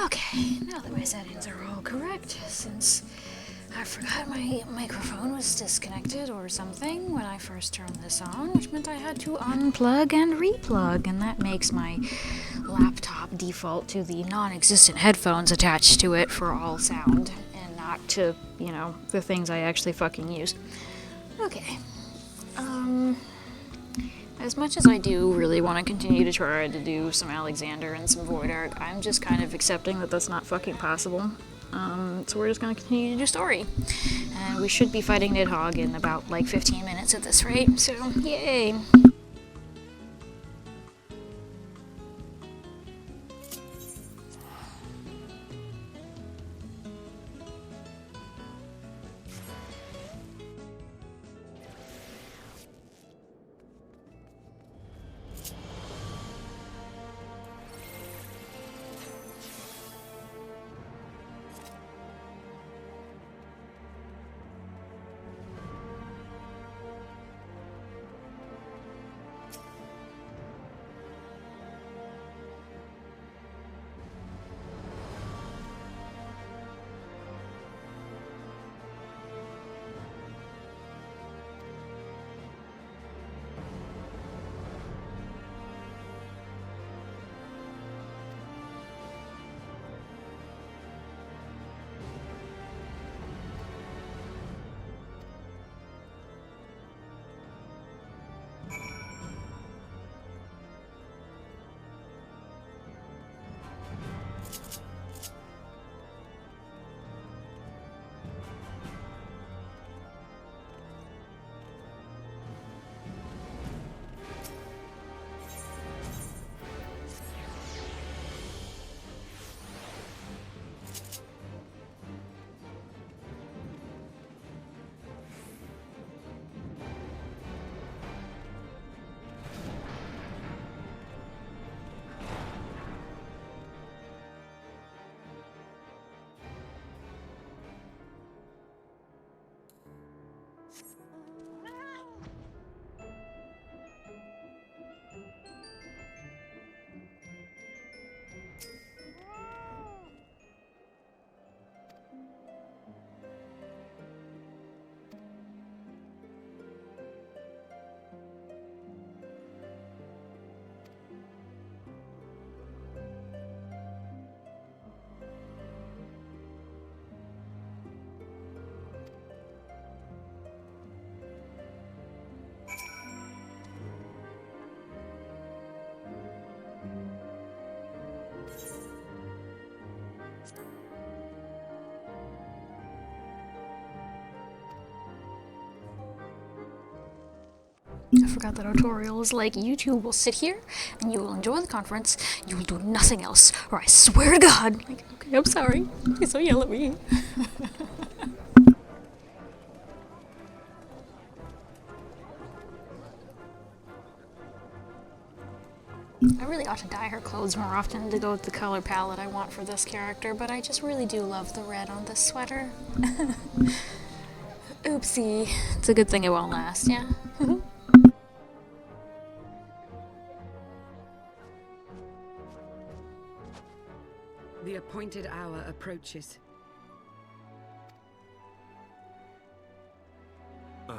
Okay, now that my settings are all correct, since I forgot my microphone was disconnected or something when I first turned this on, which meant I had to unplug and replug, and that makes my laptop default to the non-existent headphones attached to it for all sound, and not to, the things I actually fucking use. Okay. As much as I do really want to continue to try to do some Alexander and some Void Arc, I'm just kind of accepting that that's not fucking possible. So we're just going to continue to do story. And we should be fighting Nidhogg in about 15 minutes at this rate, so yay! I forgot the tutorial is you two will sit here and you will enjoy the conference. You will do nothing else, or I swear to God. Okay, I'm sorry. Please don't yell at me. I really ought to dye her clothes more often to go with the color palette I want for this character, but I just really do love the red on this sweater. Oopsie. It's a good thing it won't last, yeah? The appointed hour approaches. Aye.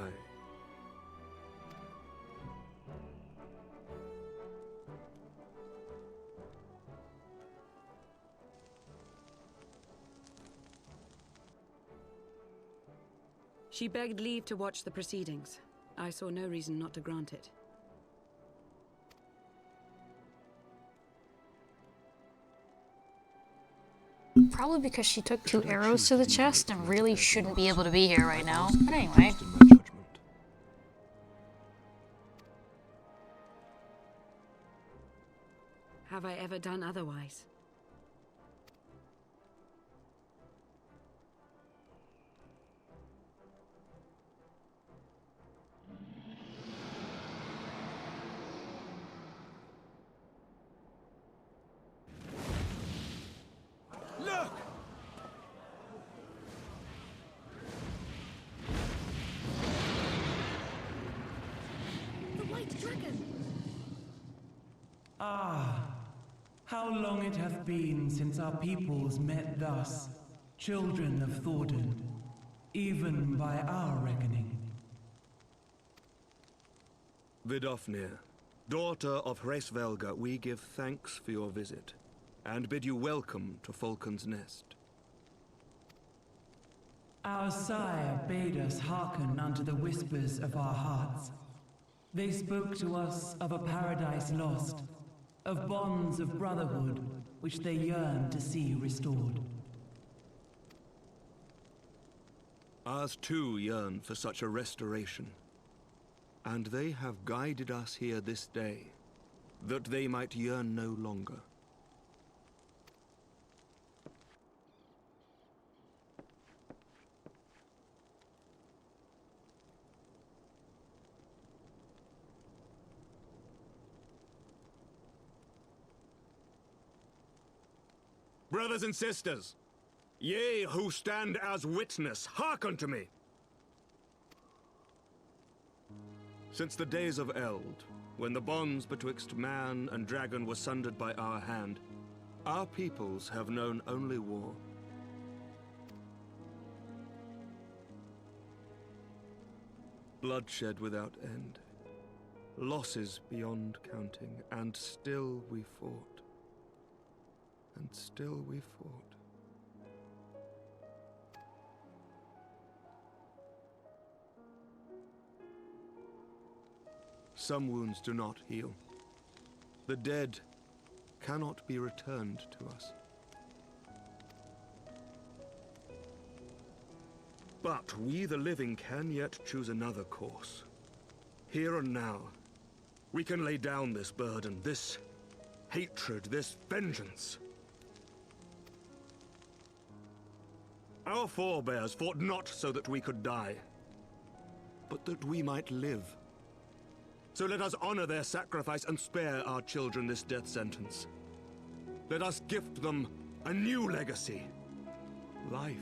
She begged leave to watch the proceedings. I saw no reason not to grant it. Probably because she took 2 arrows to the chest and really shouldn't be able to be here right now. But anyway. Have I ever done otherwise? Look! The white dragon! Ah, How long it hath been since our peoples met thus, children of Thordan, even by our reckoning. Vidofnir, daughter of Hraesvelga, we give thanks for your visit, and bid you welcome to Falcon's Nest. Our sire bade us hearken unto the whispers of our hearts. They spoke to us of a paradise lost, of bonds of brotherhood which they yearned to see restored. Ours too yearn for such a restoration, and they have guided us here this day, that they might yearn no longer. Brothers and sisters, ye who stand as witness, hearken to me. Since the days of Eld, when the bonds betwixt man and dragon were sundered by our hand, our peoples have known only war. Bloodshed without end, losses beyond counting, and still we fought. And still we fought. Some wounds do not heal. The dead cannot be returned to us. But we the living can yet choose another course. Here and now, we can lay down this burden, this hatred, this vengeance. Our forebears fought not so that we could die, but that we might live. So let us honor their sacrifice and spare our children this death sentence. Let us gift them a new legacy, life.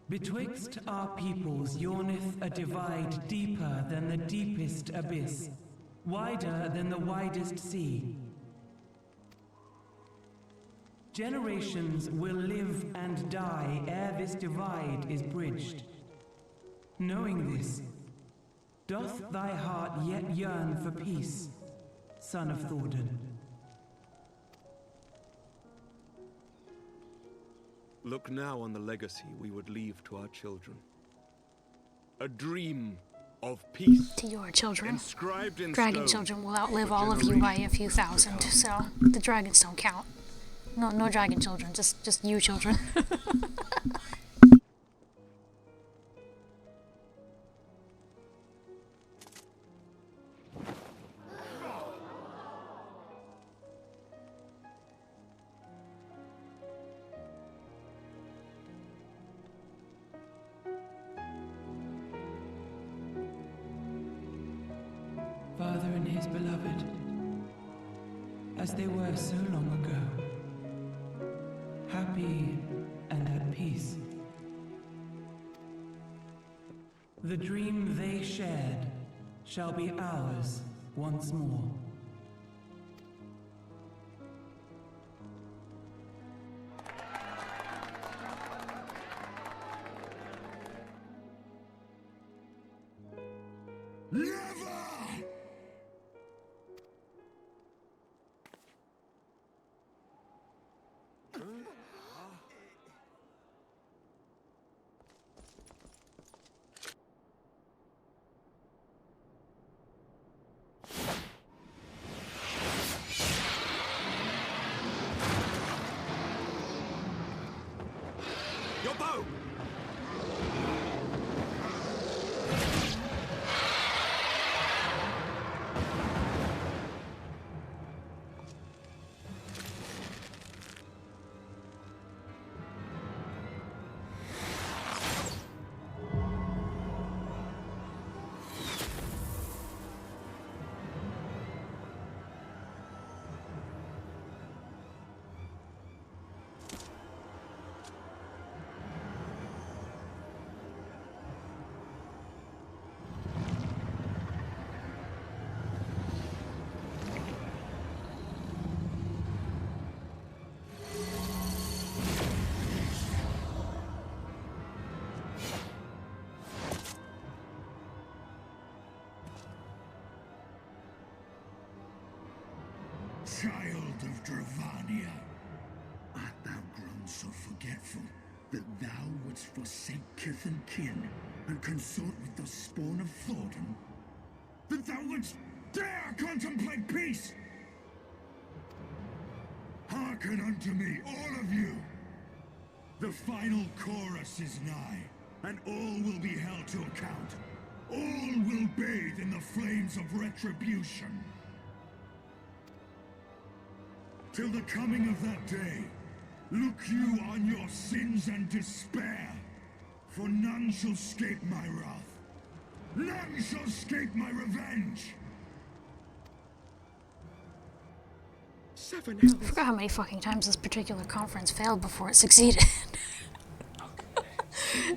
Betwixt our peoples yawneth a divide deeper than the deepest abyss, wider than the widest sea. Generations will live and die ere this divide is bridged. Knowing this, doth thy heart yet yearn for peace, son of Thordan? Look now on the legacy we would leave to our children. A dream of peace. To your children. Inscribed in Dragon stone children will outlive for all of you by a generations few to thousand, come. so the dragons don't count. No dragon children, just you children. Father and his beloved, as they were so long ago, happy and at peace. The dream they shared shall be ours once more. Your bow! child of Dravania, art thou grown so forgetful that thou wouldst forsake kith and kin and consort with the spawn of Thornton? That thou wouldst dare contemplate peace? Hearken unto me, all of you! The final chorus is nigh, and all will be held to account. All will bathe in the flames of retribution. Till the coming of that day, look you on your sins and despair, for none shall escape my wrath. None shall escape my revenge! 7 I forgot how many fucking times this particular conference failed before it succeeded.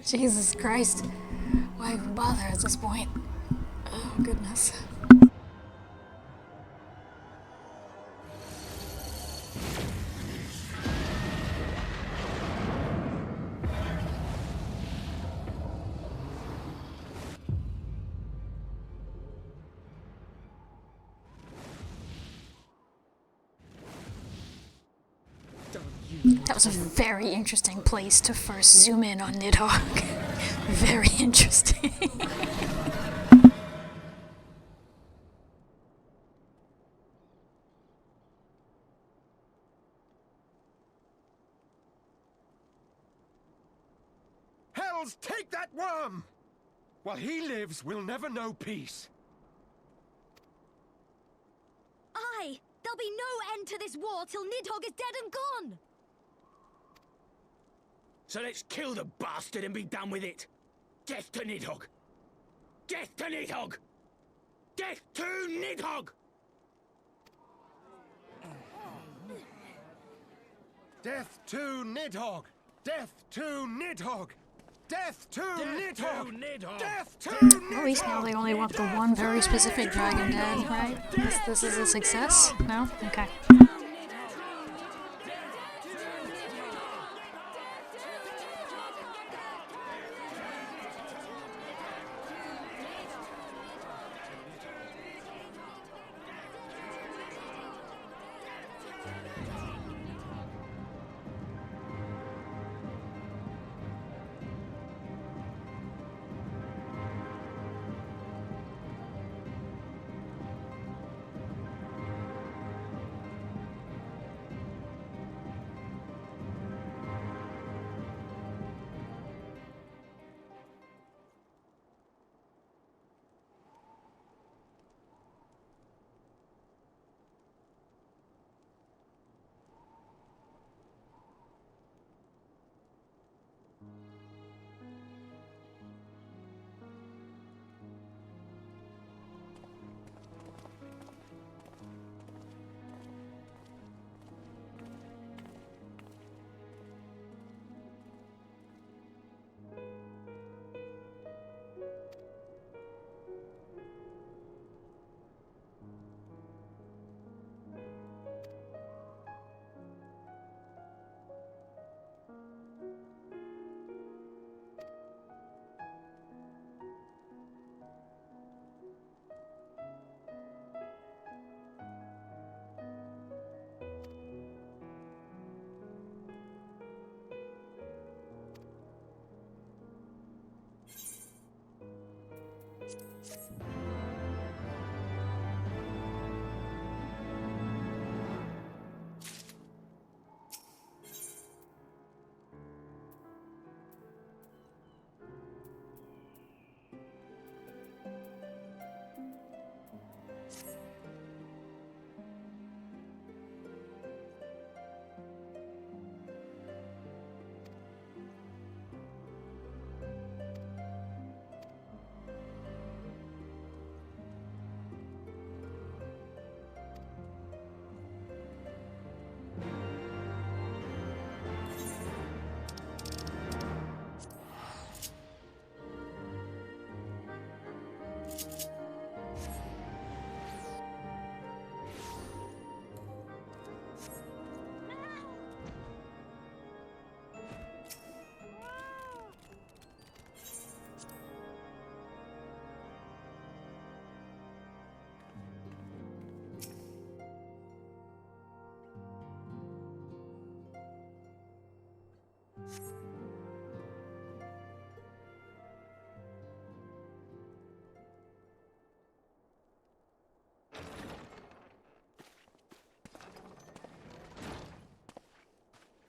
Jesus Christ. Why even bother at this point? Oh, goodness. That was a very interesting place to first zoom in on Nidhogg. Very interesting. Hells, take that worm! While he lives, we'll never know peace. Aye! There'll be no end to this war till Nidhogg is dead and gone! So let's kill the bastard and be done with it. Death to Nidhogg! Death to Nidhogg! Death to Nidhogg! Death to Nidhogg! Death to Nidhogg! Death to Nidhogg! Death to Nidhogg! At least now they only want the one very specific dragon dead, right? This is a success? No? Okay.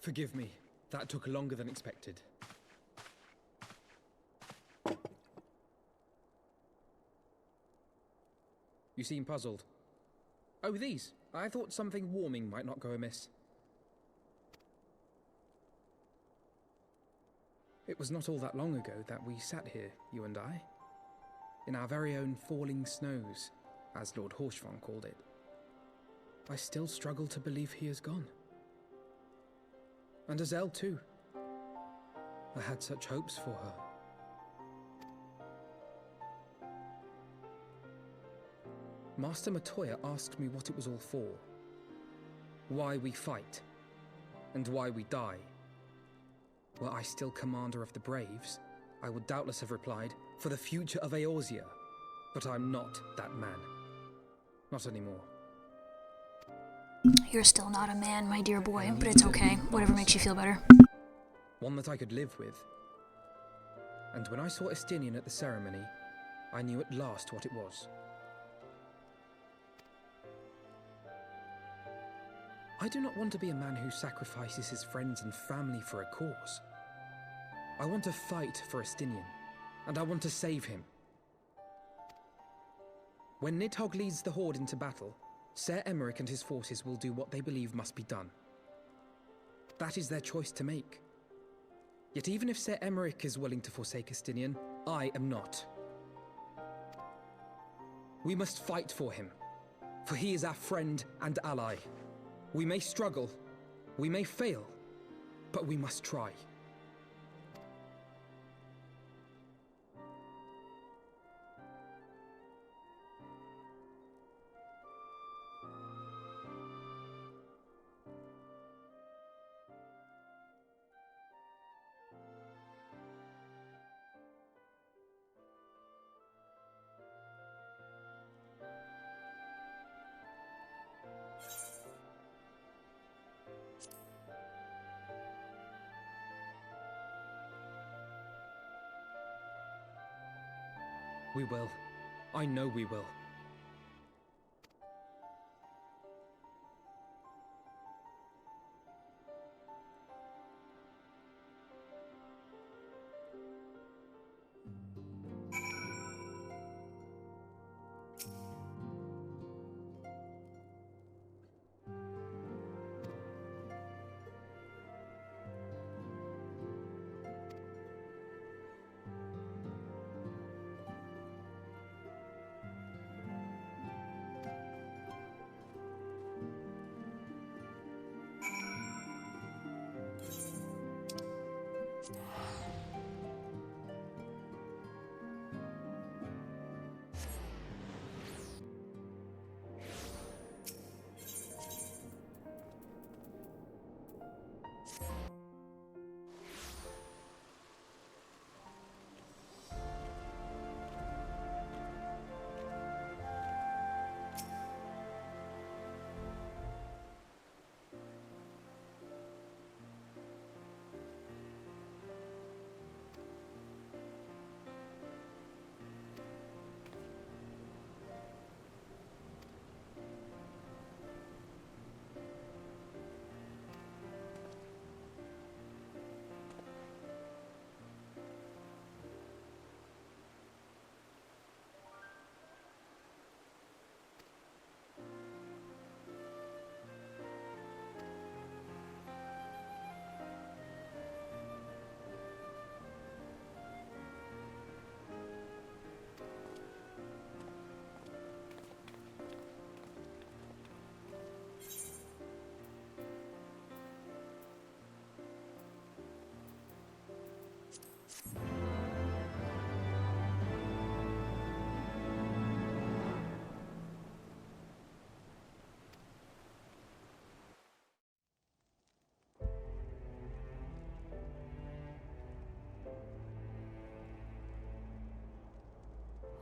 Forgive me. That took longer than expected. You seem puzzled. Oh, these. I thought something warming might not go amiss. It was not all that long ago that we sat here, you and I. In our very own falling snows, as Lord Horshvon called it. I still struggle to believe he is gone. And Azelle too. I had such hopes for her. Master Matoya asked me what it was all for. Why we fight. And why we die. Were I still commander of the Braves, I would doubtless have replied, for the future of Eorzea. But I'm not that man. Not anymore. You're still not a man, my dear boy, but it's okay. Whatever makes you feel better. One that I could live with. And when I saw Estinian at the ceremony, I knew at last what it was. I do not want to be a man who sacrifices his friends and family for a cause. I want to fight for Estinian, and I want to save him. When Nidhogg leads the Horde into battle, Ser Emeric and his forces will do what they believe must be done. That is their choice to make. Yet even if Ser Emeric is willing to forsake Estinian, I am not. We must fight for him, for he is our friend and ally. We may struggle, we may fail, but we must try. We will. I know we will.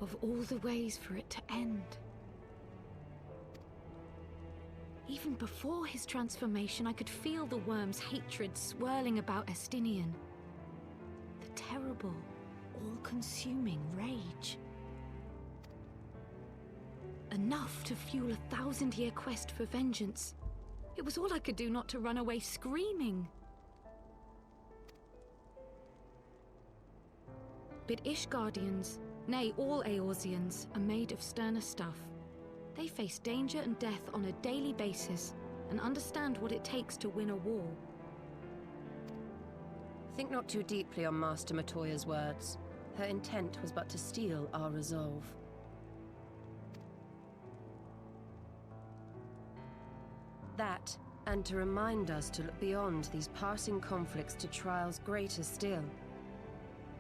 Of all the ways for it to end. Even Even before his transformation, I could feel the worm's hatred swirling about Estinian. The terrible, all-consuming rage. Enough to fuel a 1,000-year quest for vengeance. It was all I could do not to run away screaming. But Ishgardians, nay, all Eorzeans, are made of sterner stuff. They face danger and death on a daily basis and understand what it takes to win a war. Think not too deeply on Master Matoya's words. Her intent was but to steal our resolve. That, and to remind us to look beyond these passing conflicts to trials greater still.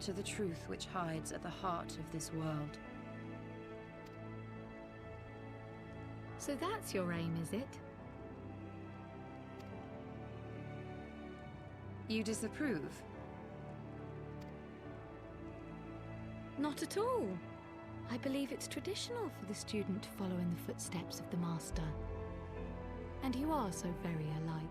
To the truth which hides at the heart of this world. So that's your aim, is it? You disapprove? Not at all. I believe it's traditional for the student to follow in the footsteps of the master. And you are so very alike.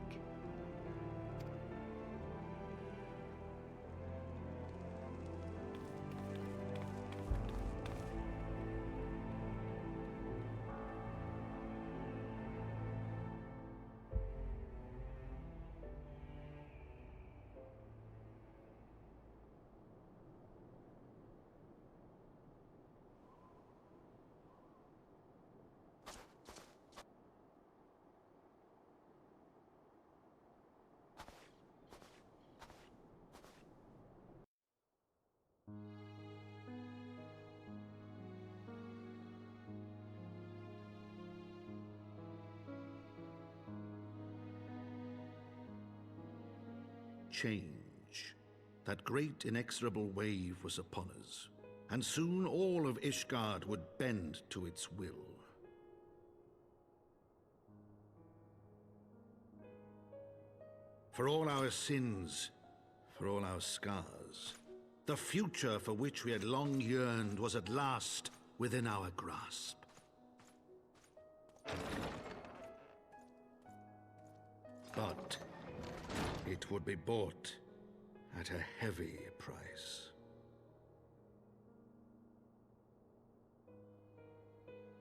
Change. That great inexorable wave was upon us, and soon all of Ishgard would bend to its will. For all our sins, for all our scars, the future for which we had long yearned was at last within our grasp. But it would be bought at a heavy price.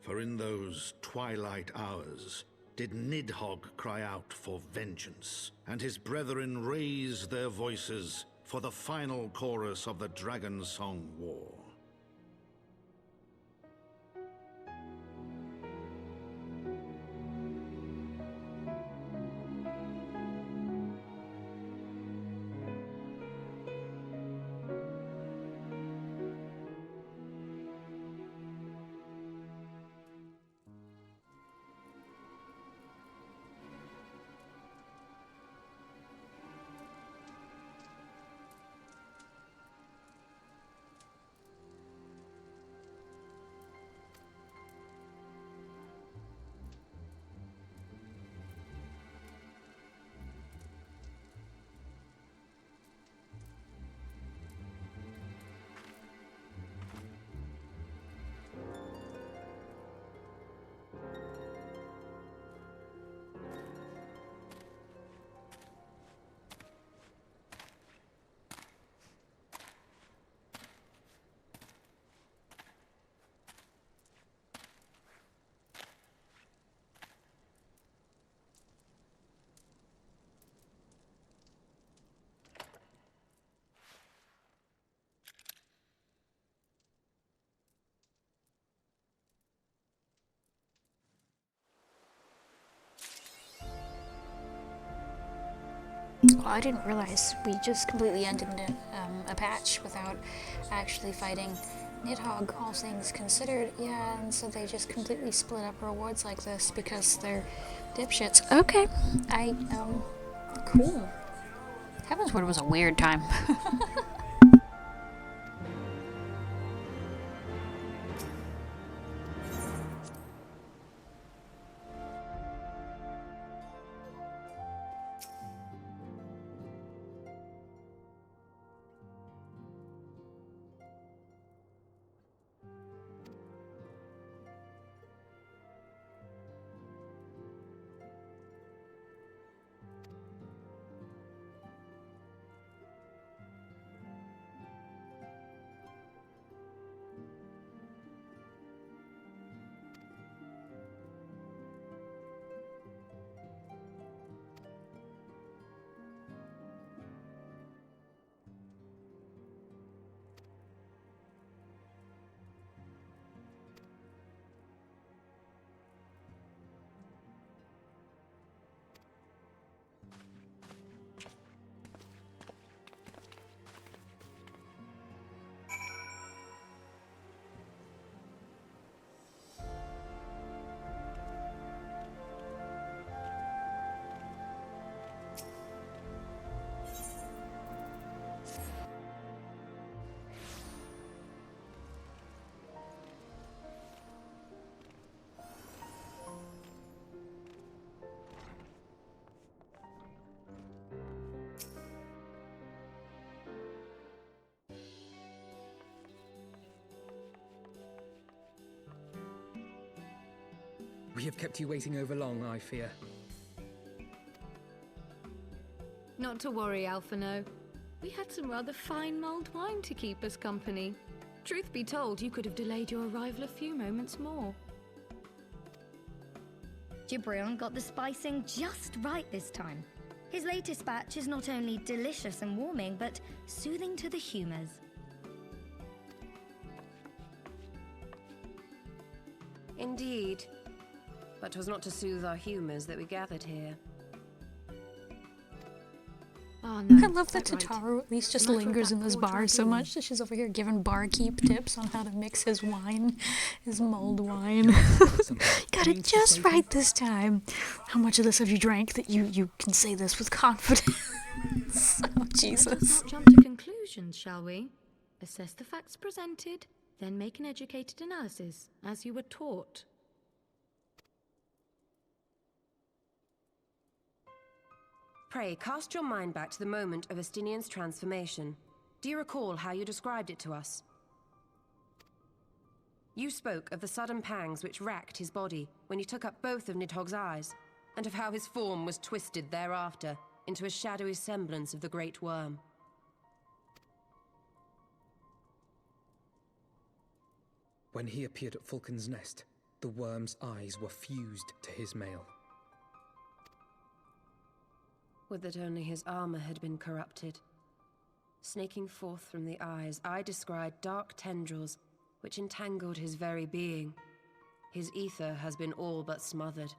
For in those twilight hours did Nidhogg cry out for vengeance, and his brethren raise their voices for the final chorus of the Dragon Song War. Well, I didn't realize we just completely ended a patch without actually fighting Nidhogg, all things considered. Yeah, and so they just completely split up rewards like this because they're dipshits. Okay, cool. Heavensward was a weird time. We have kept you waiting over long, I fear. Not to worry, Alphino. We had some rather fine mulled wine to keep us company. Truth be told, you could have delayed your arrival a few moments more. Gibrion got the spicing just right this time. His latest batch is not only delicious and warming, but soothing to the humours. Indeed. But 'twas not to soothe our humours that we gathered here. Oh, no, I love that quite right. Tataru at least just Matter of lingers in fact, this poor bar so dragoon. much that she's over here giving barkeep tips on how to mix his wine, his mulled wine. Got it just right this time. How much of this have you drank that you can say this with confidence? Oh, Let us Jesus. not jump to conclusions, shall we? Assess the facts presented, then make an educated analysis, as you were taught. Pray, cast your mind back to the moment of Estinian's transformation. Do you recall how you described it to us? You spoke of the sudden pangs which racked his body when he took up both of Nidhogg's eyes, and of how his form was twisted thereafter into a shadowy semblance of the Great Worm. When he appeared at Falcon's Nest, the worm's eyes were fused to his mail. Would that only his armor had been corrupted. Snaking forth from the eyes, I descried dark tendrils which entangled his very being. His ether has been all but smothered.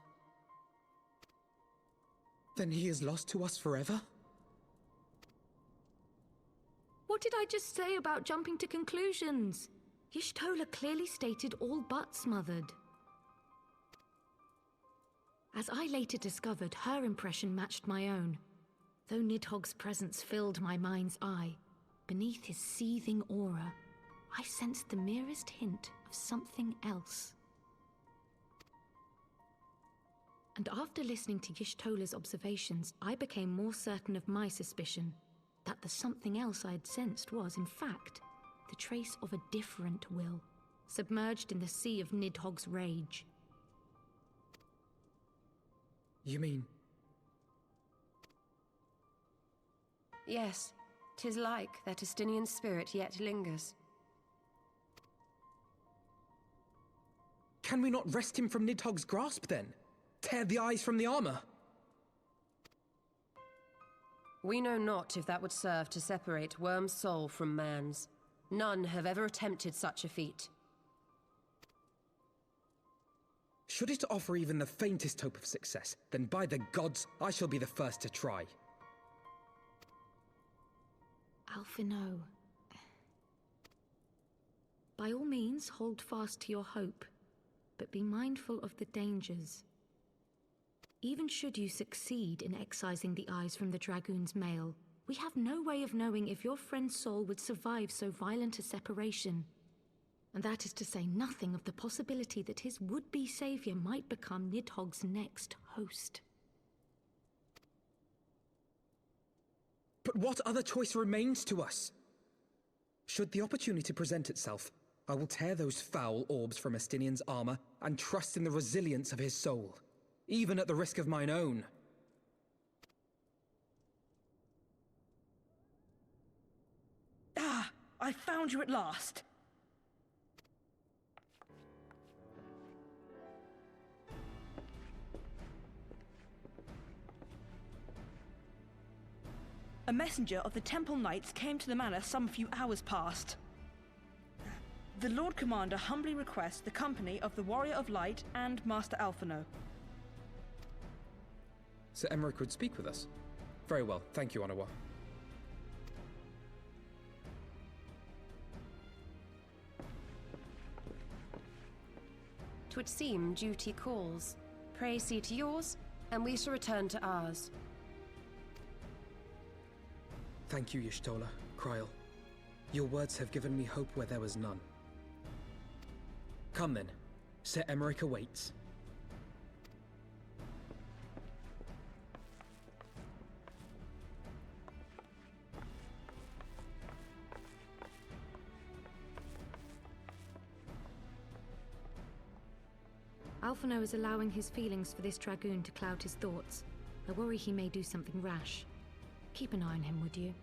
Then he is lost to us forever? What did I just say about jumping to conclusions? Y'shtola clearly stated all but smothered. As I later discovered, her impression matched my own. Though Nidhogg's presence filled my mind's eye, beneath his seething aura, I sensed the merest hint of something else. And after listening to Y'shtola's observations, I became more certain of my suspicion that the something else I had sensed was, in fact, the trace of a different will, submerged in the sea of Nidhogg's rage. You mean... Yes, 'tis like that Estinian spirit yet lingers. Can we not wrest him from Nidhogg's grasp, then? Tear the eyes from the armor? We know not if that would serve to separate Worm's soul from man's. None have ever attempted such a feat. Should it offer even the faintest hope of success, then by the gods, I shall be the first to try. Alphino. By all means, hold fast to your hope, but be mindful of the dangers. Even should you succeed in excising the eyes from the Dragoon's mail, we have no way of knowing if your friend's soul would survive so violent a separation. And that is to say nothing of the possibility that his would-be savior might become Nidhogg's next host. But what other choice remains to us? Should the opportunity present itself, I will tear those foul orbs from Estinian's armor and trust in the resilience of his soul, even at the risk of mine own. Ah, I found you at last. A messenger of the Temple Knights came to the manor some few hours past. The Lord Commander humbly requests the company of the Warrior of Light and Master Alphino. Sir Emmerich would speak with us. Very well, thank you, Onawa. 'Twould seem duty calls. Pray see to yours, and we shall return to ours. Thank you, Y'shtola, Kryl. Your words have given me hope where there was none. Come then. Sir Emmerich awaits. Alphino is allowing his feelings for this dragoon to cloud his thoughts. I worry he may do something rash. Keep an eye on him, would you?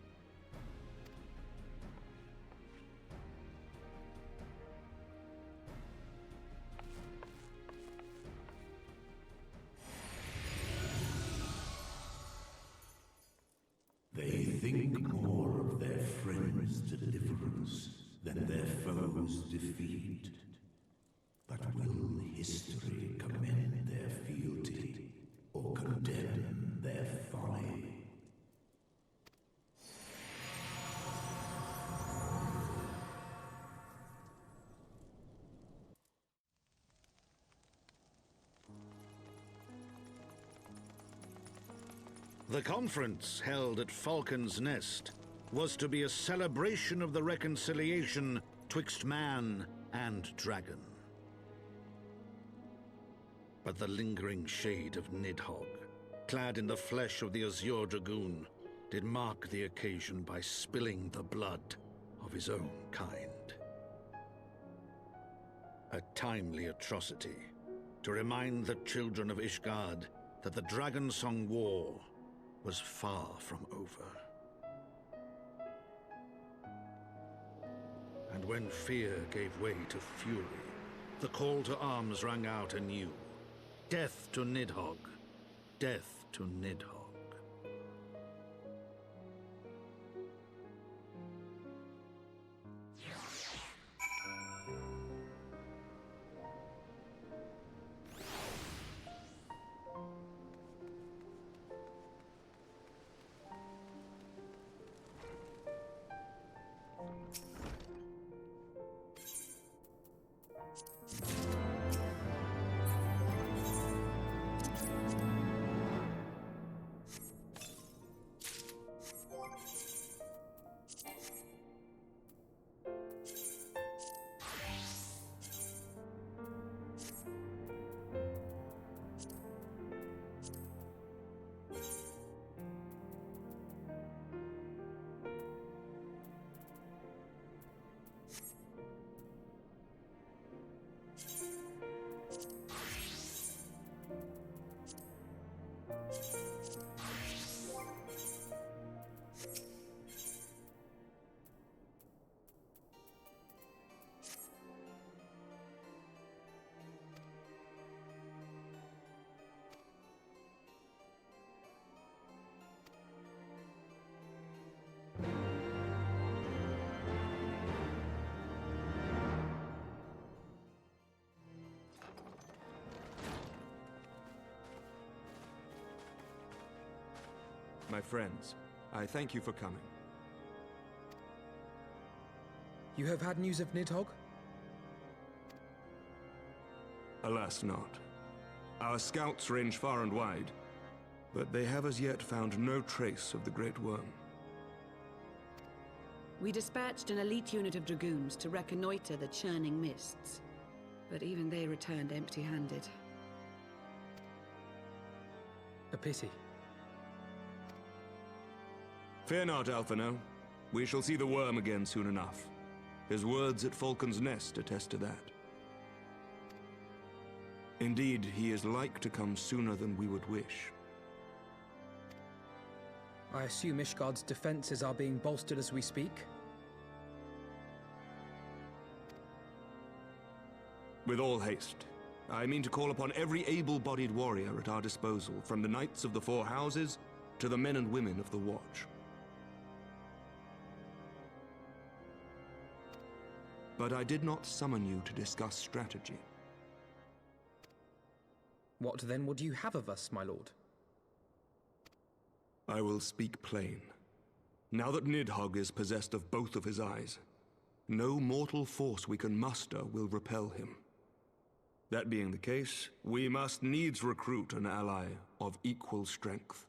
They think more of their friends' deliverance than their foes' defeat. But will history commend their fealty or condemn their folly? The conference held at Falcon's Nest was to be a celebration of the reconciliation twixt man and dragon. But the lingering shade of Nidhogg, clad in the flesh of the Azure Dragoon, did mark the occasion by spilling the blood of his own kind. A timely atrocity to remind the children of Ishgard that the Dragonsong War was far from over. And when fear gave way to fury, the call to arms rang out anew. Death to Nidhogg! Death to Nidhogg! My friends, I thank you for coming. You have had news of Nidhogg? Alas not. Our scouts range far and wide, but they have as yet found no trace of the Great Worm. We dispatched an elite unit of dragoons to reconnoiter the churning mists, but even they returned empty-handed. A pity. Fear not, Alphino. We shall see the worm again soon enough. His words at Falcon's Nest attest to that. Indeed, he is like to come sooner than we would wish. I assume Ishgard's defenses are being bolstered as we speak? With all haste. I mean to call upon every able-bodied warrior at our disposal, from the Knights of the Four Houses to the men and women of the Watch. But I did not summon you to discuss strategy. What then would you have of us, my lord? I will speak plain. Now that Nidhogg is possessed of both of his eyes, no mortal force we can muster will repel him. That being the case, we must needs recruit an ally of equal strength.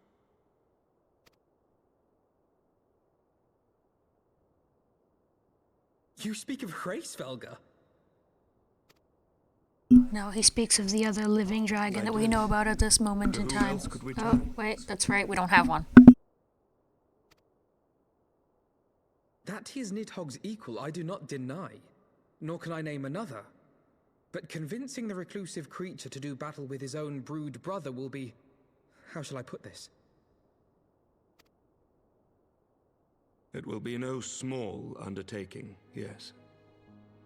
You speak of Hraesvelga? No, he speaks of the other living dragon that we know about at this moment in time. Oh, wait, that's right, we don't have one. That he is Nidhogg's equal I do not deny, nor can I name another. But convincing the reclusive creature to do battle with his own brood brother will be... how shall I put this? It will be no small undertaking, yes.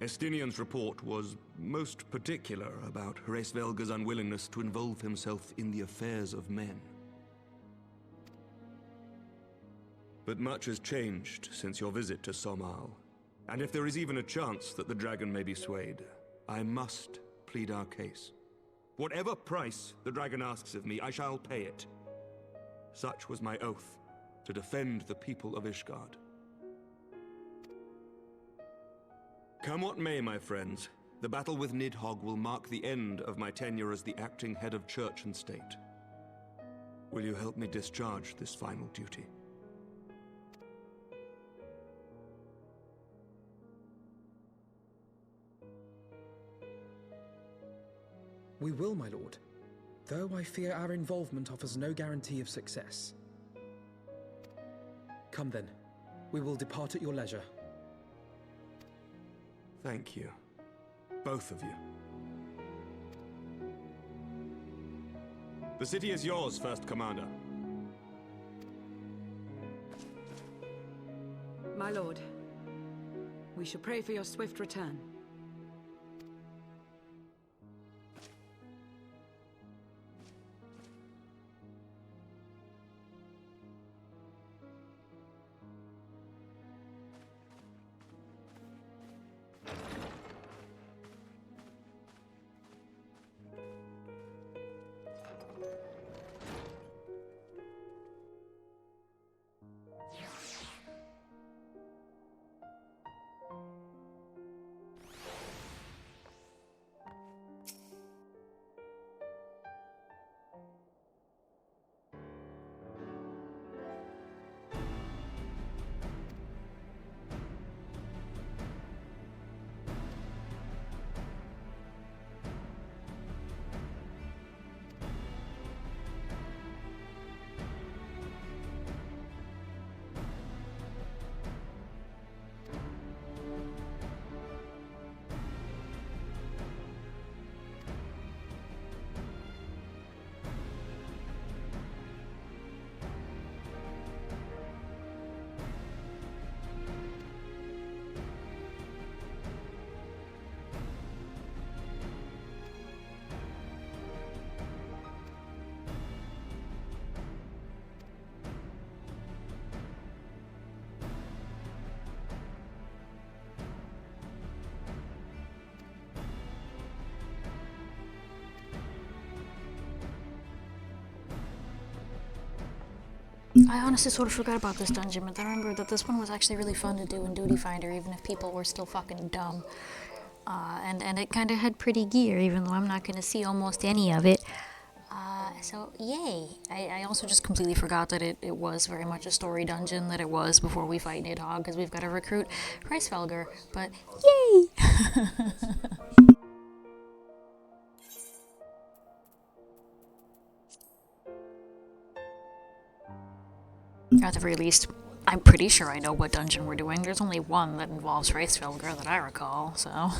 Estinian's report was most particular about Hraesvelgur's unwillingness to involve himself in the affairs of men. But much has changed since your visit to Somal, and if there is even a chance that the dragon may be swayed, I must plead our case. Whatever price the dragon asks of me, I shall pay it. Such was my oath, to defend the people of Ishgard. Come what may, my friends, the battle with Nidhogg will mark the end of my tenure as the acting head of church and state. Will you help me discharge this final duty? We will, my lord, though I fear our involvement offers no guarantee of success. Come then, we will depart at your leisure. Thank you. Both of you. The city is yours, First Commander. My lord, we shall pray for your swift return. I honestly sort of forgot about this dungeon, but I remember that this one was actually really fun to do in Duty Finder, even if people were still fucking dumb. And it kind of had pretty gear, even though I'm not going to see almost any of it. So, yay! I also just completely forgot that it was very much a story dungeon, that it was before we fight Nidhogg, because we've got to recruit Hraesvelgur, but yay! At the very least, I'm pretty sure I know what dungeon we're doing. There's only one that involves Hraesvelgur that I recall, so...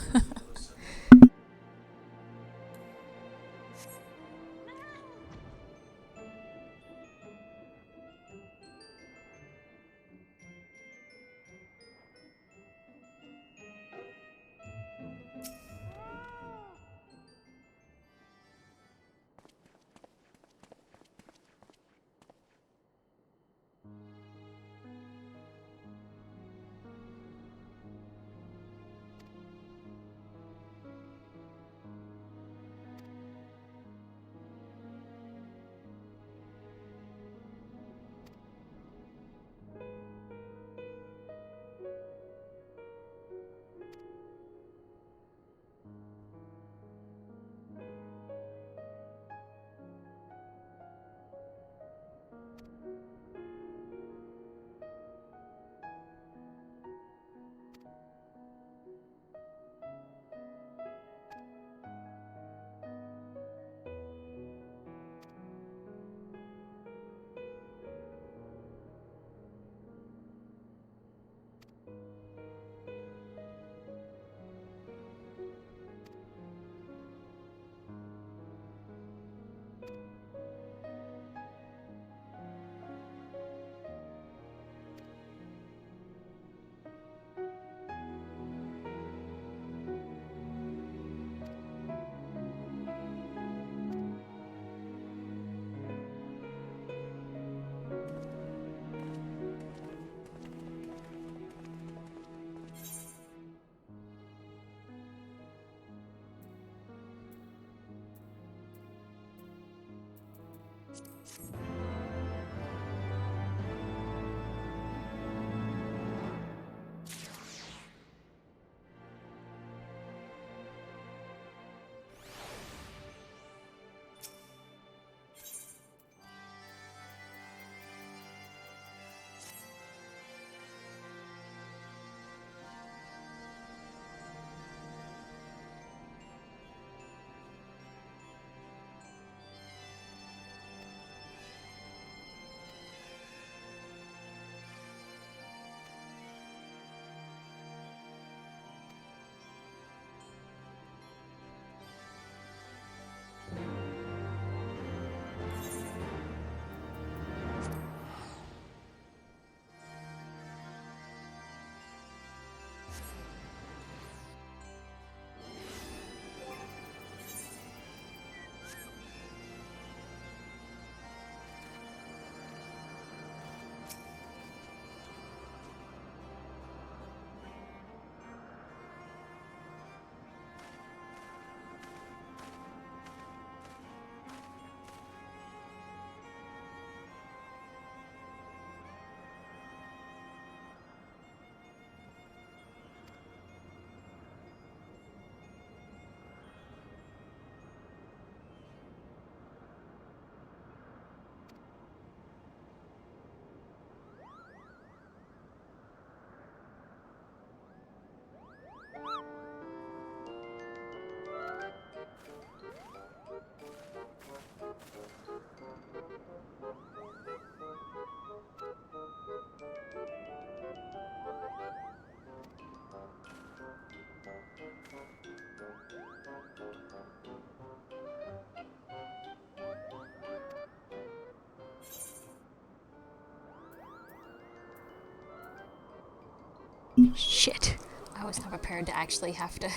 Shit. I was not prepared to actually have to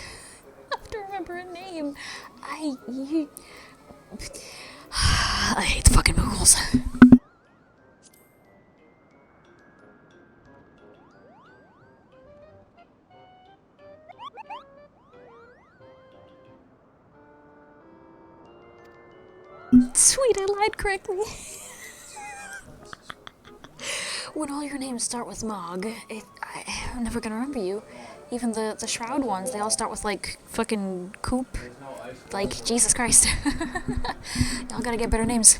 remember a name. I hate the fucking Muggles. Sweet, I lied correctly. When all your names start with Mog, I'm never gonna remember you. Even the Shroud ones, they all start with, like, fucking Coop. Like, Jesus Christ. Y'all gotta get better names.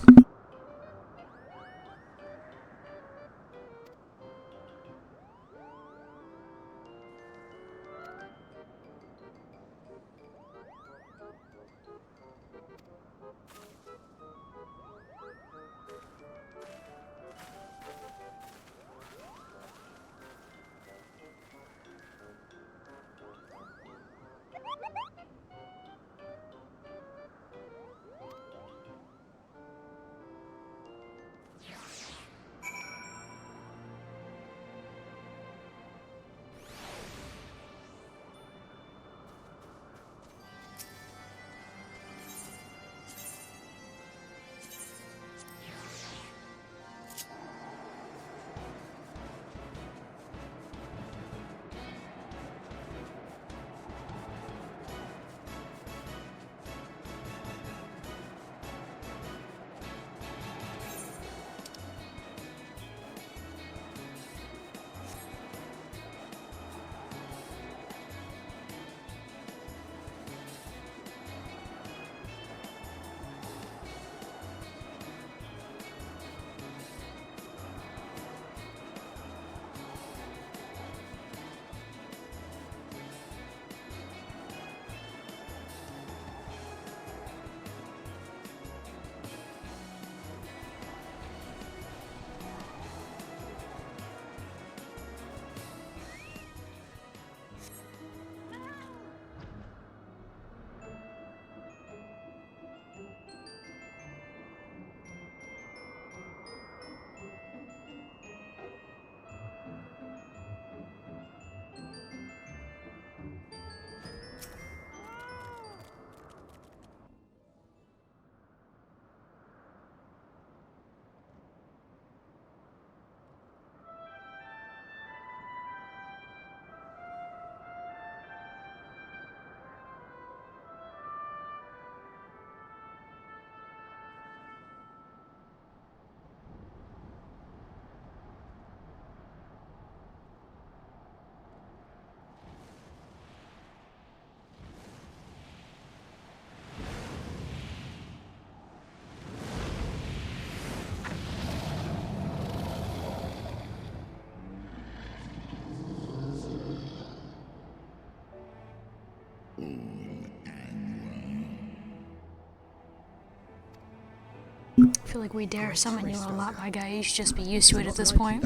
I feel like we dare summon you a lot, my guy. You should just be used to it at this point.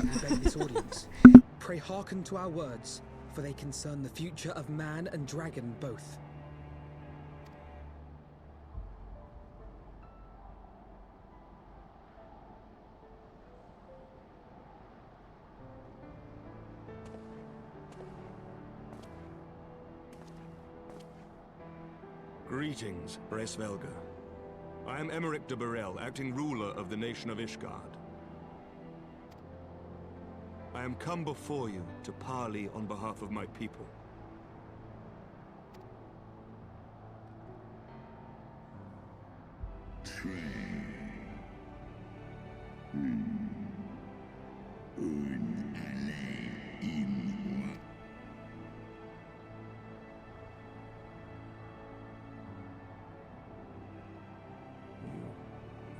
Pray hearken to our words, for they concern the future of man and dragon both. Greetings, Bresvelga. I am Emmerich de Burrell, acting ruler of the nation of Ishgard. I am come before you to parley on behalf of my people.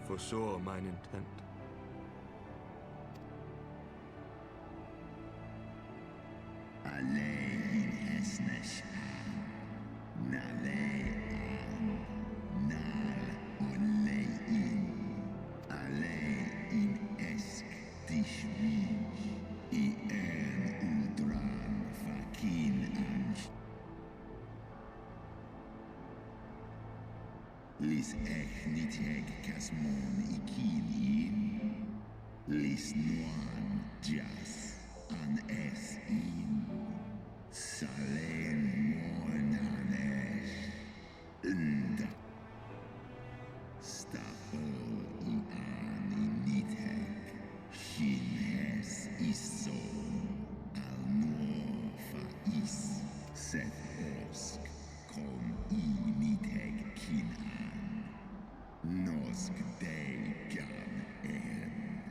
Foresaw mine intent. Lis ech nit heg casmon ikin in. Lis nuan jas an es in. Seth Osk, kom initeg kinan. Nosk deigan en.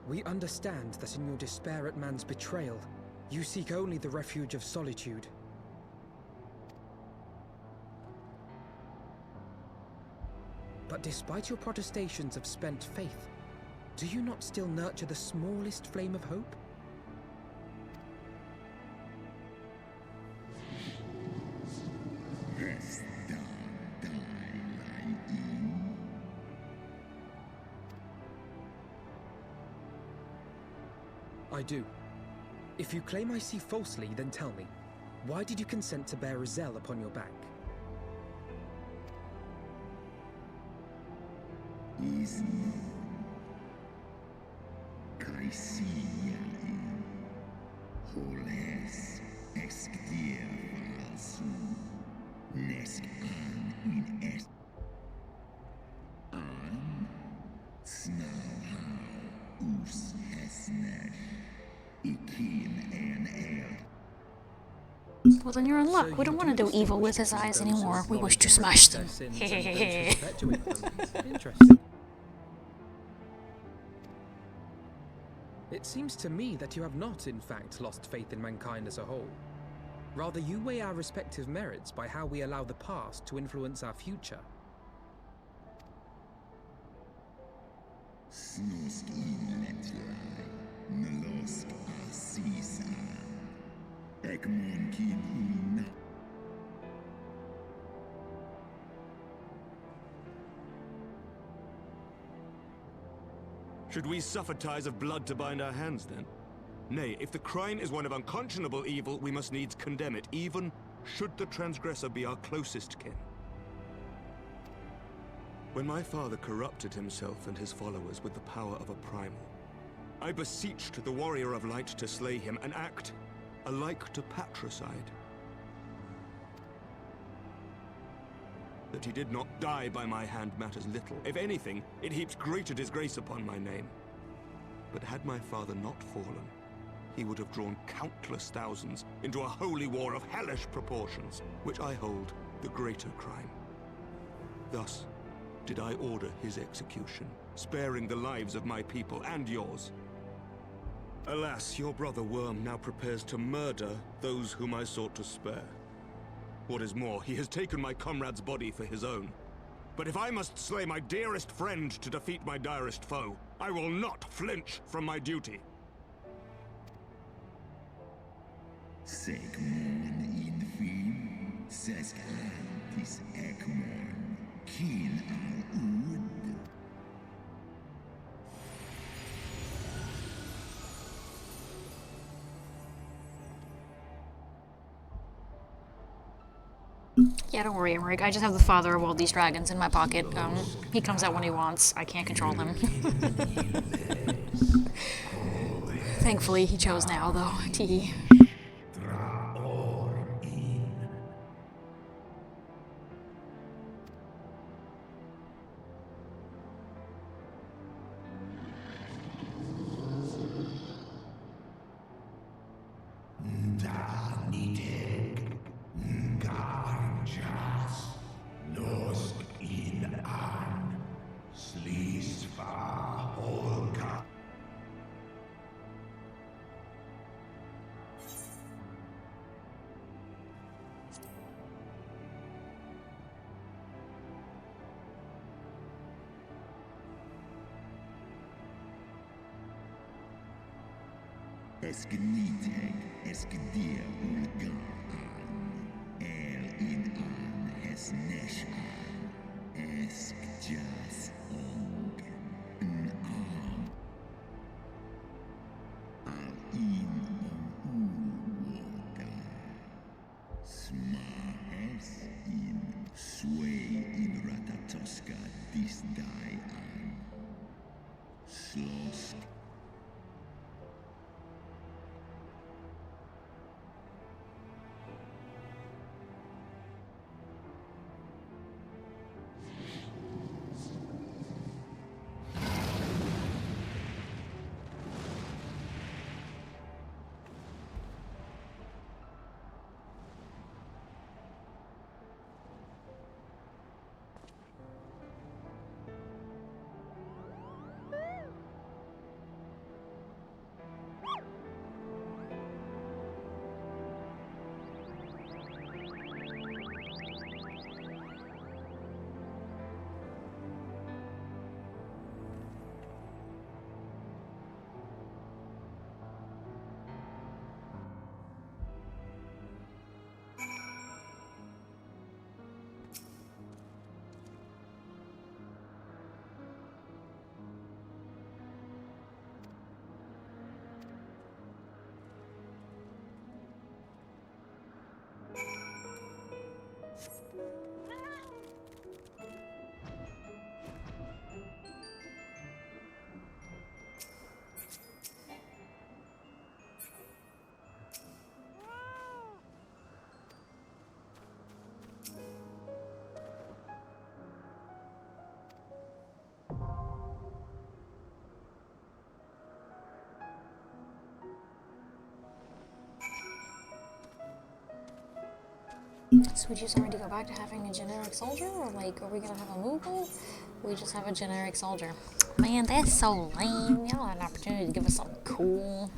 We understand that in your despair at man's betrayal, you seek only the refuge of solitude. But despite your protestations of spent faith, do you not still nurture the smallest flame of hope? I do. If you claim I see falsely, then tell me, why did you consent to bear a Zell upon your back? Isno. Kaisia in. Holes exkdir valsu. Nesk an in est. An. Snauhau us hesnesh. Ikin en el. Well, then you're in luck. We don't want to do evil with his eyes anymore. We wish to smash them. Interesting. It seems to me that you have not, in fact, lost faith in mankind as a whole. Rather, you weigh our respective merits by how we allow the past to influence our future. Snosk iletlai. Melosk asisan. Ekmon kin una. Should we suffer ties of blood to bind our hands, then? Nay, if the crime is one of unconscionable evil, we must needs condemn it, even should the transgressor be our closest kin. When my father corrupted himself and his followers with the power of a primal, I beseeched the warrior of light to slay him, an act alike to patricide. That he did not die by my hand matters little. If anything, it heaps greater disgrace upon my name. But had my father not fallen, he would have drawn countless thousands into a holy war of hellish proportions, which I hold the greater crime. Thus did I order his execution, sparing the lives of my people and yours. Alas, your brother Worm now prepares to murder those whom I sought to spare. What is more, he has taken my comrade's body for his own. But if I must slay my dearest friend to defeat my direst foe, I will not flinch from my duty. Segmon infim, sesk antis ekmon, kin al ud. Yeah, don't worry, Emmerich. I just have the father of all these dragons in my pocket. He comes out when he wants. I can't control him. Thankfully, he chose now, though. Tee. Eskeniteg, eskedir ulgar an, in an, esnesh an, jas og, an, al in uwoda, smahes in, sway in ratatoska disdai an, slosk. So we just already go back to having a generic soldier, or like, are we gonna have a movement? We just have a generic soldier. Man, that's so lame. Y'all had an opportunity to give us something cool.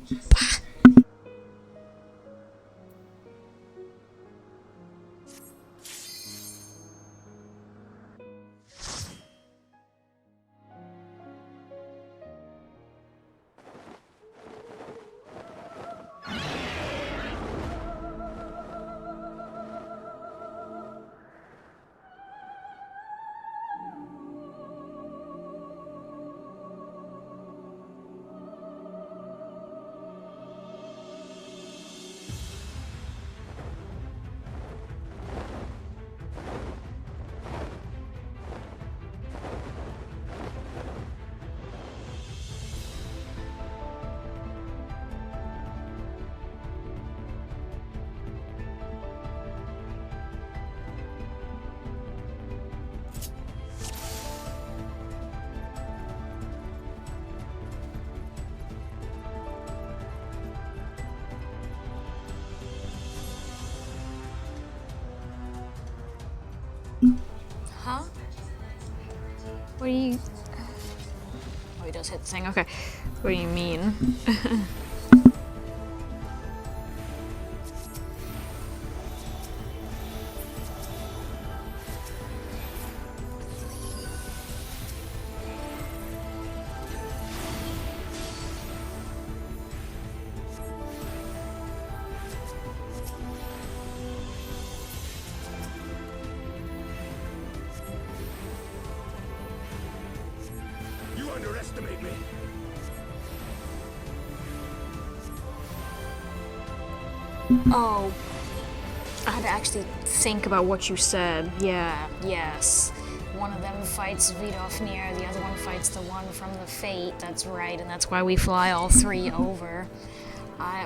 Huh? What do you... Oh, he does hit the thing. Okay. What do you mean? You underestimate me. Oh. I had to actually think about what you said. Yeah, yes. One of them fights Vidofnir, the other one fights the one from the Fate. That's right, and that's why we fly all three over.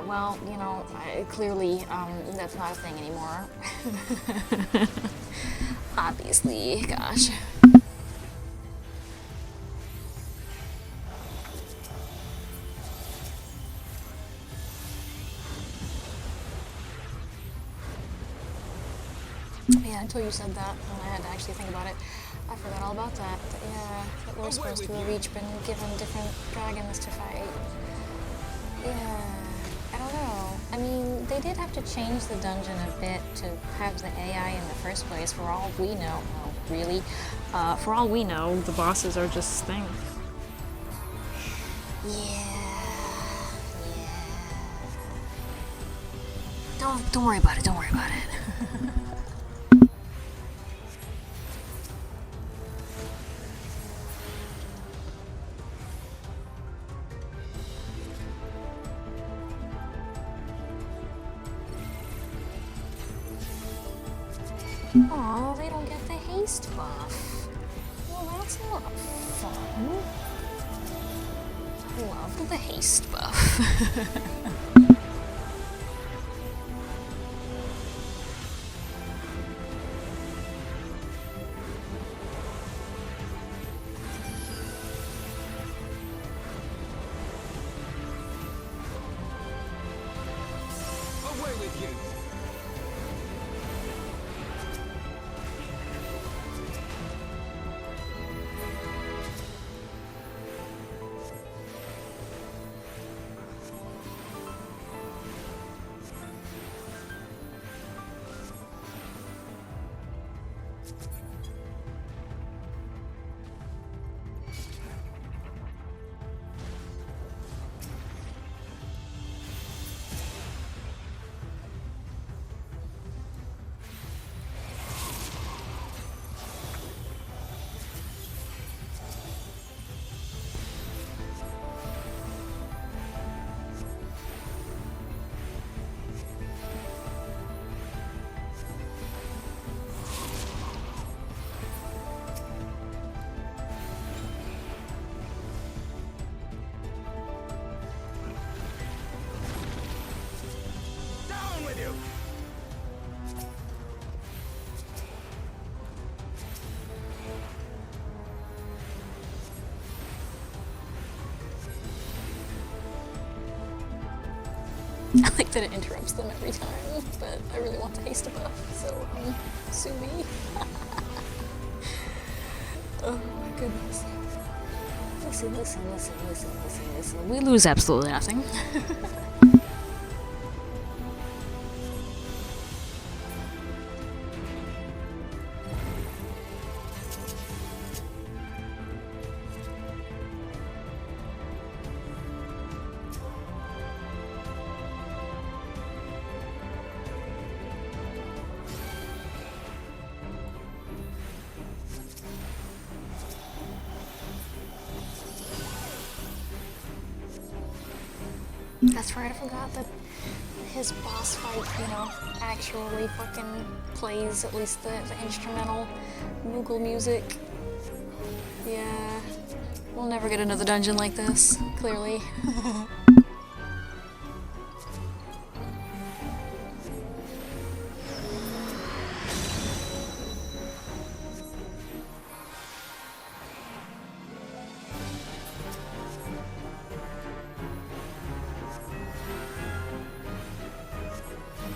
Well, you know, clearly, that's not a thing anymore. Obviously, gosh. Yeah, until you said that, and I had to actually think about it. I forgot all about that. Yeah, that we're supposed to have each been given different dragons to fight. Yeah, I don't know. I mean, they did have to change the dungeon a bit to have the AI in the first place. For all we know, well, really, for all we know, the bosses are just things. Yeah. Don't worry about it. Don't worry about it. Aw, they don't get the haste buff. Well, that's a lot of fun. I love the haste buff. Away with you. I like that it interrupts them every time, but I really want the haste buff, so sue me. Oh my goodness. Listen. We lose absolutely nothing. That's right, I forgot that his boss fight, actually fucking plays at least the instrumental Moogle music. Yeah, we'll never get another dungeon like this, clearly.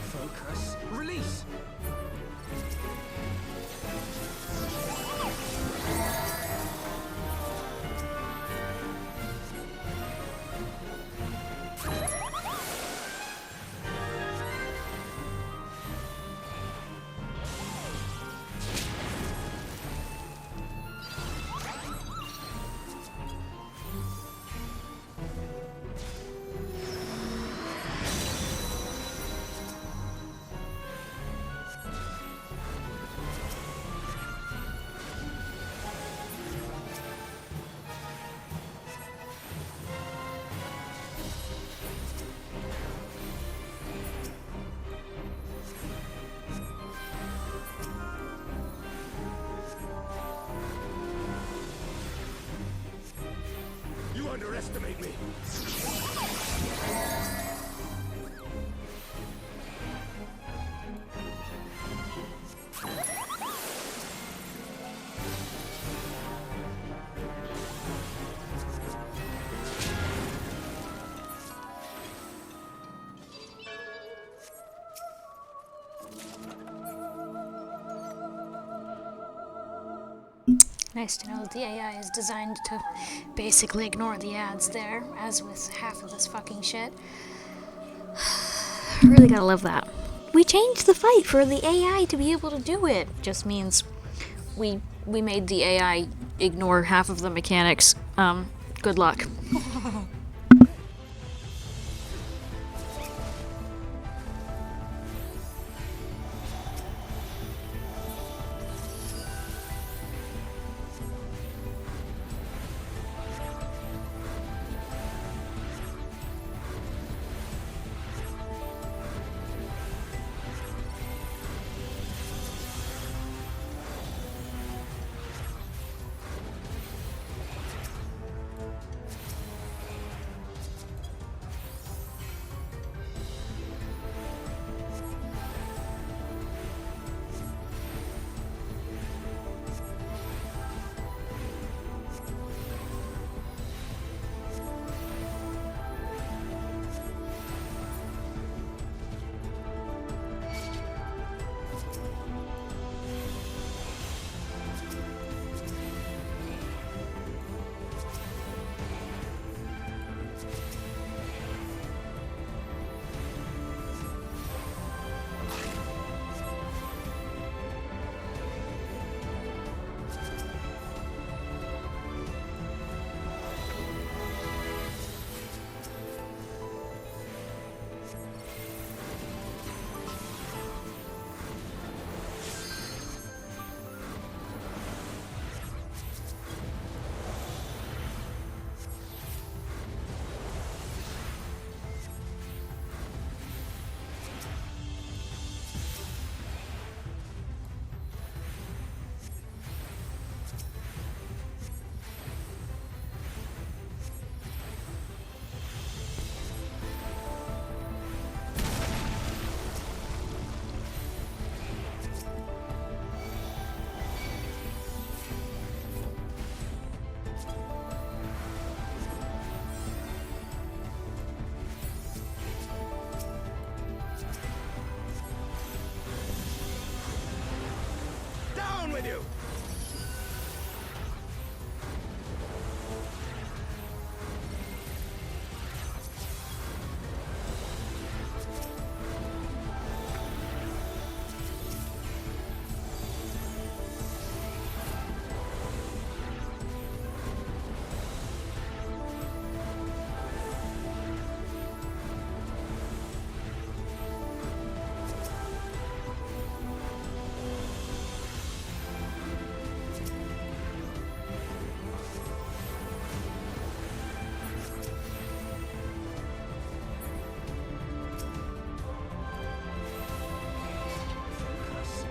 Focus. Release. You underestimate me. Nice to know that the AI is designed to basically ignore the ads there, as with half of this fucking shit. Really gotta love that. We changed the fight for the AI to be able to do it. Just means we made the AI ignore half of the mechanics. Good luck. with you!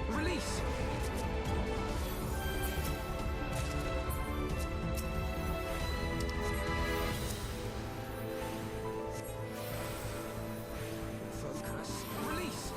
Release! Focus. Release!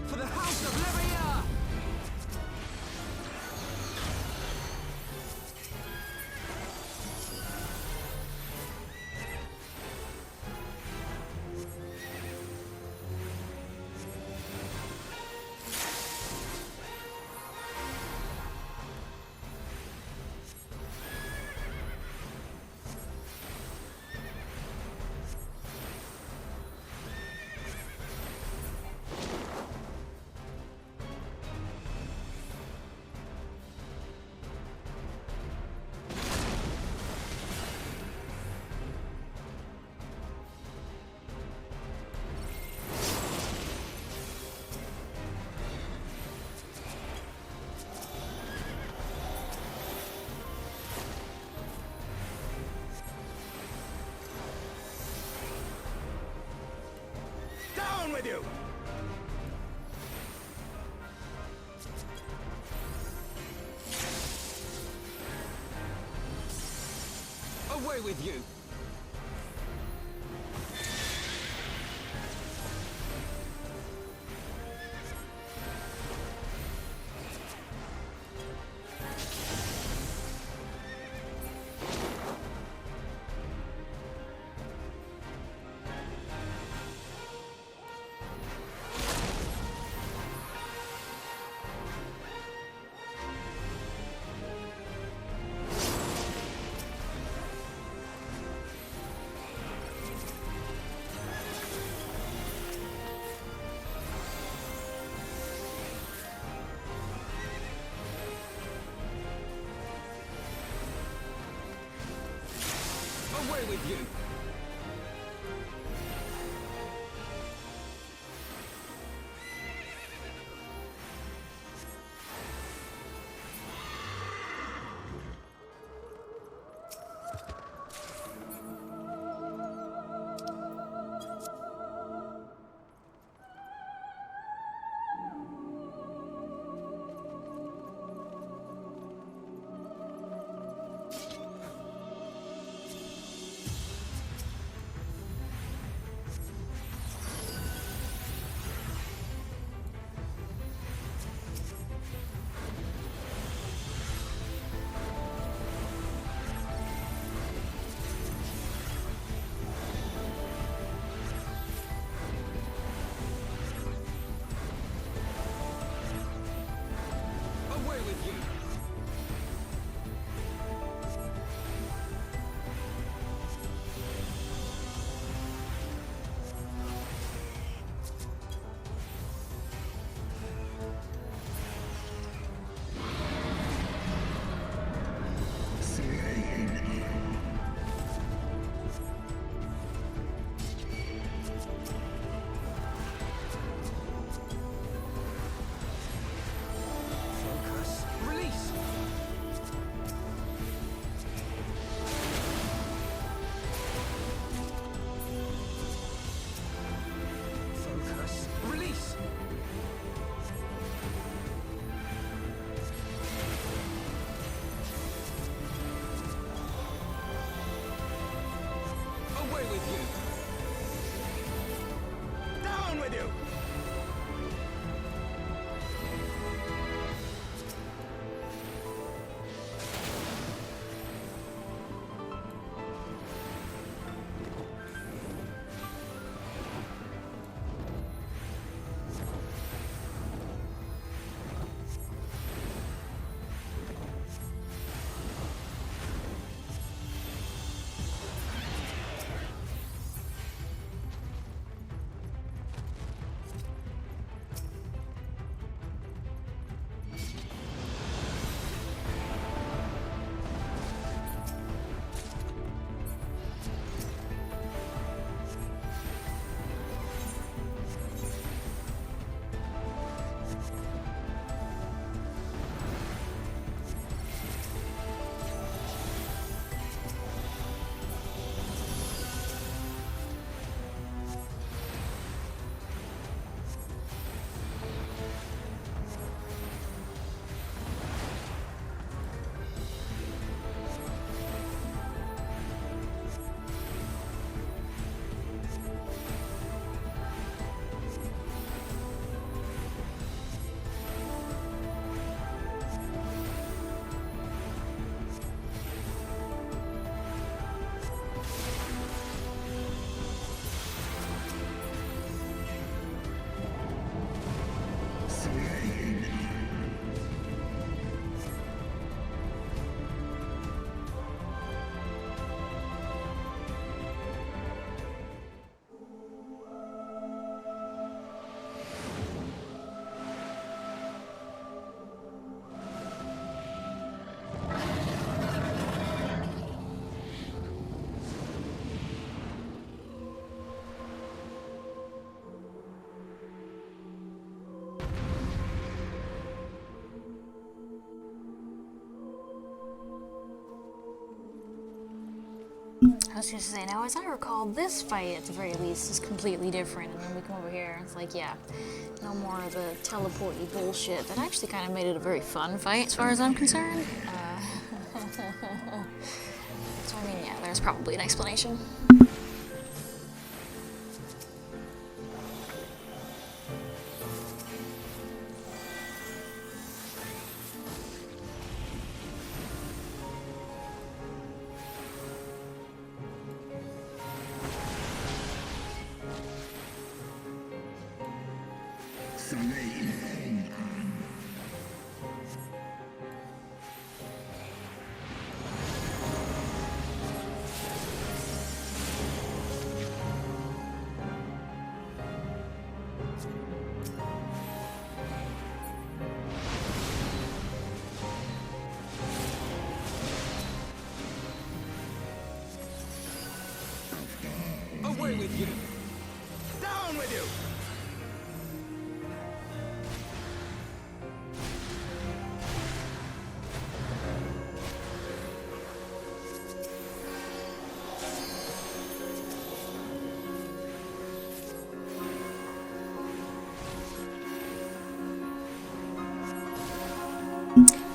For the House of Leria! Down with you! Away with you! Away with you! with you. Focus. Release. Focus. Release. Away with you. Down with you. I was just saying, now as I recall, this fight at the very least is completely different, and then we come over here and it's like, yeah, no more of the teleport-y bullshit. That actually kind of made it a very fun fight as far as I'm concerned. So I mean, yeah, there's probably an explanation. Away with you. Down with you.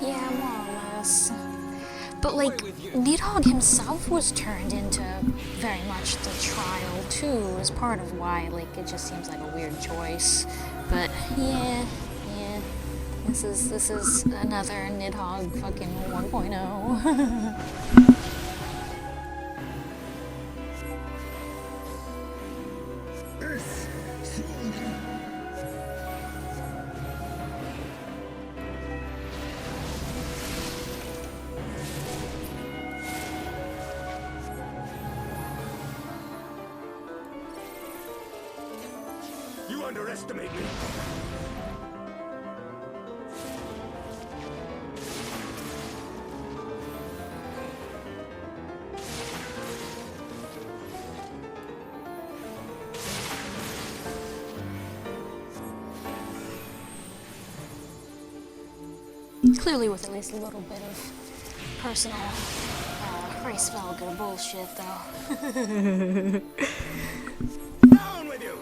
Yeah, more or less. But like, Nidhogg himself was turned into very much the trial too, as part of why, like, it just seems like a weird choice. But yeah, this is another Nidhogg fucking 1.0. underestimate me. Clearly with at least a little bit of personal Racevelger bullshit, though. Down with you!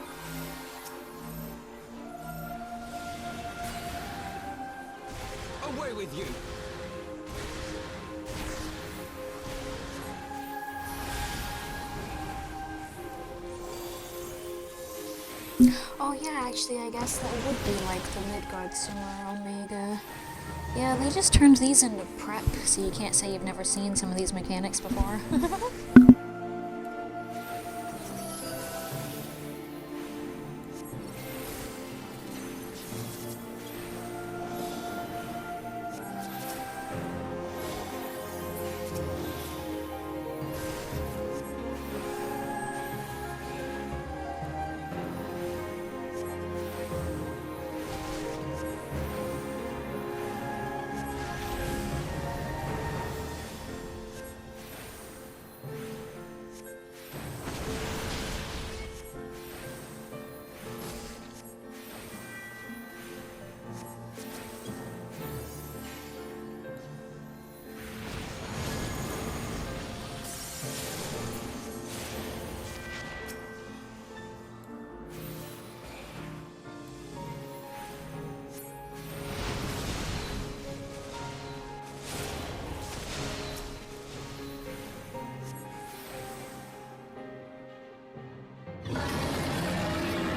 Away with you! Oh yeah, actually I guess that would be like the Midgard Sumer Omega. Yeah, they just turned these into prep, so you can't say you've never seen some of these mechanics before.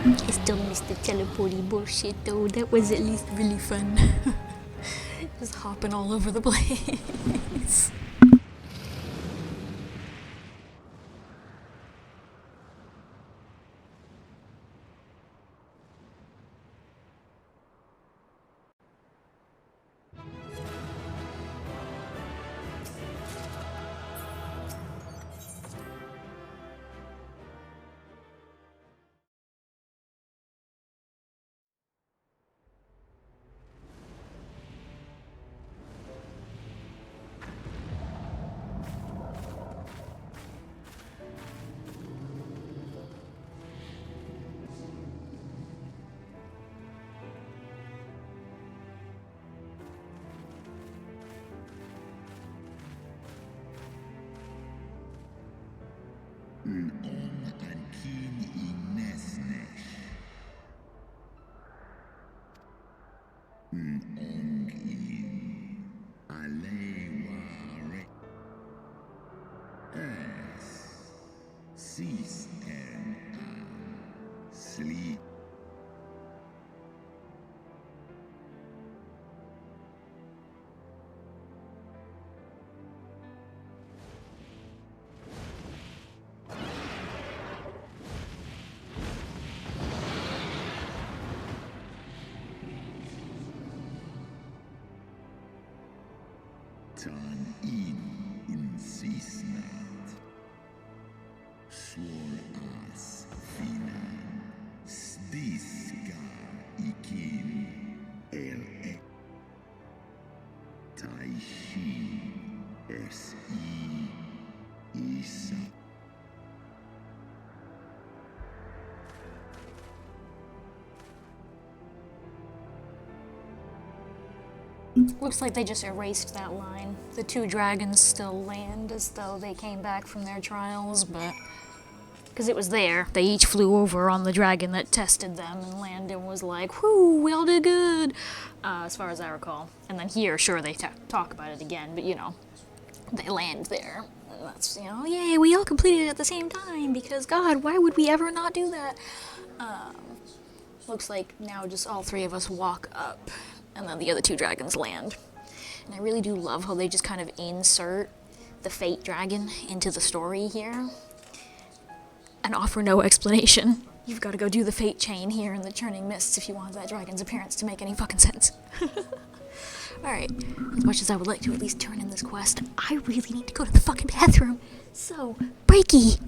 I still miss the teleporty bullshit though, that was at least really fun. Just hopping all over the place. Cease and sleep. Tan in uncisnat. Swor as finan. Stiskar ikin. El ek. Taishi. S-I. Isa. Looks like they just erased that line. The two dragons still land as though they came back from their trials, but because it was there, they each flew over on the dragon that tested them, and Landon was like, whoo, we all did good, as far as I recall. And then here, sure, they talk about it again, but you know, they land there. And that's, you know, yay, we all completed it at the same time, because God, why would we ever not do that? Looks like now just all three of us walk up, and then the other two dragons land. And I really do love how they just kind of insert the Fate Dragon into the story here and offer no explanation. You've got to go do the Fate Chain here in the Churning Mists if you want that dragon's appearance to make any fucking sense. Alright, as much as I would like to at least turn in this quest, I really need to go to the fucking bathroom. So, breaky!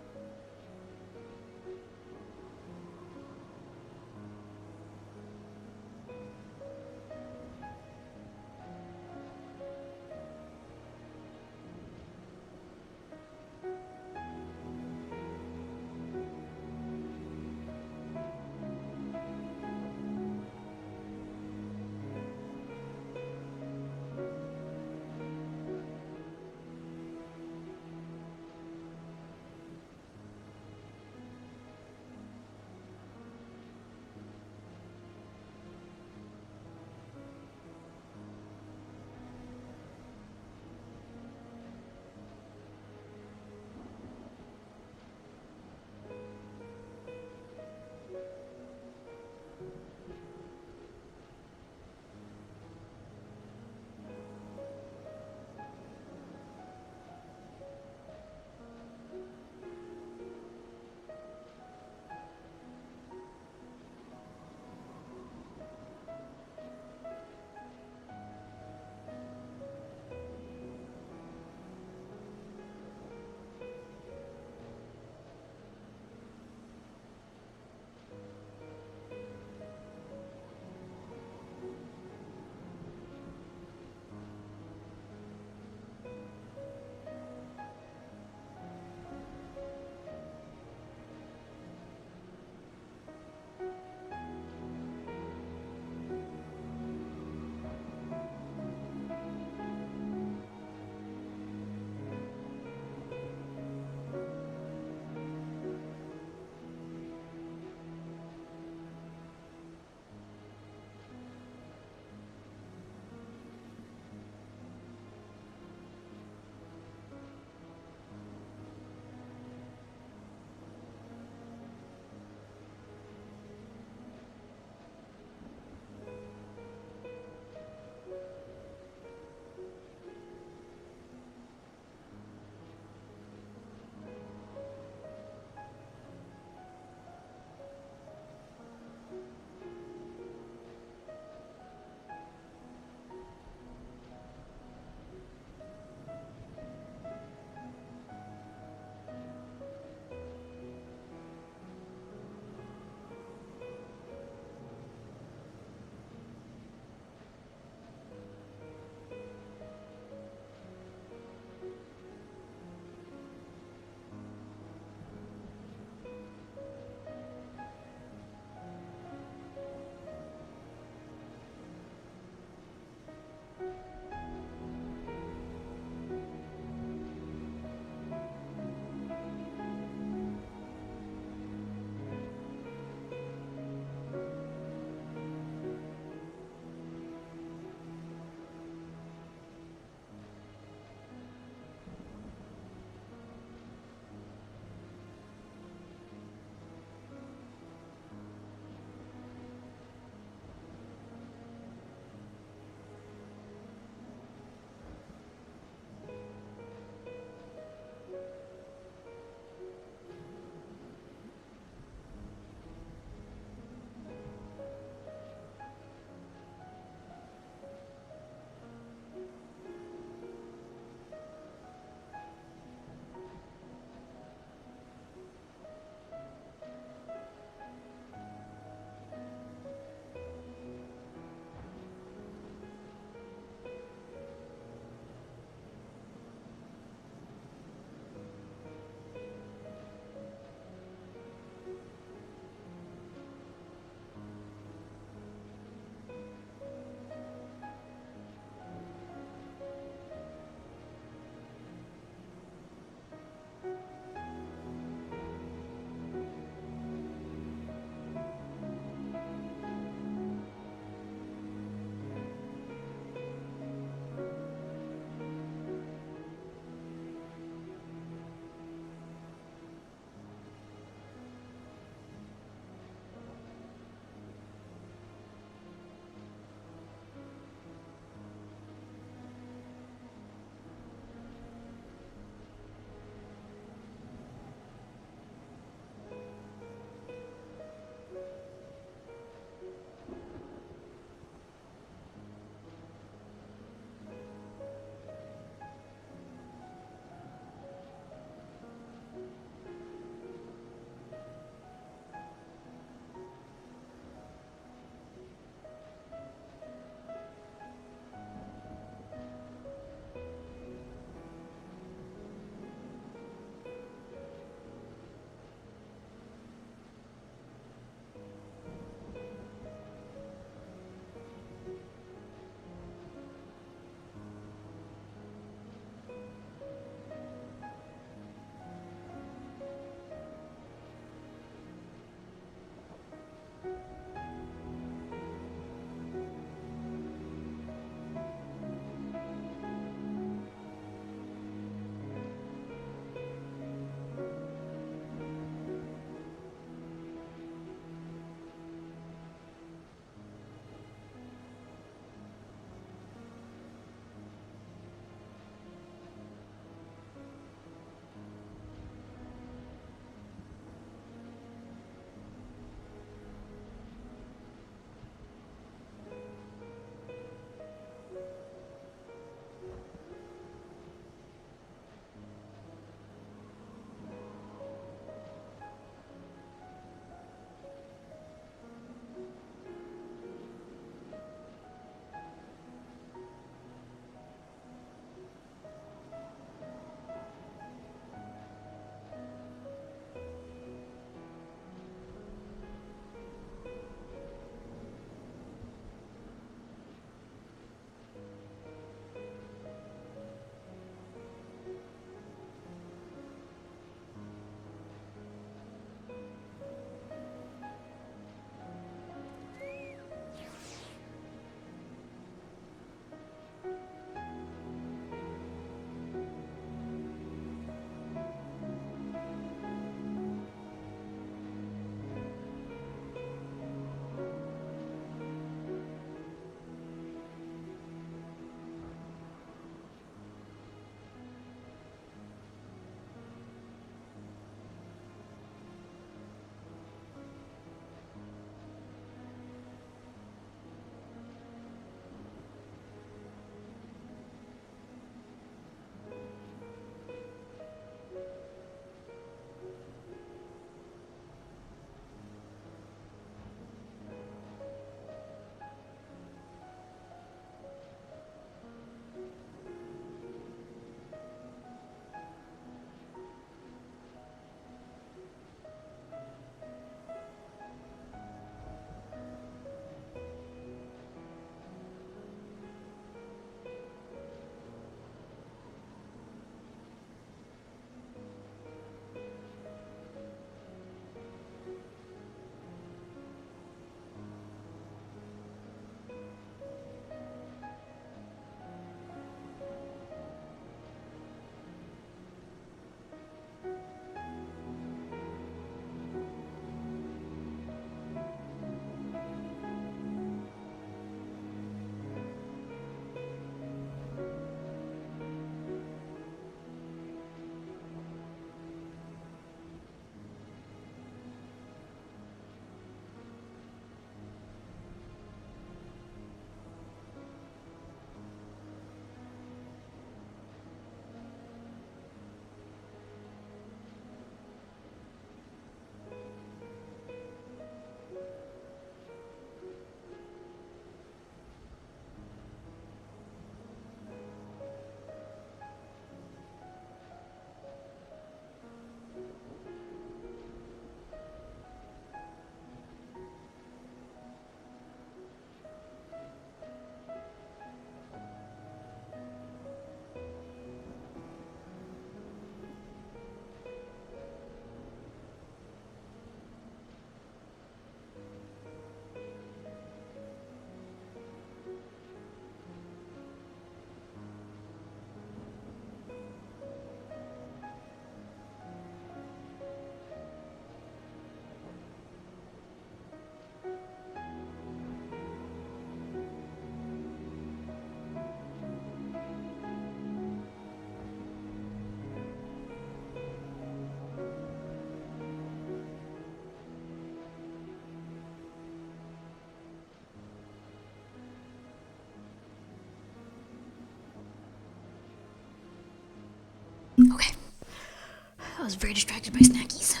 I was very distracted by snackies.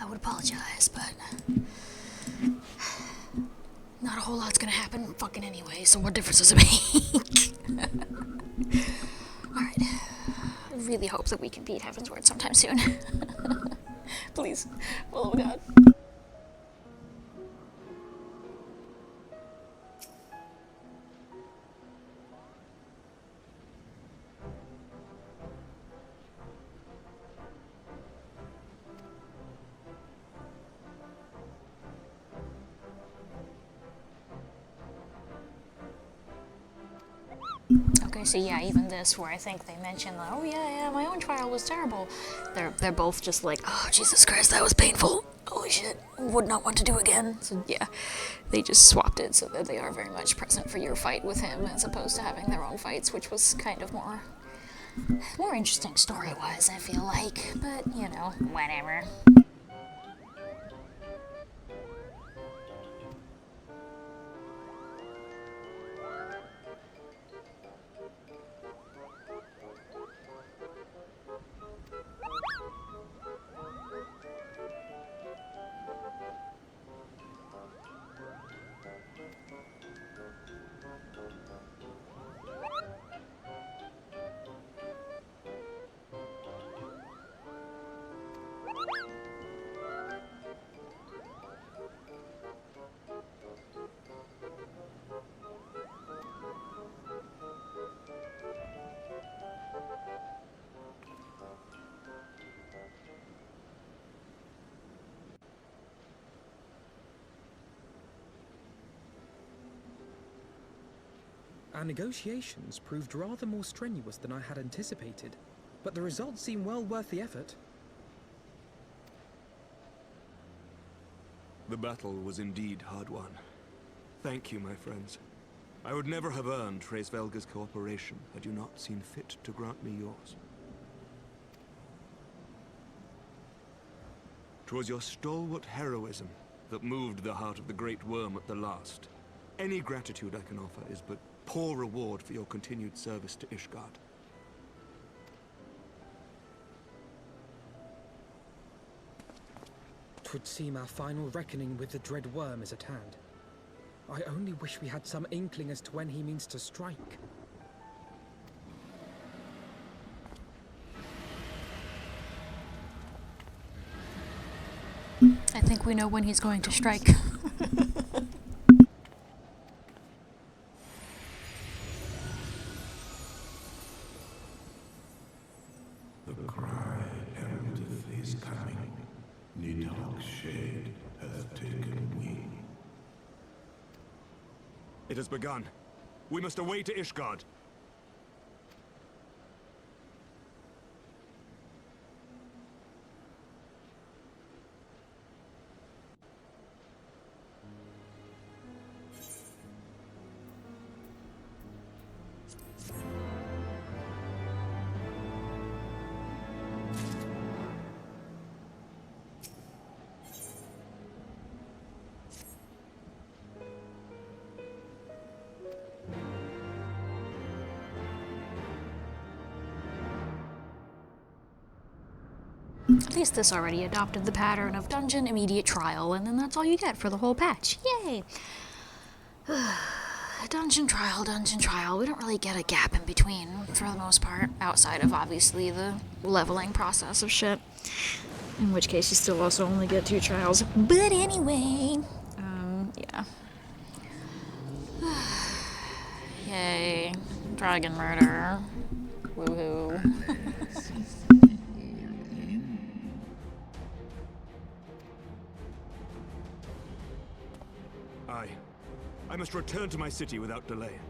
I would apologize, but not a whole lot's gonna happen fucking anyway, so what difference does it make? Alright. I really hope that we can beat Heaven's Word sometime soon. Please. Oh god. Okay, so yeah, even this, where I think they mention, oh yeah, my own trial was terrible. They're both just like, oh Jesus Christ, that was painful. Holy shit, would not want to do again. So yeah, they just swapped it so that they are very much present for your fight with him, as opposed to having their own fights, which was kind of more interesting story-wise, I feel like. But you know, whatever. Our negotiations proved rather more strenuous than I had anticipated, but the results seem well worth the effort. The battle was indeed hard won. Thank you, my friends. I would never have earned Hraesvelga's cooperation had you not seen fit to grant me yours. 'Twas your stalwart heroism that moved the heart of the Great Worm at the last. Any gratitude I can offer is but poor reward for your continued service to Ishgard. 'Twould seem our final reckoning with the dread worm is at hand. I only wish we had some inkling as to when he means to strike. I think we know when he's going to strike. The cry heraldeth his coming. Nidhogg's shade hath taken wing. It has begun. We must away to Ishgard. At least this already adopted the pattern of dungeon, immediate trial, and then that's all you get for the whole patch. Yay! Dungeon trial. We don't really get a gap in between, for the most part, outside of, obviously, the leveling process of shit. In which case, you still also only get 2 trials. But anyway, yeah. Yay. Dragon murder. Woohoo. I must return to my city without delay.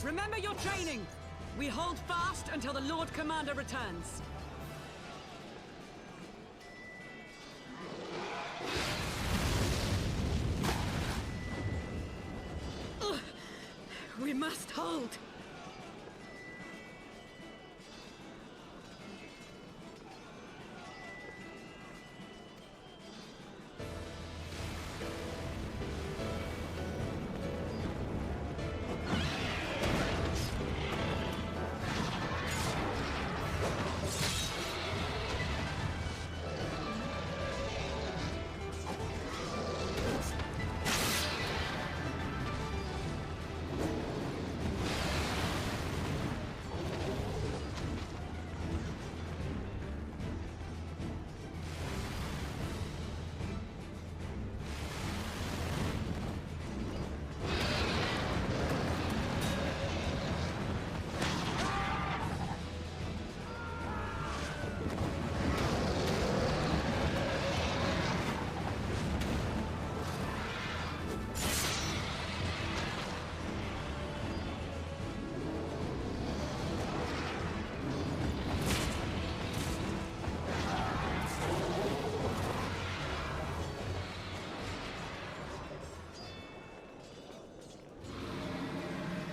Remember your training! We hold fast until the Lord Commander returns. Ugh. We must hold!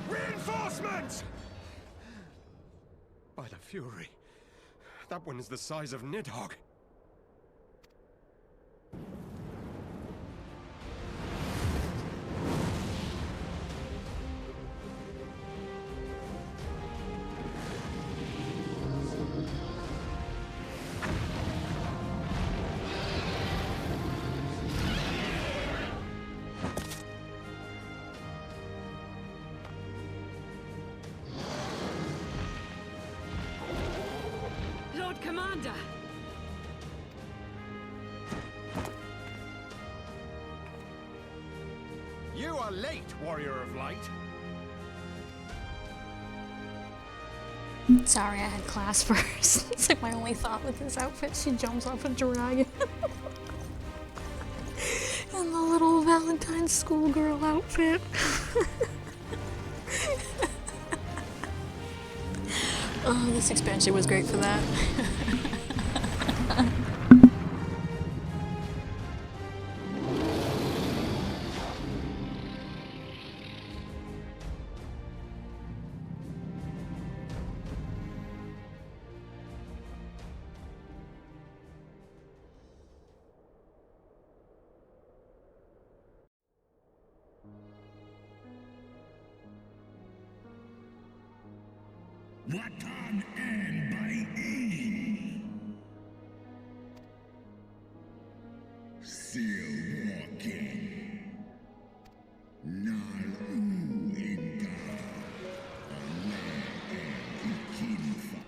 Reinforcements! By the Fury, that one is the size of Nidhogg. Lord Commander! You are late, Warrior of Light. Sorry, I had class first. It's like my only thought with this outfit. She jumps off a dragon. In the little Valentine's schoolgirl outfit. Oh, this expansion was great for that. Watan and by in. Still walking. Nal u inga. Ale and ikinfa.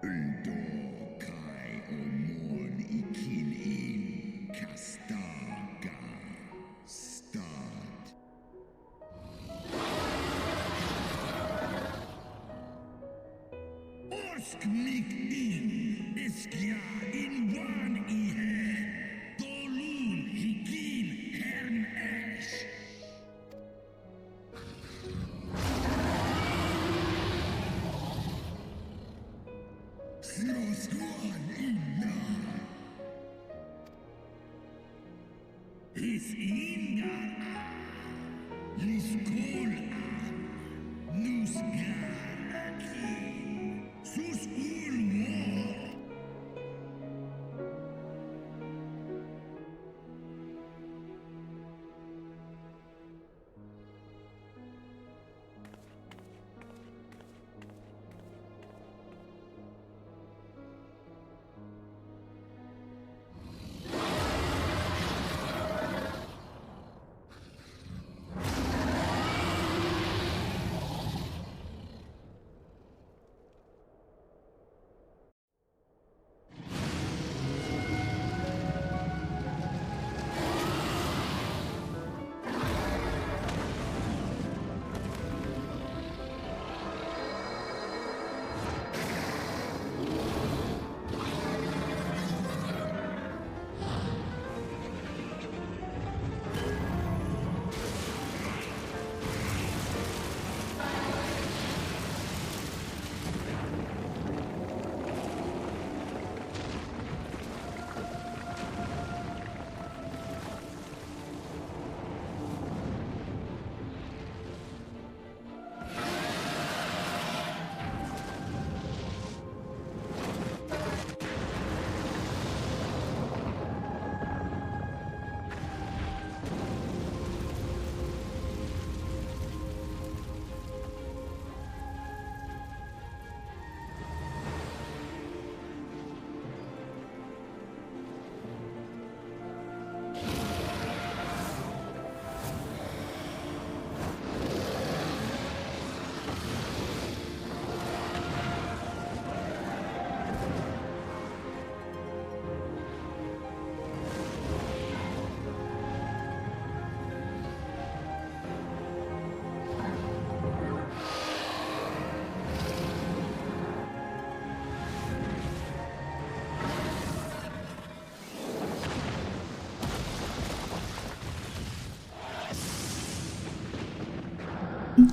Undo kai omon ikin in kastaga. Start. Orsk mik in, iskja in wan ihe, dolun hikin hern esh. Sroskuan inna. Is inga. Liskol an. Nusgar aki. Sus ulmor.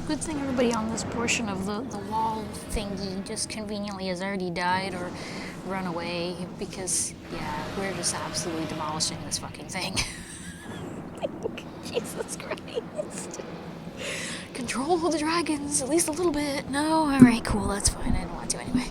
good thing everybody on this portion of the wall thingy just conveniently has already died or run away, because, yeah, we're just absolutely demolishing this fucking thing. Jesus Christ. Control the dragons, at least a little bit. No? Alright, cool, that's fine. I don't want to anyway.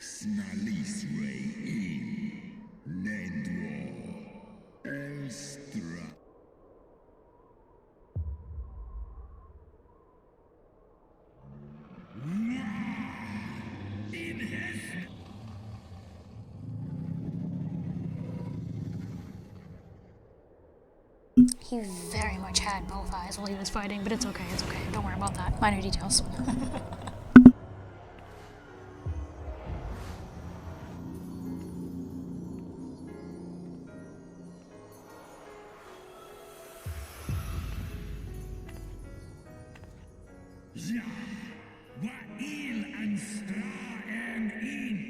Snalis rei in, Nedwar, Elstra. He very much had both eyes while he was fighting, but it's okay, it's okay. Don't worry about that. Minor details. Ja, wa il an stra en in.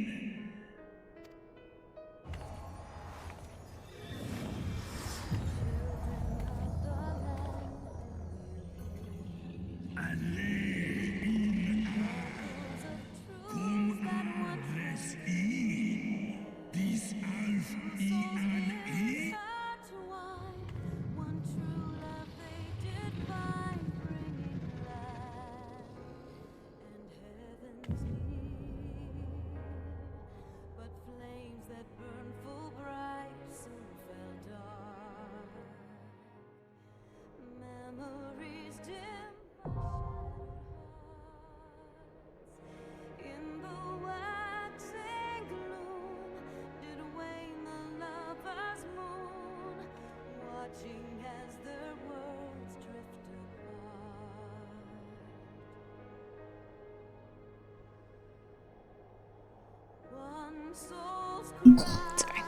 Sorry,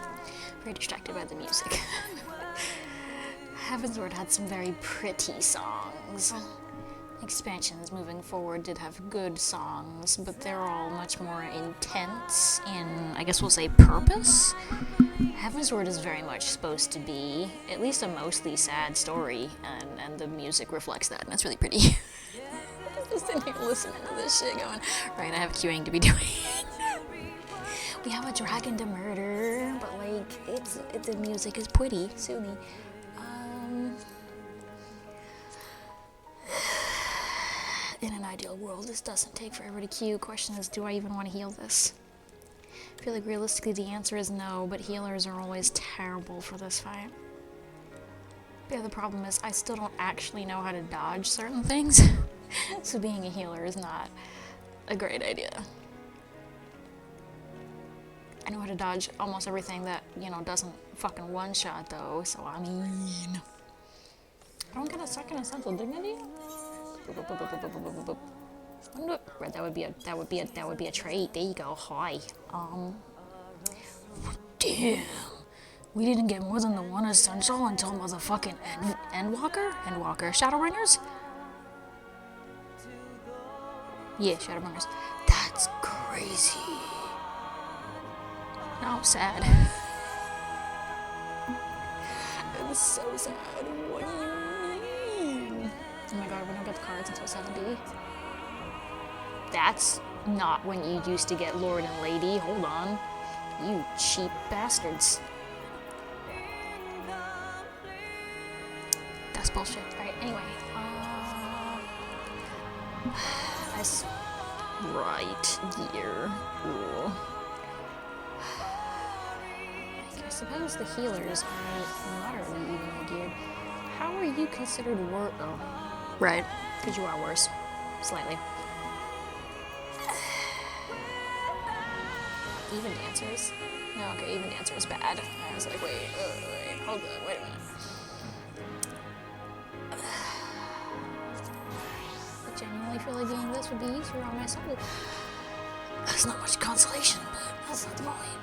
very distracted by the music. Heavensward had some very pretty songs. Expansions moving forward did have good songs, but they're all much more intense in, I guess we'll say, purpose. Heavensward is very much supposed to be at least a mostly sad story, and the music reflects that, and it's really pretty. Just sitting here listening to this shit going, right, I have queuing to be doing. We have a dragon to murder, but like, the music is pretty, Sumi. In an ideal world, this doesn't take forever to queue. Question is, do I even want to heal this? I feel like realistically the answer is no, but healers are always terrible for this fight. The other problem is I still don't actually know how to dodge certain things, so being a healer is not a great idea. I know how to dodge almost everything that, you know, doesn't fucking one-shot though, so I mean... I don't get a second essential dignity? That would be a trait. There you go. Hi. Damn. We didn't get more than the one essential until motherfucking Endwalker? Shadowbringers? Yeah, Shadowbringers. That's crazy. Now I'm sad. I'm so sad. What do you mean? Oh my god, we don't get the cards until 70. That's not when you used to get Lord and Lady. Hold on. You cheap bastards. That's bullshit. Alright, anyway. Right here. Ooh. I suppose the healers are moderately evenly geared. How are you considered worse? Oh, right. Because you are worse. Slightly. Even dancers? No, okay, even dancer is bad. I was like, wait, hold on, wait a minute. I genuinely feel like doing this would be easier on my soul. That's not much consolation, but that's not the point.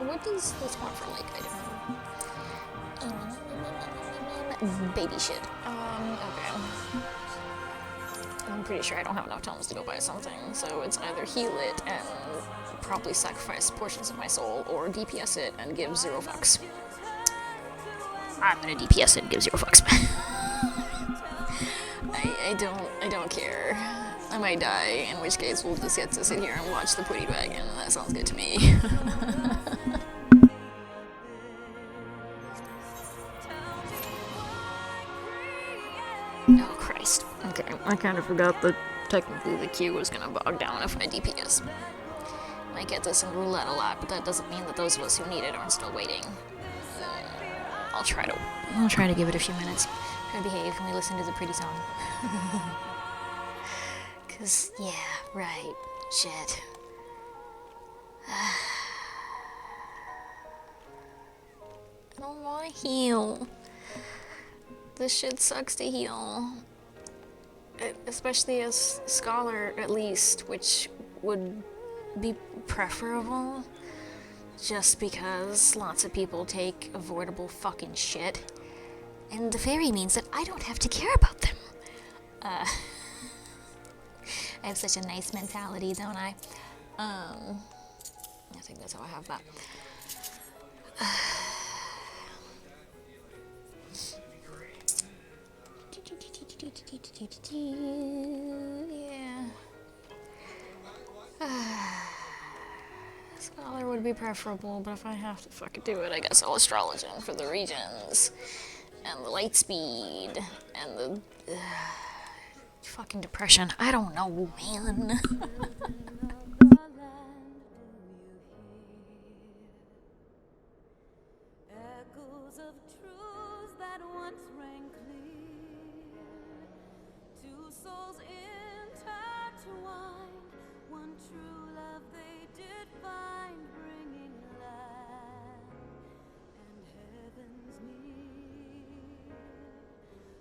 What does this want for like item? Baby shit. Okay. I'm pretty sure I don't have enough tomes to go buy something, so it's either heal it and probably sacrifice portions of my soul, or DPS it and give 0 fucks. I'm gonna DPS it and give 0 fucks. I don't care. I might die, in which case we'll just get to sit here and watch the Putty Dragon. That sounds good to me. Oh Christ. Okay, I kind of forgot that technically the queue was gonna bog down if I DPS. I get this in roulette a lot, but that doesn't mean that those of us who need it aren't still waiting. I'll try to give it a few minutes. Try to behave when we listen to the pretty song. Cause, yeah, right, shit. I don't wanna heal. This shit sucks to heal. Especially as Scholar, at least, which would be preferable. Just because lots of people take avoidable fucking shit. And the fairy means that I don't have to care about them. I have such a nice mentality, don't I? I think that's how I have that. Yeah. Scholar would be preferable, but if I have to fucking do it, I guess I'll Astrologian for the regions, and the light speed, and the fucking depression. I don't know, man. Echoes of truths that once rang clear. Two souls intertwined, one true love they did find, bringing land and heavens near.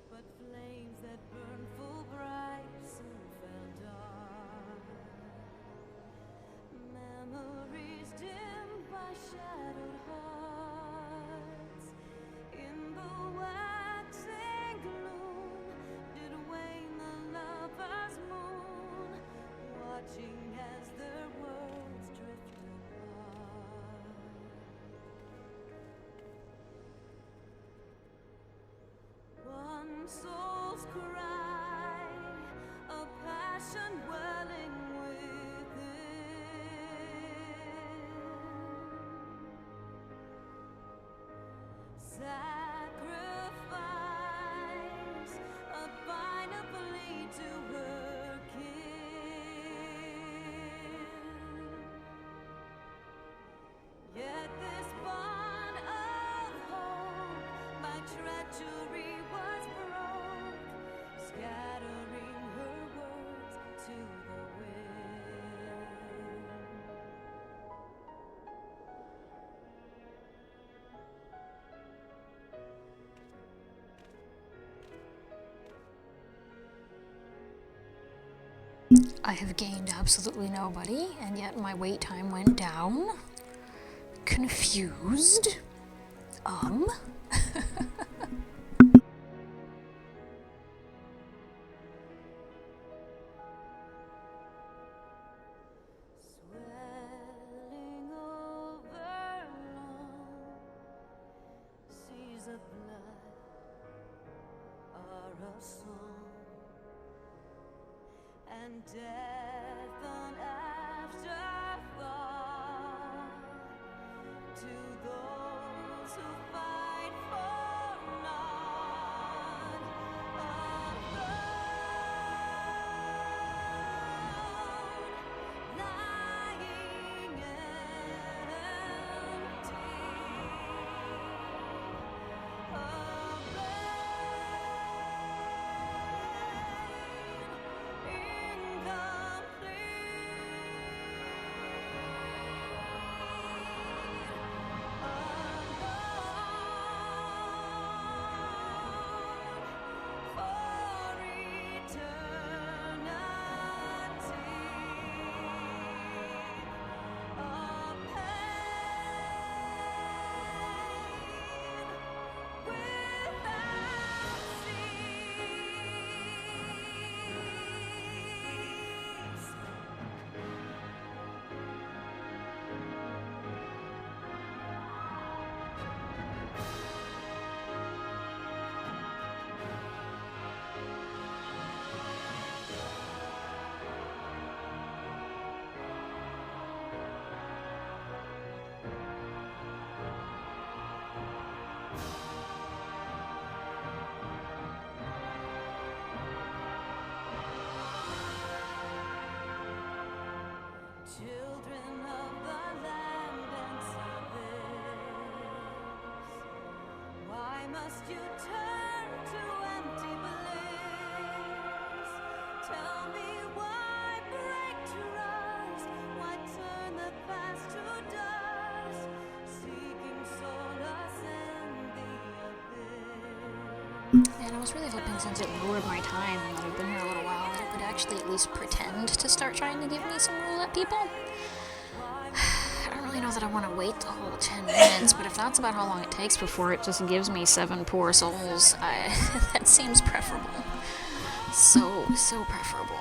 But flames that burn full bright soon fell dark. Memories dimmed by shadowed hearts. In the waxing gloom did wane the lover's moon, watching as their worlds drift apart. One soul's cry, a passion welling within. Sacrifice, a final plea to her kin. Yet this bond of hope by treachery was broke, scattering her words to the wind. I have gained absolutely nobody, and yet my wait time went down. Confused. Swelling over long seas of blood are a song, and death an afterthought to those who fight for naught, alone, lying children of the land and service. Why must you turn to empty bliss? Tell me why break trust? Why turn the past to dust? Seeking solace in the abyss. And I was really hoping, since it lowered my time and that I've been here a little while, that it would actually at least pretend to start trying to give me some roulette people. I don't really know that I want to wait the whole 10 minutes, but if that's about how long it takes before it just gives me 7 poor souls, that seems preferable. So preferable.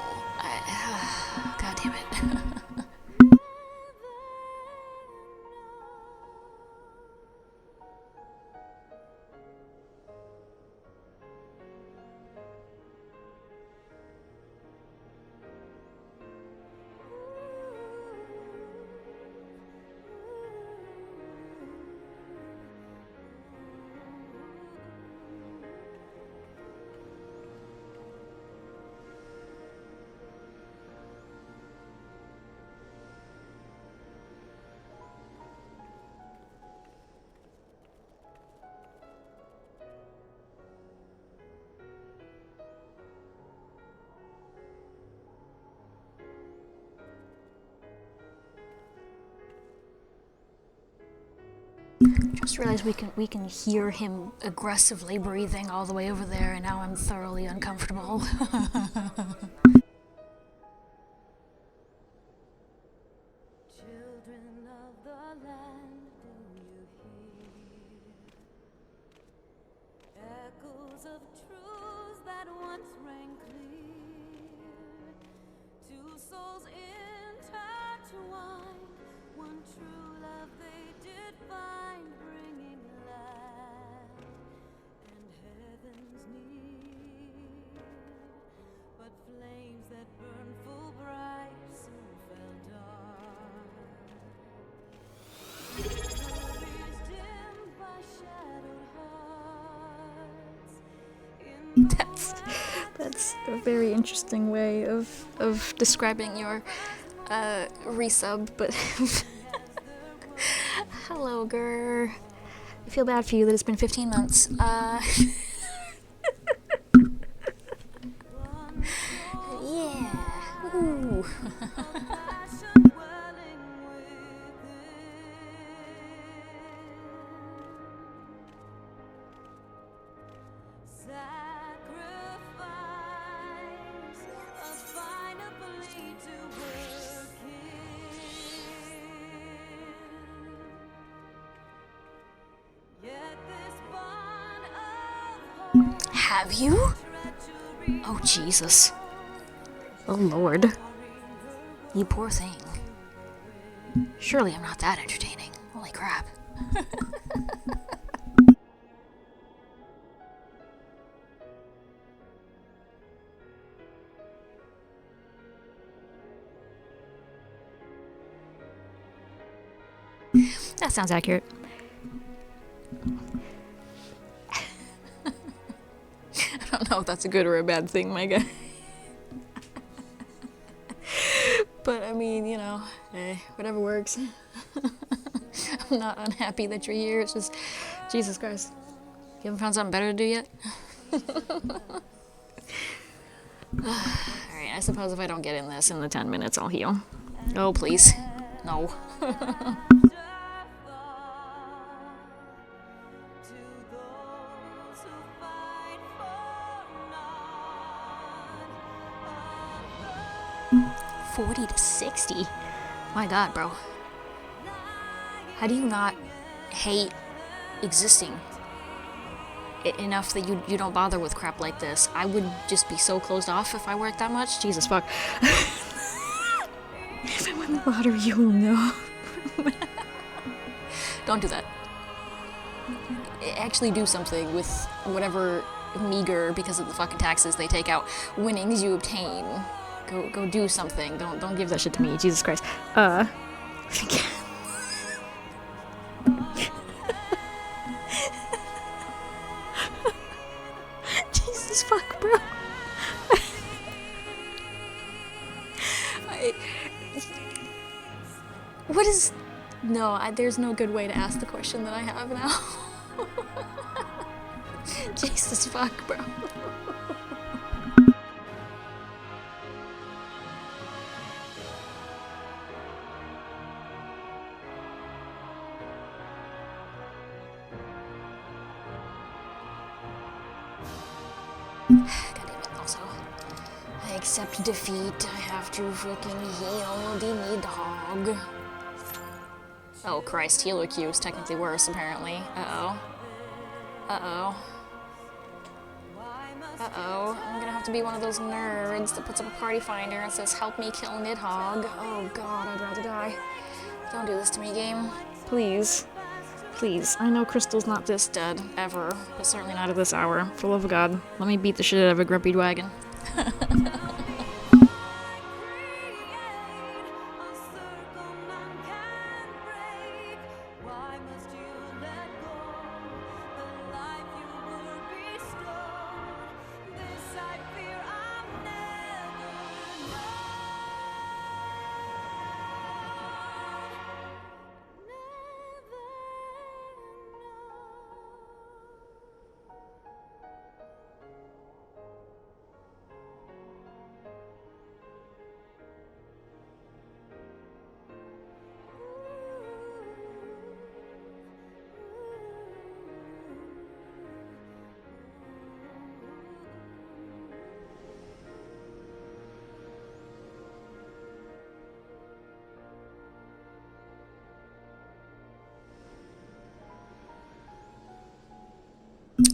God damn it. Just realized we can hear him aggressively breathing all the way over there, and now I'm thoroughly uncomfortable. Children of the land, do you hear echoes of truths that once rang clear? Two souls intertwined, one true love they did find, bringing light and heavens near. But flames that burned full bright soon fell dark. Memories dimmed by shadowed hearts. That's a very interesting way of describing your resub, but hello, girl. I feel bad for you that it's been 15 months. Yeah. Ooh. Have you? Oh, Jesus. Oh, Lord. You poor thing. Surely I'm not that entertaining. Holy crap. That sounds accurate. I don't know if that's a good or a bad thing, my guy. But I mean, you know, hey, whatever works. I'm not unhappy that you're here. It's just, Jesus Christ. You haven't found something better to do yet? Alright, I suppose if I don't get in this in the 10 minutes, I'll heal. Oh, please. No. 40 to 60? My god, bro. How do you not hate existing enough that you don't bother with crap like this? I would just be so closed off if I worked that much. Jesus fuck. If I win the lottery, you will know. Don't do that. Actually do something with whatever meager, because of the fucking taxes they take out, winnings you obtain. Go do something. Don't give that shit to me. Jesus Christ. Jesus fuck, bro. What is... No, there's no good way to ask the question that I have now. Jesus fuck, bro. Also, I accept defeat. I have to freaking heal the Nidhogg. Oh Christ, healer Q is technically worse, apparently. Uh-oh. Uh-oh. Uh-oh. I'm gonna have to be one of those nerds that puts up a party finder and says, help me kill Nidhogg. Oh god, I'd rather die. Don't do this to me, game. Please. Please. I know Crystal's not this dead, ever, but certainly not at this hour. For the love of God, let me beat the shit out of a grumpy wagon.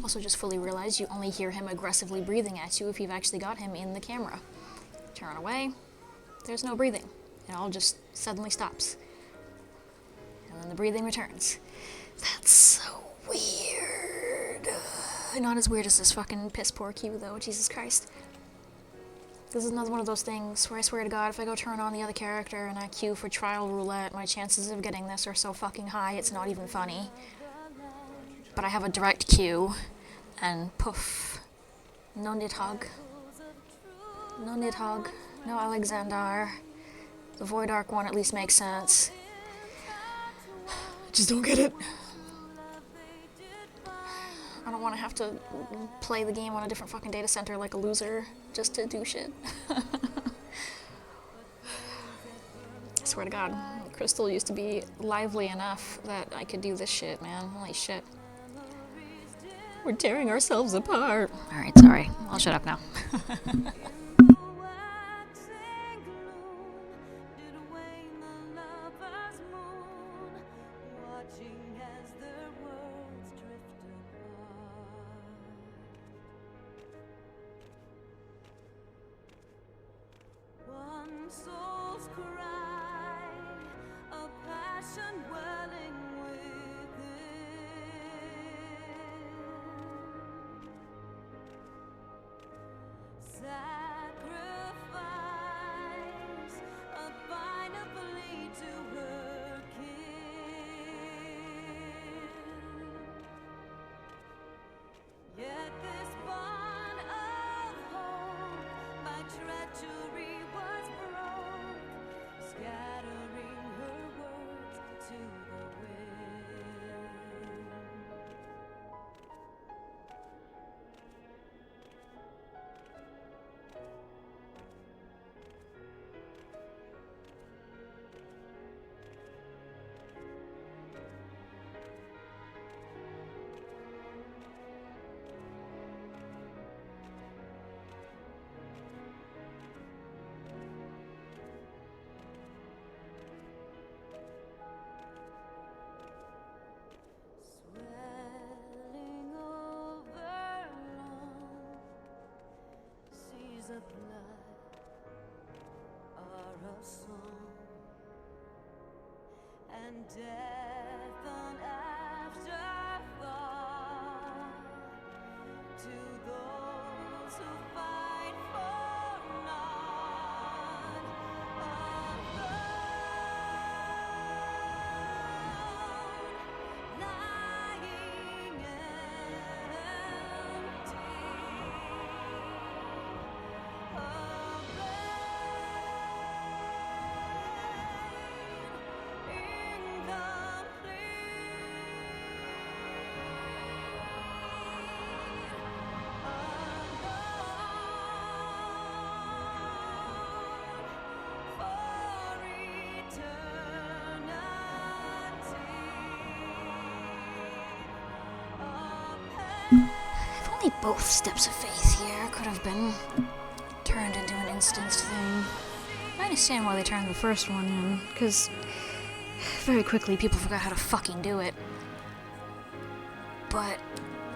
Also just fully realize you only hear him aggressively breathing at you if you've actually got him in the camera. Turn away, there's no breathing. It all just suddenly stops. And then the breathing returns. That's so weird. Not as weird as this fucking piss poor Q though, Jesus Christ. This is another one of those things where I swear to God, if I go turn on the other character and I queue for trial roulette, my chances of getting this are so fucking high, it's not even funny. But I have a direct queue, and poof. No Nidhogg. No Nidhogg. No Alexander. The Void Arc one at least makes sense. I just don't get it. I don't want to have to play the game on a different fucking data center like a loser just to do shit. I swear to God, Crystal used to be lively enough that I could do this shit, man. Holy shit. We're tearing ourselves apart. Alright, sorry. I'll shut up now. Soul's cry, a passion welling sacrifice, a final plea to her kin. both steps of faith here could have been turned into an instanced thing. I understand why they turned the first one in, because very quickly people forgot how to fucking do it. But,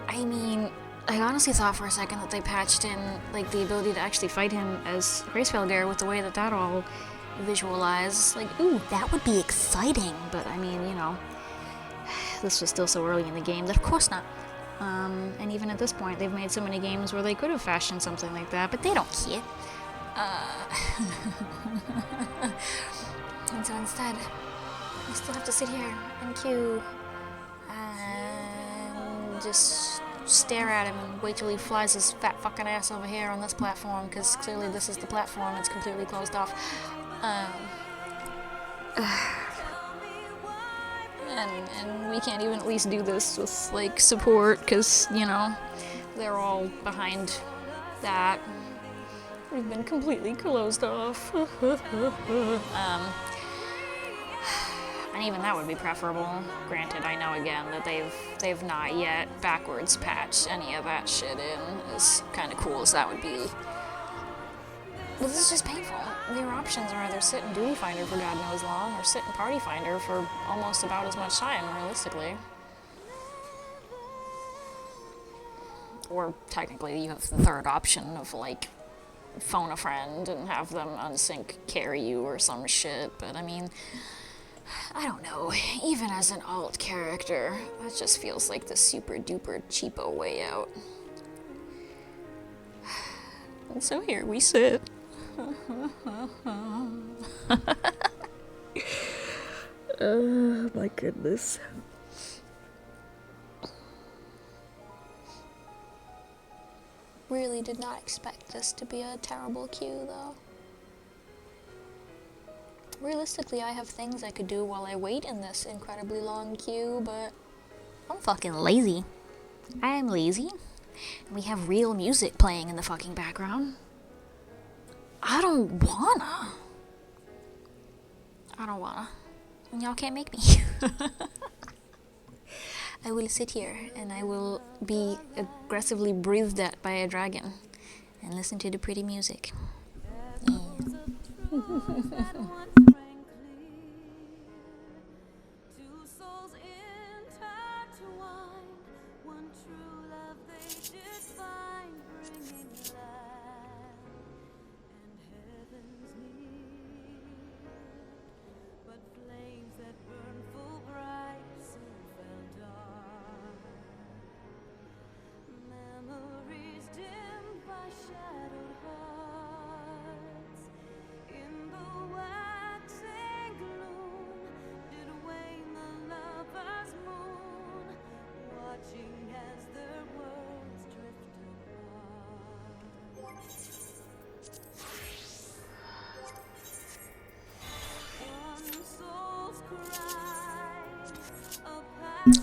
I mean, I honestly thought for a second that they patched in, like, the ability to actually fight him as Graysfeldir with the way that that all visualized. Like, ooh, that would be exciting, but I mean, you know, this was still so early in the game that of course not. And even at this point, they've made so many games where they could have fashioned something like that, but they don't care. And so instead, we still have to sit here and queue and just stare at him and wait till he flies his fat fucking ass over here on this platform, because clearly this is the platform, it's completely closed off. And we can't even at least do this with, like, support, because, you know, they're all behind that. We've been completely closed off. And even that would be preferable. Granted, I know again that they've not yet backwards patched any of that shit in, as kind of cool as that would be. But this is just painful. Your options are either sit in Duty Finder for God knows long, or sit in Party Finder for almost about as much time, realistically. Or technically you have the third option of, like, phone a friend and have them unsync carry you or some shit, but I mean, I don't know, even as an alt character, that just feels like the super duper cheapo way out. And so here we sit. Oh my goodness. Really did not expect this to be a terrible queue, though. Realistically, I have things I could do while I wait in this incredibly long queue, but I'm fucking lazy. I am lazy. And we have real music playing in the fucking background. I don't wanna. And y'all can't make me. I will sit here and I will be aggressively breathed at by a dragon and listen to the pretty music. Yeah.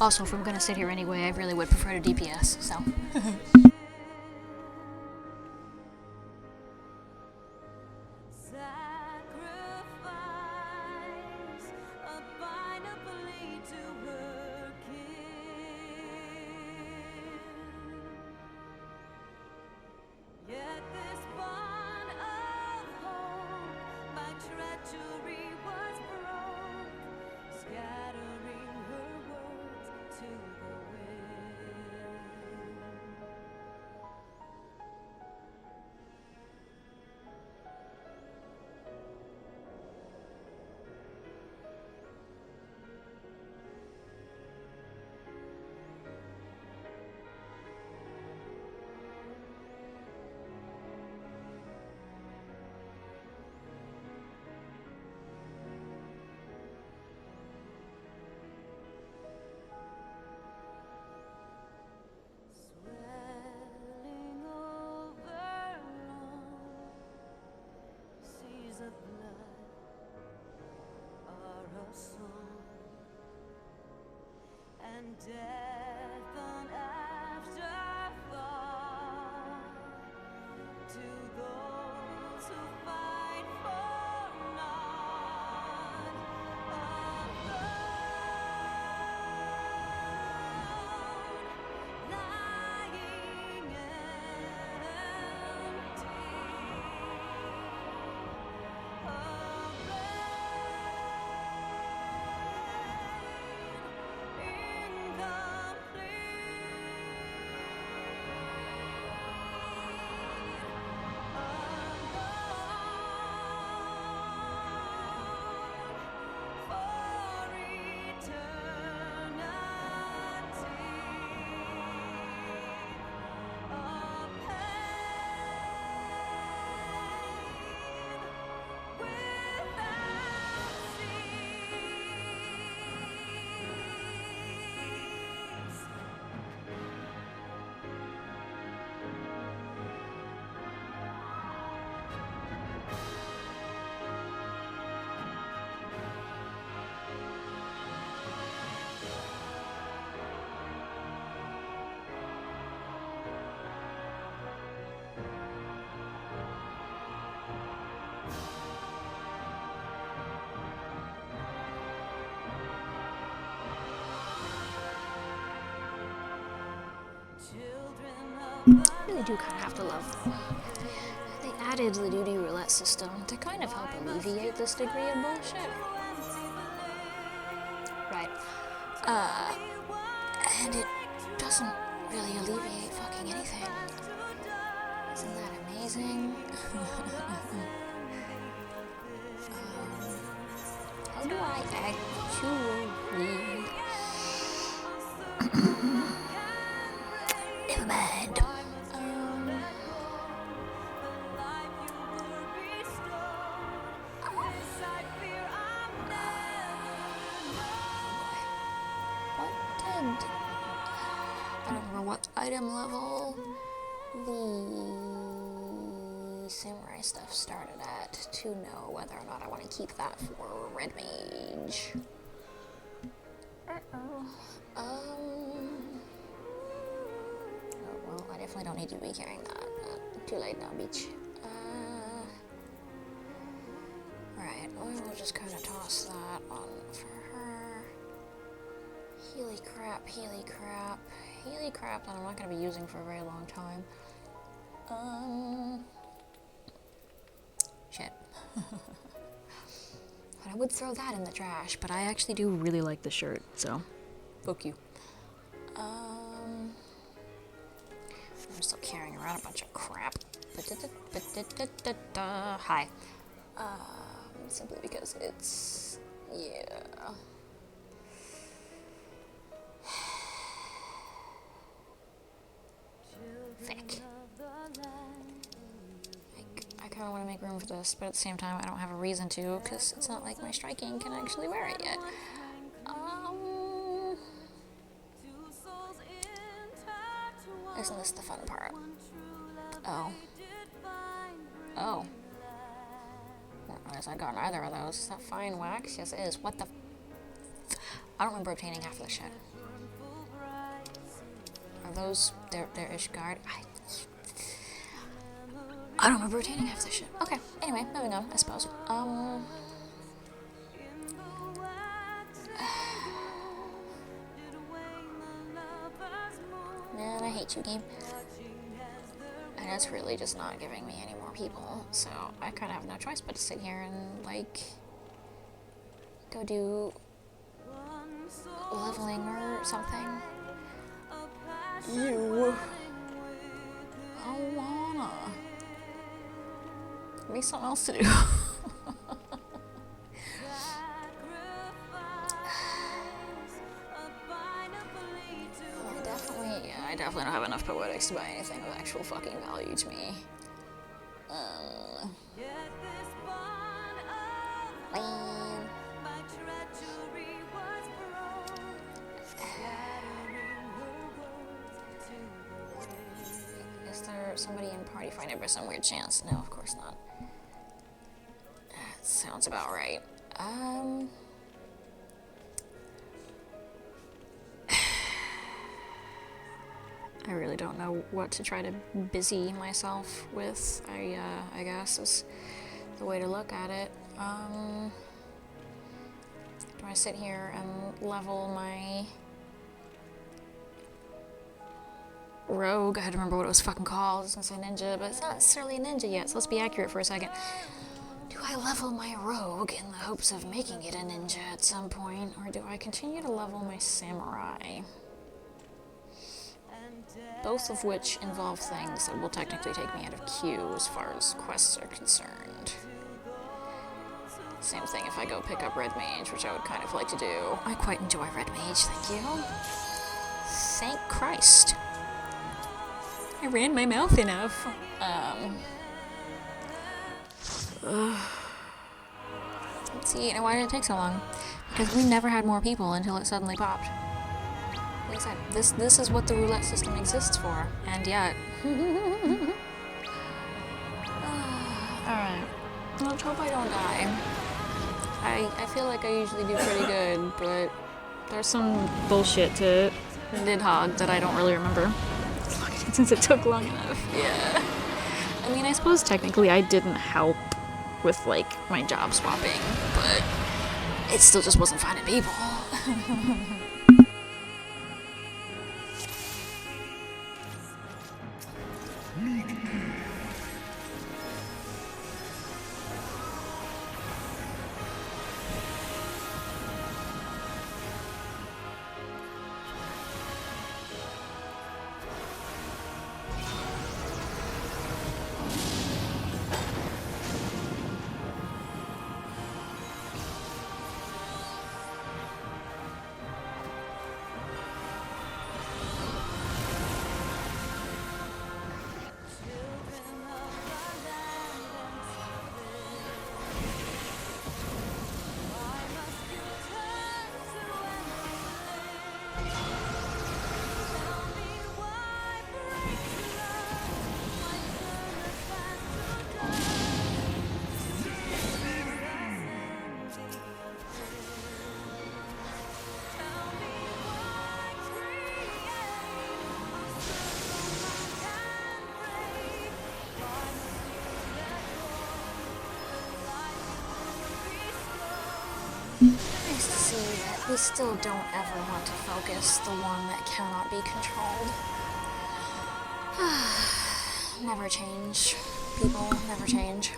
Also, if I'm gonna sit here anyway, I really would prefer to DPS, so. really do kind of have to love them. They added the duty roulette system to kind of help alleviate this degree of bullshit. Right. And it doesn't really alleviate fucking anything. Isn't that amazing? How do I actually... Never mind. I don't remember what item level the samurai stuff started at to know whether or not I want to keep that for red mage. Oh, well, I definitely don't need to be carrying that. Too late now, beach. Alright, we'll just kind of toss that on for her. Healy crap, Healy crap. Healy crap that I'm not going to be using for a very long time. Shit. But I would throw that in the trash, but I actually do really like the shirt, so fuck you. I'm still carrying around a bunch of crap. Hi. Simply because it's, yeah. Thick. I kind of want to make room for this, but at the same time, I don't have a reason to, because it's not like my striking can actually wear it yet. Isn't this the fun part? Oh. Oh. I don't realize I'd gotten either of those. Is that fine wax? Yes, it is. What the I don't remember obtaining half of the shit. Are those their Ishgard? I don't remember retaining half the shit. Okay, anyway, moving on, I suppose. Man, I hate you, game. And it's really just not giving me any more people, so I kind of have no choice but to sit here and, like, go do leveling or something. You. I wanna. Give me something else to do. I definitely don't have enough poetics to buy anything of actual fucking value to me. Is there somebody in party finder by some weird chance? No, of course not. That sounds about right. I really don't know what to try to busy myself with, I guess is the way to look at it. Do I sit here and level my rogue? I had to remember what it was fucking called. I was gonna say ninja, but it's not necessarily a ninja yet, so let's be accurate for a second. Do I level my rogue in the hopes of making it a ninja at some point, or do I continue to level my samurai? Both of which involve things that will technically take me out of queue as far as quests are concerned. Same thing if I go pick up Red Mage, which I would kind of like to do. I quite enjoy Red Mage, thank you. Thank Christ. I ran my mouth enough. Let's see, and why did it take so long? Because we never had more people until it suddenly popped. Like I said, this is what the roulette system exists for, and yet. Alright. Let's hope I don't die. I feel like I usually do pretty good, but there's some bullshit to Nidhogg that I don't really remember. Since it took long enough. Yeah. I mean, I suppose technically I didn't help with, like, my job swapping, but it still just wasn't finding people. Nice to see that we still don't ever want to focus the one that cannot be controlled. Never change. People never change.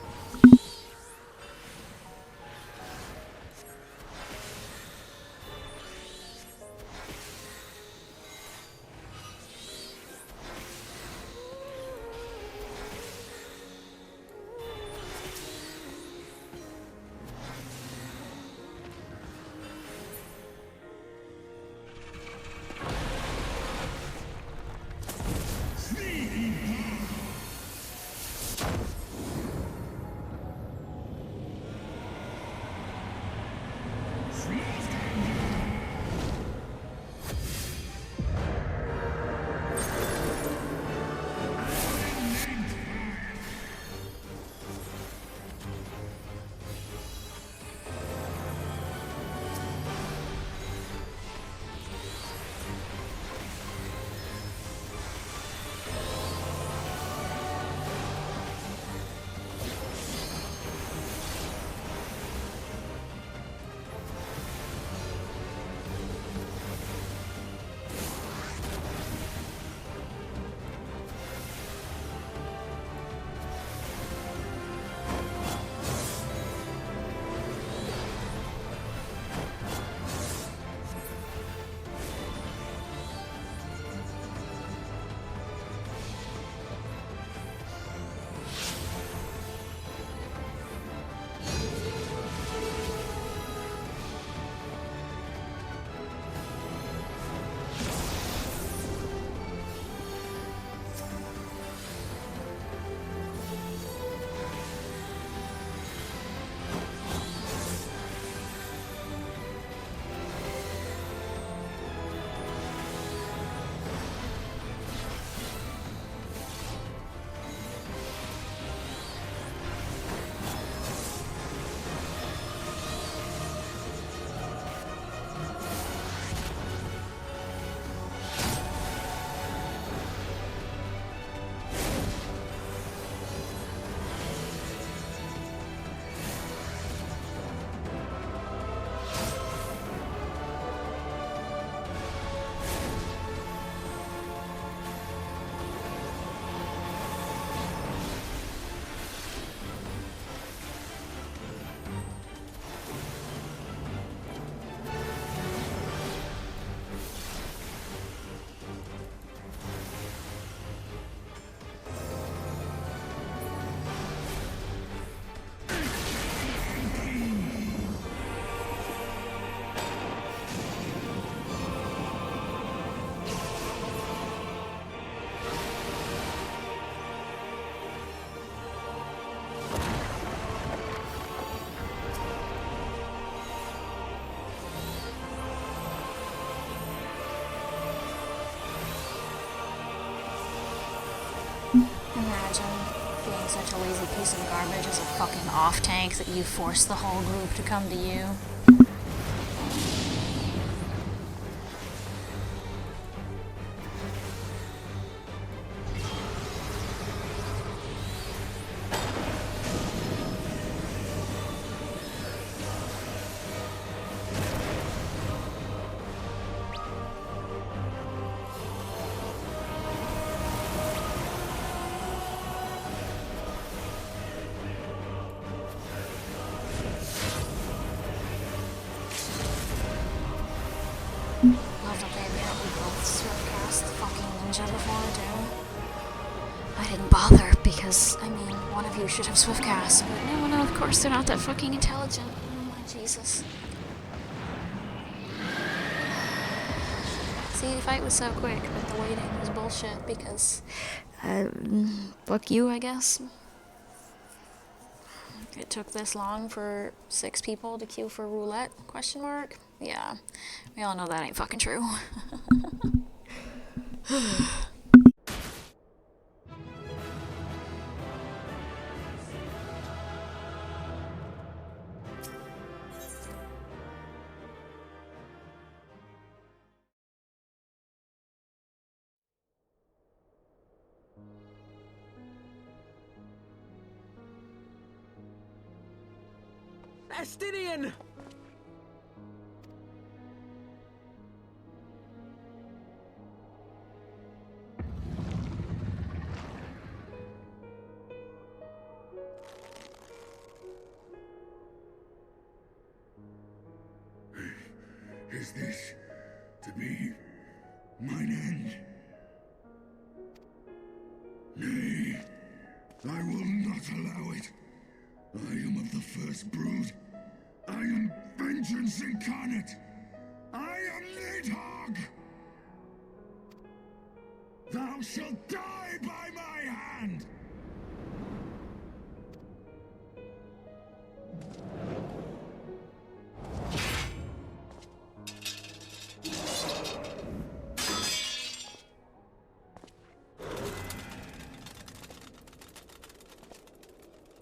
Imagine being such a lazy piece of garbage as a fucking off-tank that you force the whole group to come to you. Love that they apparently both swiftcast the fucking ninja before, too. I didn't bother because, I mean, one of you should have swiftcast, but no, of course they're not that fucking intelligent. Oh my Jesus. See, the fight was so quick, but the waiting was bullshit because, fuck you, I guess. It took this long for 6 people to queue for roulette, question mark? Yeah, we all know that ain't fucking true. Estinian! Is this to be mine end? Nay, I will not allow it. I am of the first brood. I am vengeance incarnate. I am Nidhogg! Thou shalt die by my hand!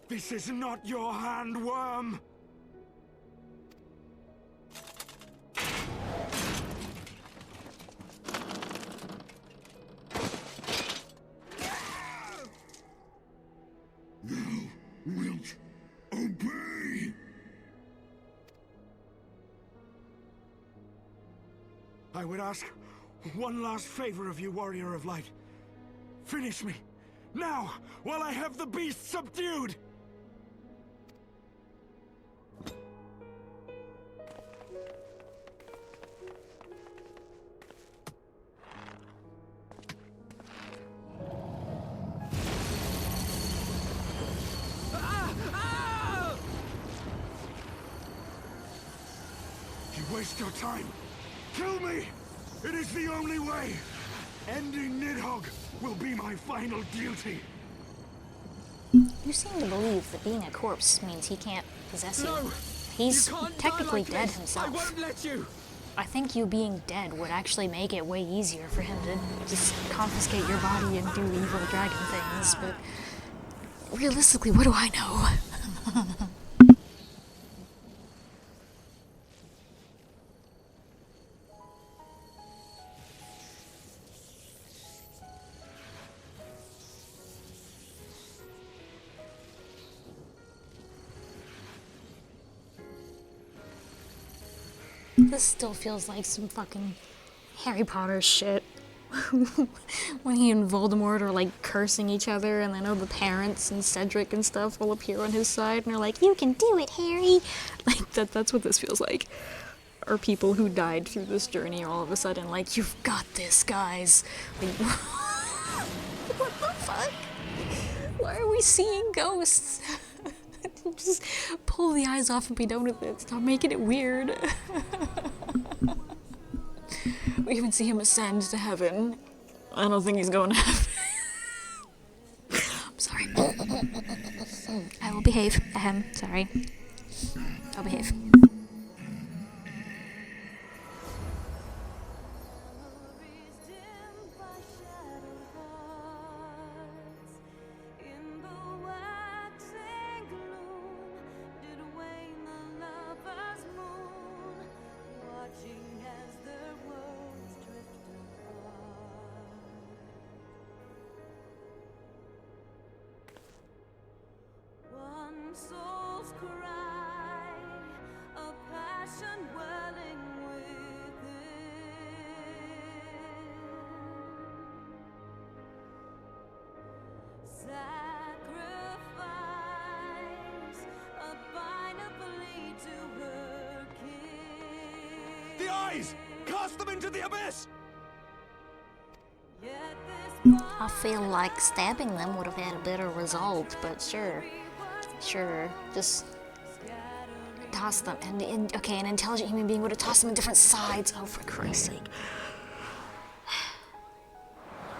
This is not your hand, worm! Thou wilt obey! I would ask one last favor of you, Warrior of Light. Finish me, now, while I have the beast subdued! Waste your time. Kill me! It is the only way! Ending Nidhogg will be my final duty. You seem to believe that being a corpse means he can't possess you. No! He's You can't technically die like dead this. himself. I won't let you! I think you being dead would actually make it way easier for him to just confiscate your body and do evil dragon things, but realistically, what do I know? This still feels like some fucking Harry Potter shit. When he and Voldemort are like cursing each other, and then all the parents and Cedric and stuff will appear on his side and are like, "You can do it, Harry!" Like, that's what this feels like. Or people who died through this journey are all of a sudden like, "You've got this, guys!" Like, what the fuck? Why are we seeing ghosts? Just pull the eyes off and be done with it. Stop making it weird. We even see him ascend to heaven. I don't think he's going to heaven. I'm sorry. I will behave. Sorry. I'll behave. Soul's cry, a passion welling within. Sacrifice, a binary to her kin. The eyes! Cast them into the abyss! I feel like stabbing them would have had a better result, but sure. Sure, just toss them. And okay, an intelligent human being would have tossed them in different sides. Oh, for Christ's sake.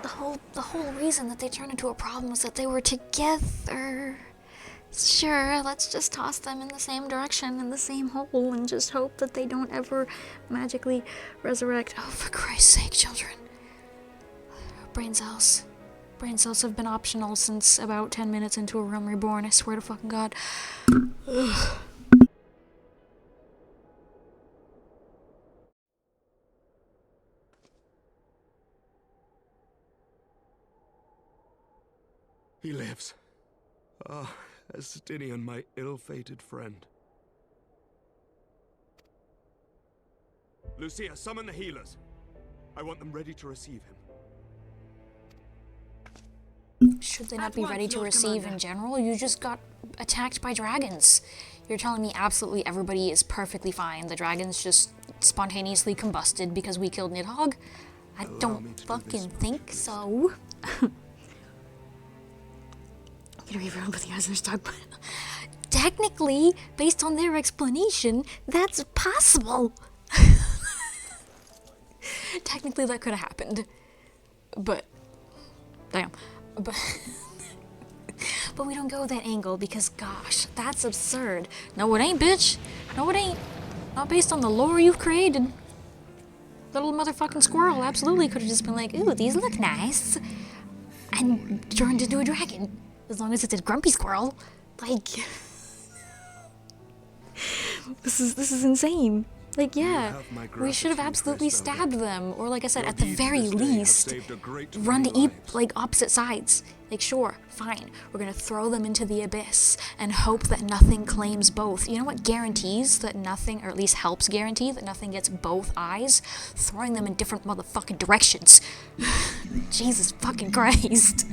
The whole reason that they turned into a problem was that they were together. Sure, let's just toss them in the same direction, in the same hole, and just hope that they don't ever magically resurrect. Oh, for Christ's sake, children. Brain cells. Brain cells have been optional since about 10 minutes into A Realm Reborn, I swear to fucking God. Ugh. He lives. Ah, Estinian, my ill-fated friend. Lucia, summon the healers. I want them ready to receive him. Should they not be ready to receive in general? You just got attacked by dragons. You're telling me absolutely everybody is perfectly fine. The dragons just spontaneously combusted because we killed Nidhogg? I don't fucking think so. You know, everyone put the eyes in their stock. Technically, based on their explanation, that's possible. Technically, that could have happened. But, damn. But we don't go that angle because, gosh, that's absurd. No, it ain't, bitch. No, it ain't. Not based on the lore you've created. Little motherfucking squirrel absolutely could have just been like, ooh, these look nice. And turned into a dragon. As long as it's a grumpy squirrel. Like, this is insane. Like, yeah, we should have absolutely stabbed them, or like I said, at the very least, run to eat, like, opposite sides. Like, sure, fine, we're gonna throw them into the abyss and hope that nothing claims both. You know what guarantees that nothing, or at least helps guarantee that nothing gets both eyes? Throwing them in different motherfucking directions. Jesus fucking Christ.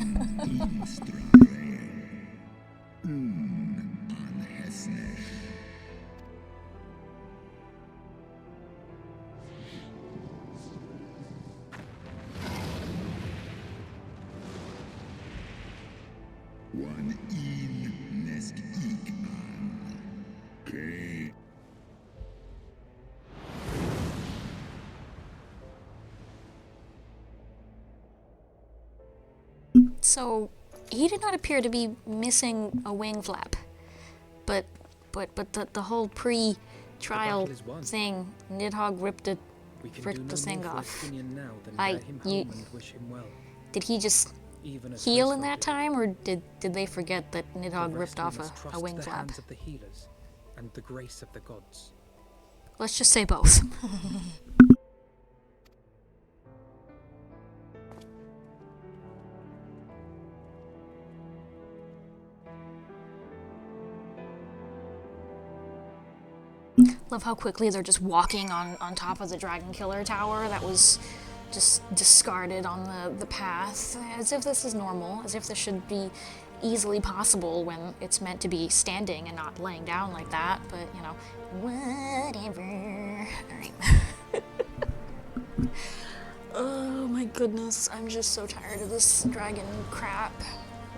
One in nest ik an. Okay. So, he did not appear to be missing a wing flap. But the whole pre-trial thing, Nidhogg ripped the thing off. Did he just heal in that time, or did they forget that Nidhogg ripped off a wing flap? Of the healers and the grace of the gods. Let's just say both. Love how quickly they're just walking on top of the Dragon Killer Tower that was just discarded on the path, as if this is normal, as if this should be easily possible when it's meant to be standing and not laying down like that, but, you know, whatever. Alright. Oh my goodness, I'm just so tired of this dragon crap.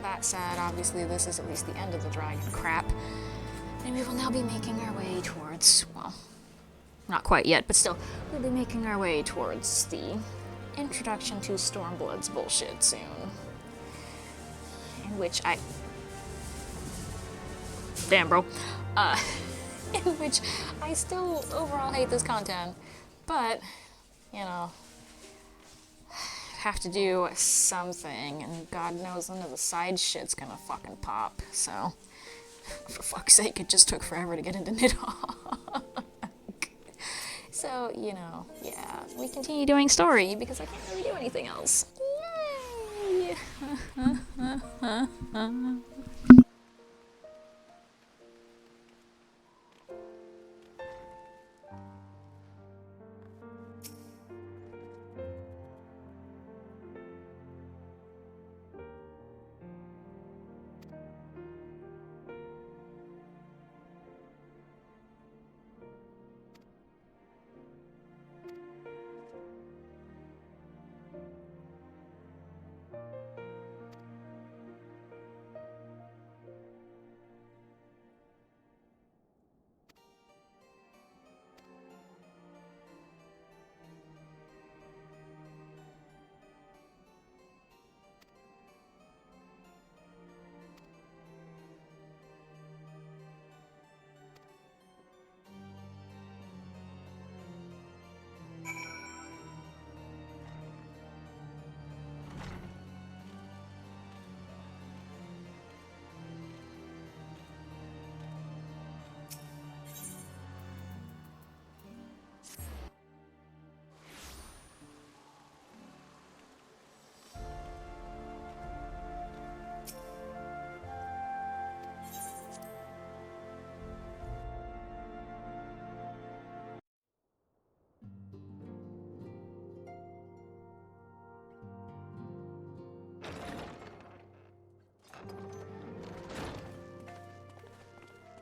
That said, obviously this is at least the end of the dragon crap. And we will now be making our way towards, well, not quite yet, but still, we'll be making our way towards the introduction to Stormblood's bullshit soon. In which I... Damn, bro. In which I still overall hate this content, but, you know, have to do something, and God knows none of the side shit's gonna fucking pop, so... For fuck's sake, it just took forever to get into Nidhogg. So, you know, yeah, we continue doing story because I can't really do anything else. Yay!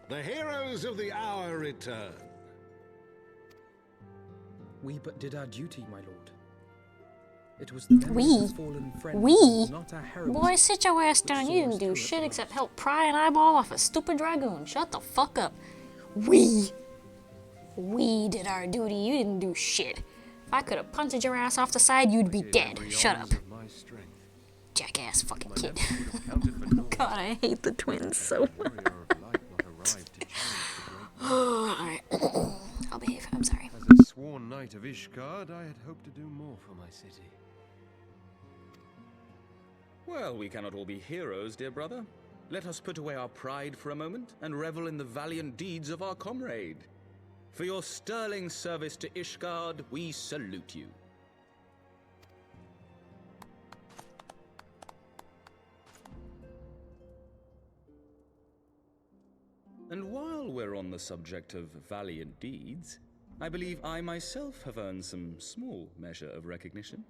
The heroes of the hour return. We but did our duty, my lord. It was the memory of his fallen friends, not our heroism. Boy, sit your ass down. You didn't do shit except help pry an eyeball off a stupid dragoon. Shut the fuck up. We did our duty. You didn't do shit. If I could have punted your ass off the side, you'd be dead. Shut up. Jackass fucking kid. God, I hate the twins so much. Alright. I'll behave. I'm sorry. As a sworn knight of Ishgard, I had hoped to do more for my city. Well, we cannot all be heroes, dear brother. Let us put away our pride for a moment and revel in the valiant deeds of our comrade. For your sterling service to Ishgard, we salute you. And while we're on the subject of valiant deeds, I believe I myself have earned some small measure of recognition.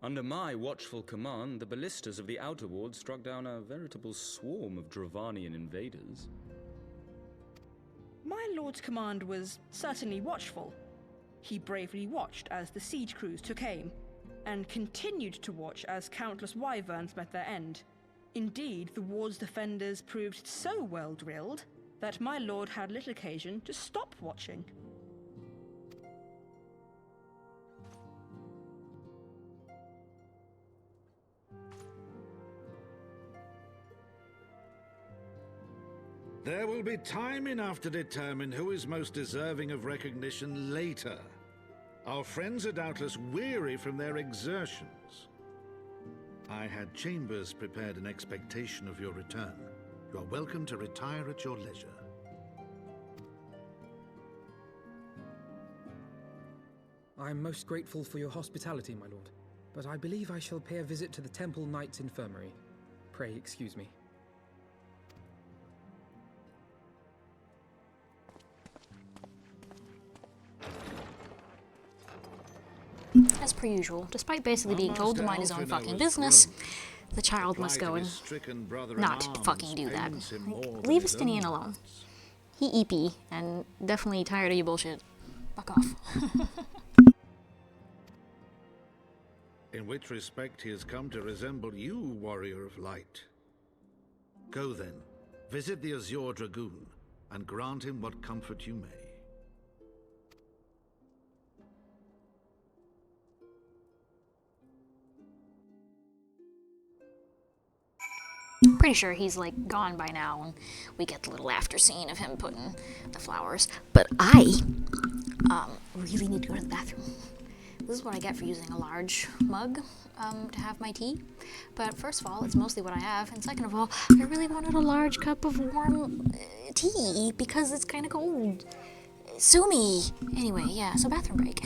Under my watchful command, the ballistas of the Outer Ward struck down a veritable swarm of Dravanian invaders. My lord's command was certainly watchful. He bravely watched as the siege crews took aim, and continued to watch as countless wyverns met their end. Indeed, the ward's defenders proved so well drilled that my lord had little occasion to stop watching. There will be time enough to determine who is most deserving of recognition later. Our friends are doubtless weary from their exertions. I had chambers prepared in expectation of your return. You are welcome to retire at your leisure. I am most grateful for your hospitality, my lord, but I believe I shall pay a visit to the Temple Knight's Infirmary. Pray excuse me. As per usual, despite basically being told to mind his own fucking business, the child must go and not fucking do that. Like, leave Estinian alone. He EP, and definitely tired of your bullshit. Fuck off. In which respect he has come to resemble you, warrior of light. Go then, visit the Azure Dragoon, and grant him what comfort you may. Pretty sure he's like gone by now, and we get the little after scene of him putting the flowers. But I really need to go to the bathroom. This is what I get for using a large mug to have my tea. But first of all, it's mostly what I have, and second of all, I really wanted a large cup of warm tea because it's kind of cold. Sue me. Anyway, yeah. So bathroom break.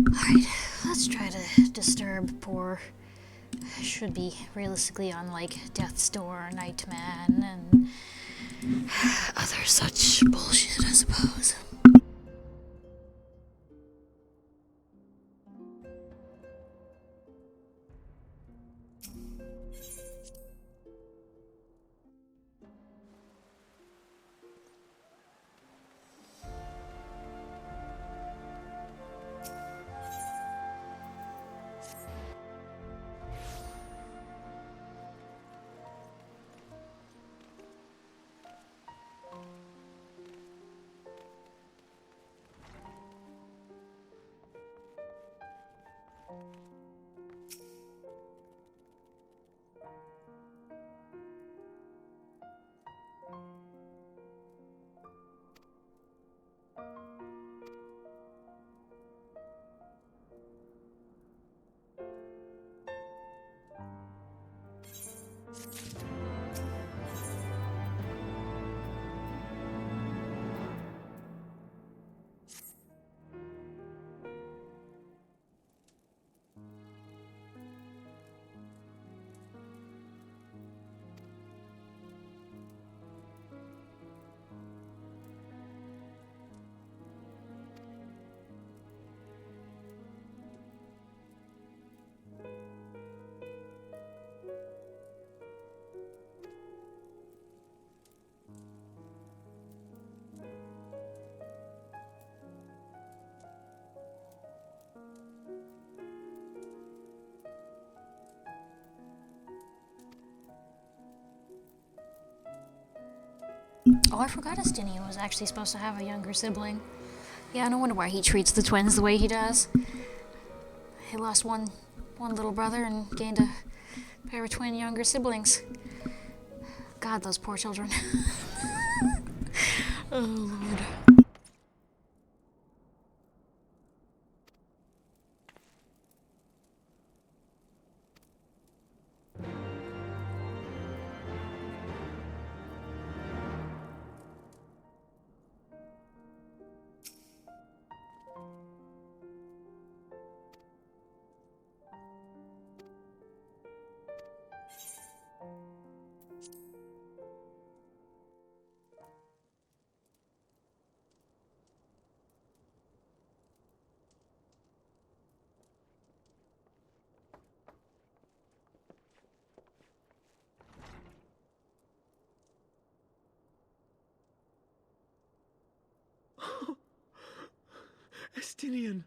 Alright, let's try to disturb poor... should be realistically on, like, Death's Door, Nightman, and other such bullshit, I suppose. Oh, I forgot Estinian was actually supposed to have a younger sibling. Yeah, no wonder why he treats the twins the way he does. He lost one little brother and gained a pair of twin younger siblings. God, those poor children. Oh, Lord. Estinian!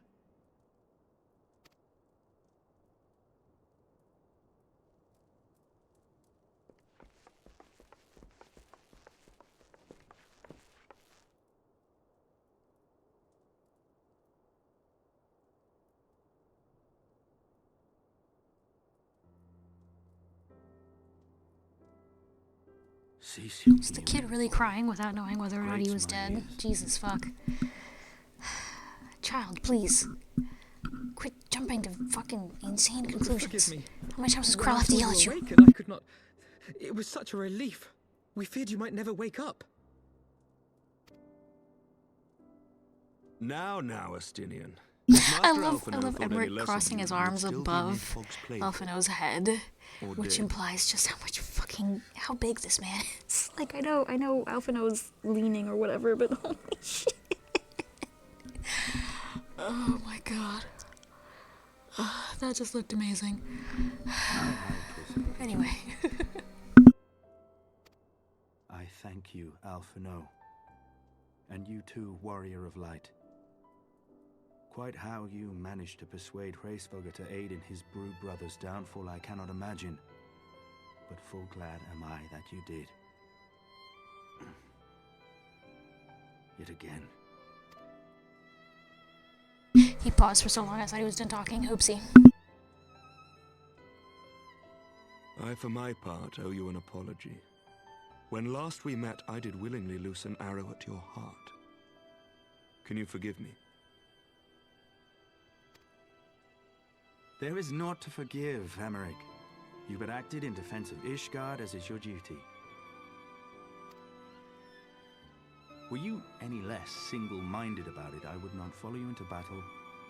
Is the kid really crying without knowing whether or not he was dead? Jesus fuck. Child, please. Quit jumping to fucking insane conclusions. Forgive me. How many times does Krell have to yell at you? I could not... It was such a relief. We feared you might never wake up. Now, Estinian. I love Emmerich crossing his arms above Alphino's head, which implies just how big this man is. Like, I know Alphino's leaning or whatever, but holy shit. Oh my god. That just looked amazing. Anyway. I thank you, Alphino. And you too, Warrior of Light. Quite how you managed to persuade Hraesvelgr to aid in his brood brother's downfall I cannot imagine. But full glad am I that you did. Yet again. He paused for so long I thought he was done talking. Oopsie. I, for my part, owe you an apology. When last we met, I did willingly loose an arrow at your heart. Can you forgive me? There is naught to forgive, Emmerich. You but acted in defense of Ishgard as is your duty. Were you any less single-minded about it, I would not follow you into battle,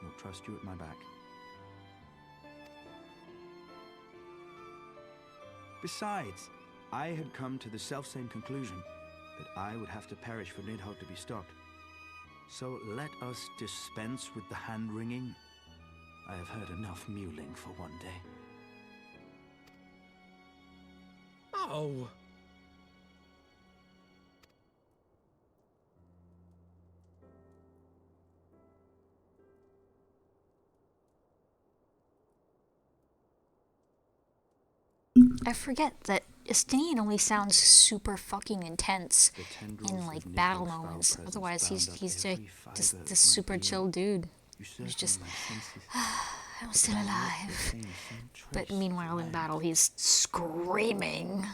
will trust you at my back. Besides, I had come to the selfsame conclusion that I would have to perish for Nidhogg to be stopped. So let us dispense with the hand-wringing. I have heard enough mewling for one day. Oh! I forget that Estinian only sounds super fucking intense in like battle moments. Otherwise, he's just this super chill dude who's just, I'm still alive. But meanwhile, in battle, he's screaming.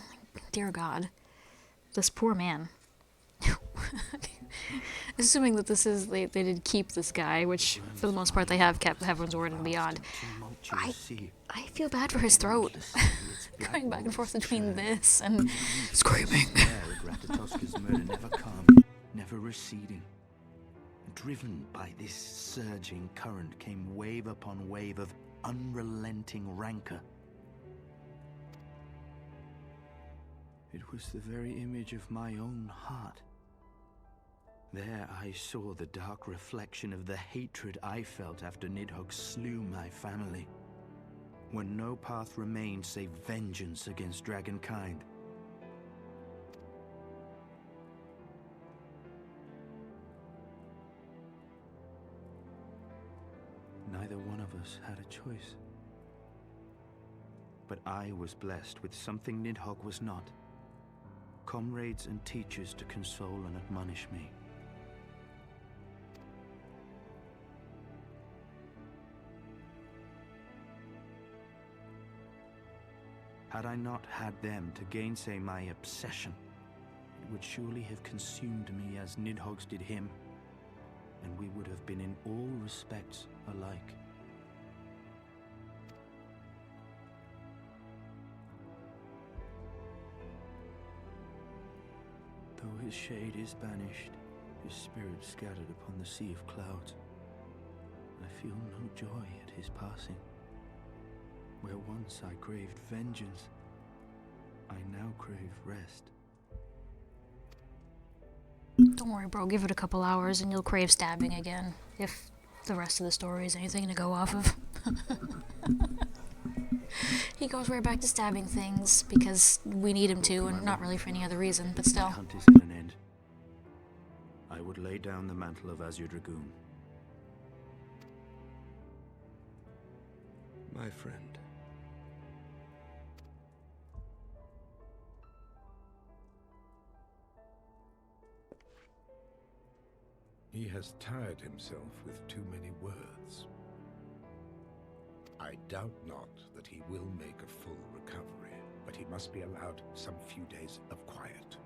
Dear God, this poor man. Assuming that this is they did keep this guy, which for the most part they have kept Heaven's Word and Beyond. I feel bad for his throat. Going back and forth between this and screaming. Ratatoska's murder never calm, never receding. Driven by this surging current came wave upon wave of unrelenting rancor. It was the very image of my own heart. There I saw the dark reflection of the hatred I felt after Nidhogg slew my family. When no path remained save vengeance against dragonkind. Neither one of us had a choice. But I was blessed with something Nidhogg was not. Comrades and teachers to console and admonish me. Had I not had them to gainsay my obsession, it would surely have consumed me as Nidhogg's did him, and we would have been in all respects alike. Though his shade is banished, his spirit scattered upon the sea of clouds, I feel no joy at his passing. Where once I craved vengeance, I now crave rest. Don't worry, bro. Give it a couple hours and you'll crave stabbing again, if the rest of the story is anything to go off of. He goes right back to stabbing things because we need him to, and not really for any other reason, but still. My hunt is at an end. I would lay down the mantle of Azure Dragoon. My friend. He has tired himself with too many words. I doubt not that he will make a full recovery, but he must be allowed some few days of quiet.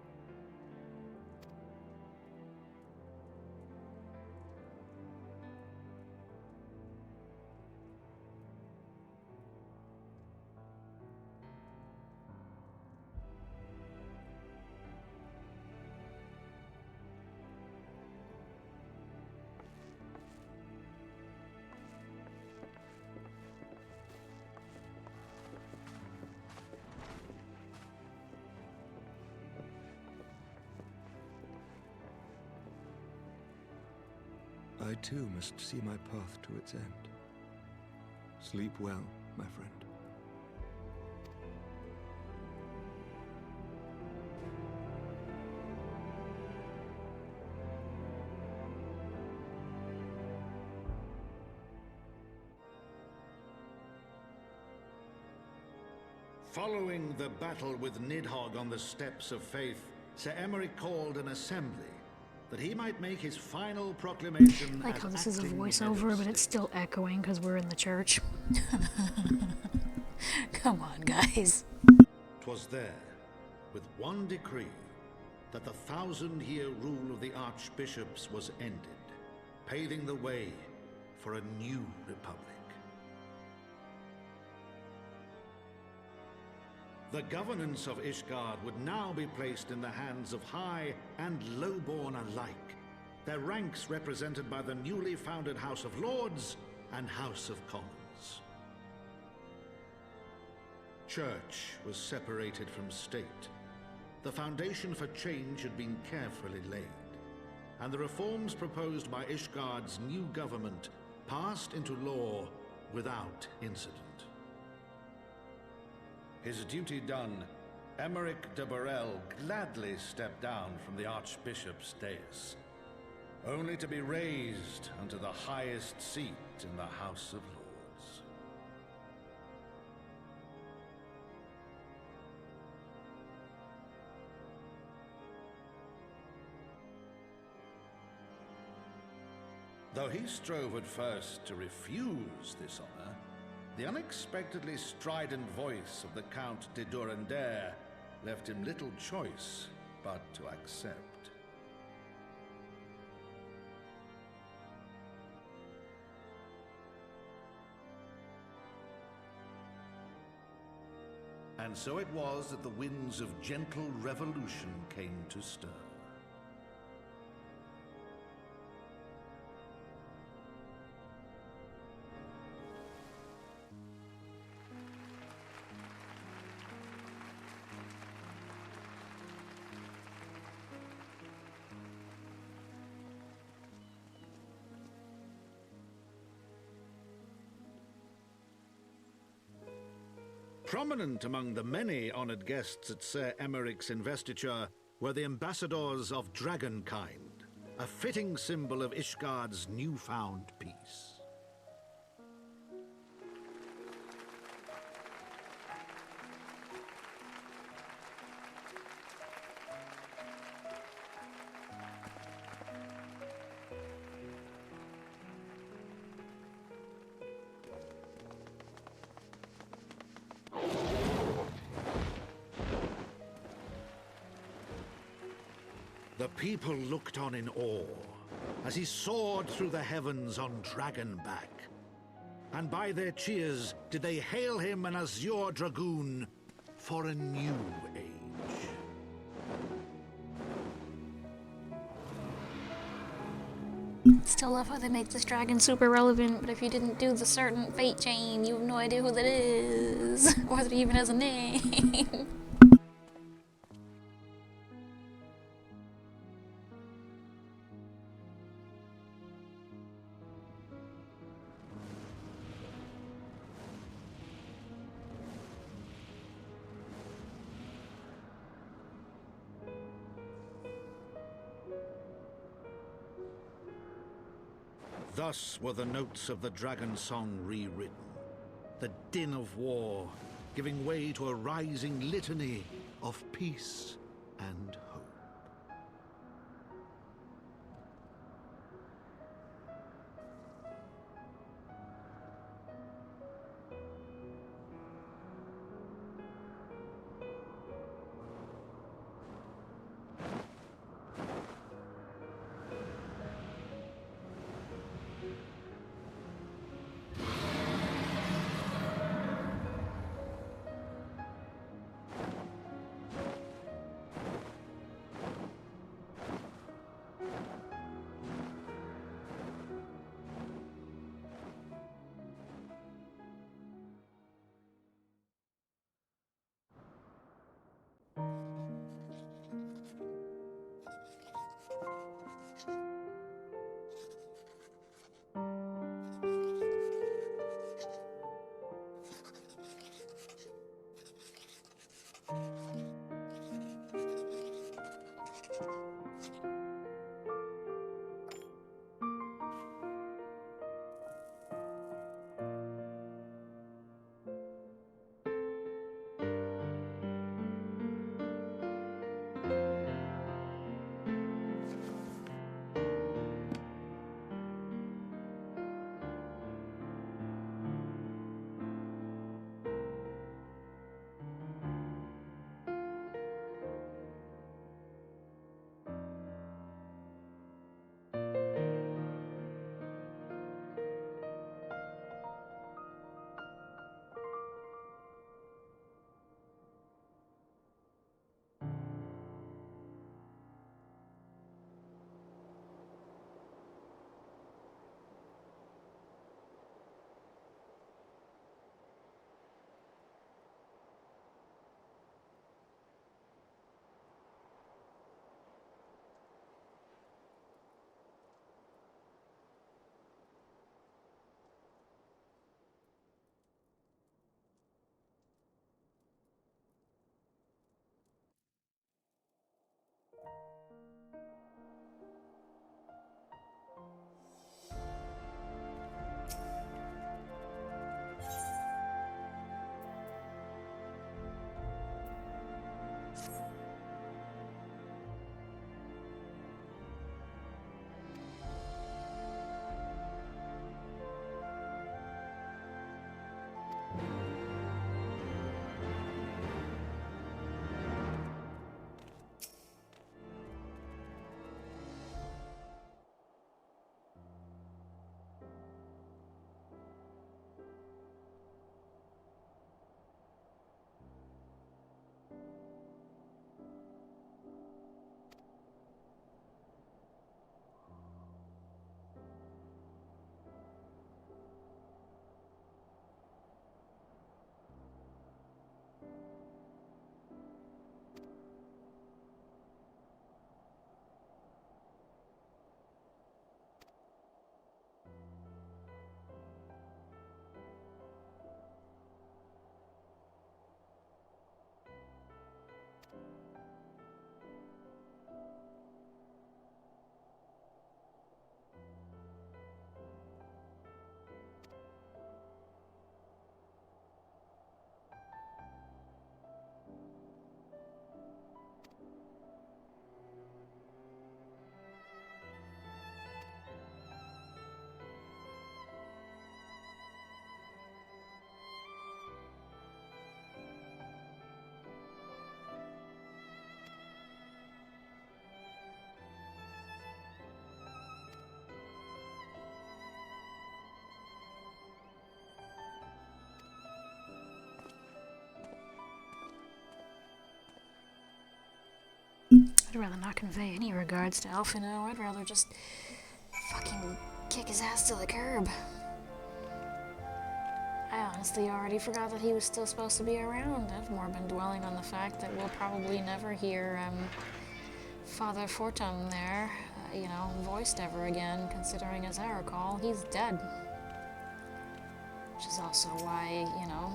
I too must see my path to its end. Sleep well, my friend. Following the battle with Nidhogg on the Steps of Faith, Sir Emery called an assembly that he might make his final proclamation. Like how this is a voiceover, but it's still echoing because we're in the church. Come on, guys. 'Twas there, with one decree, that the 1,000-year rule of the archbishops was ended, paving the way for a new republic. The governance of Ishgard would now be placed in the hands of high and lowborn alike, their ranks represented by the newly founded House of Lords and House of Commons. Church was separated from state. The foundation for change had been carefully laid, and the reforms proposed by Ishgard's new government passed into law without incident. His duty done, Emeric de Burrell gladly stepped down from the Archbishop's dais, only to be raised unto the highest seat in the House of Lords. Though he strove at first to refuse this honor, the unexpectedly strident voice of the Count de Durandare left him little choice but to accept. And so it was that the winds of gentle revolution came to stir. Prominent among the many honored guests at Sir Emeric's investiture were the ambassadors of Dragonkind, a fitting symbol of Ishgard's newfound peace. The people looked on in awe as he soared through the heavens on Dragonback. And by their cheers did they hail him an Azure Dragoon for a new age. Still love how they make this dragon super relevant, but if you didn't do the certain fate chain, you have no idea who that is, or that he even has a name. Thus were the notes of the dragon song rewritten, the din of war giving way to a rising litany of peace and hope. I'd rather not convey any regards to Alphino. I'd rather just fucking kick his ass to the curb. I honestly already forgot that he was still supposed to be around. I've more been dwelling on the fact that we'll probably never hear Father Fortum there, voiced ever again, considering, as I recall, he's dead. Which is also why,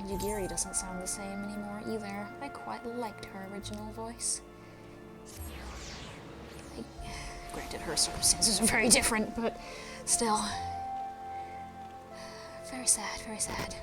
Yugiri doesn't sound the same anymore either. I quite liked her original voice. Granted, her circumstances are very different, but still. Very sad, very sad.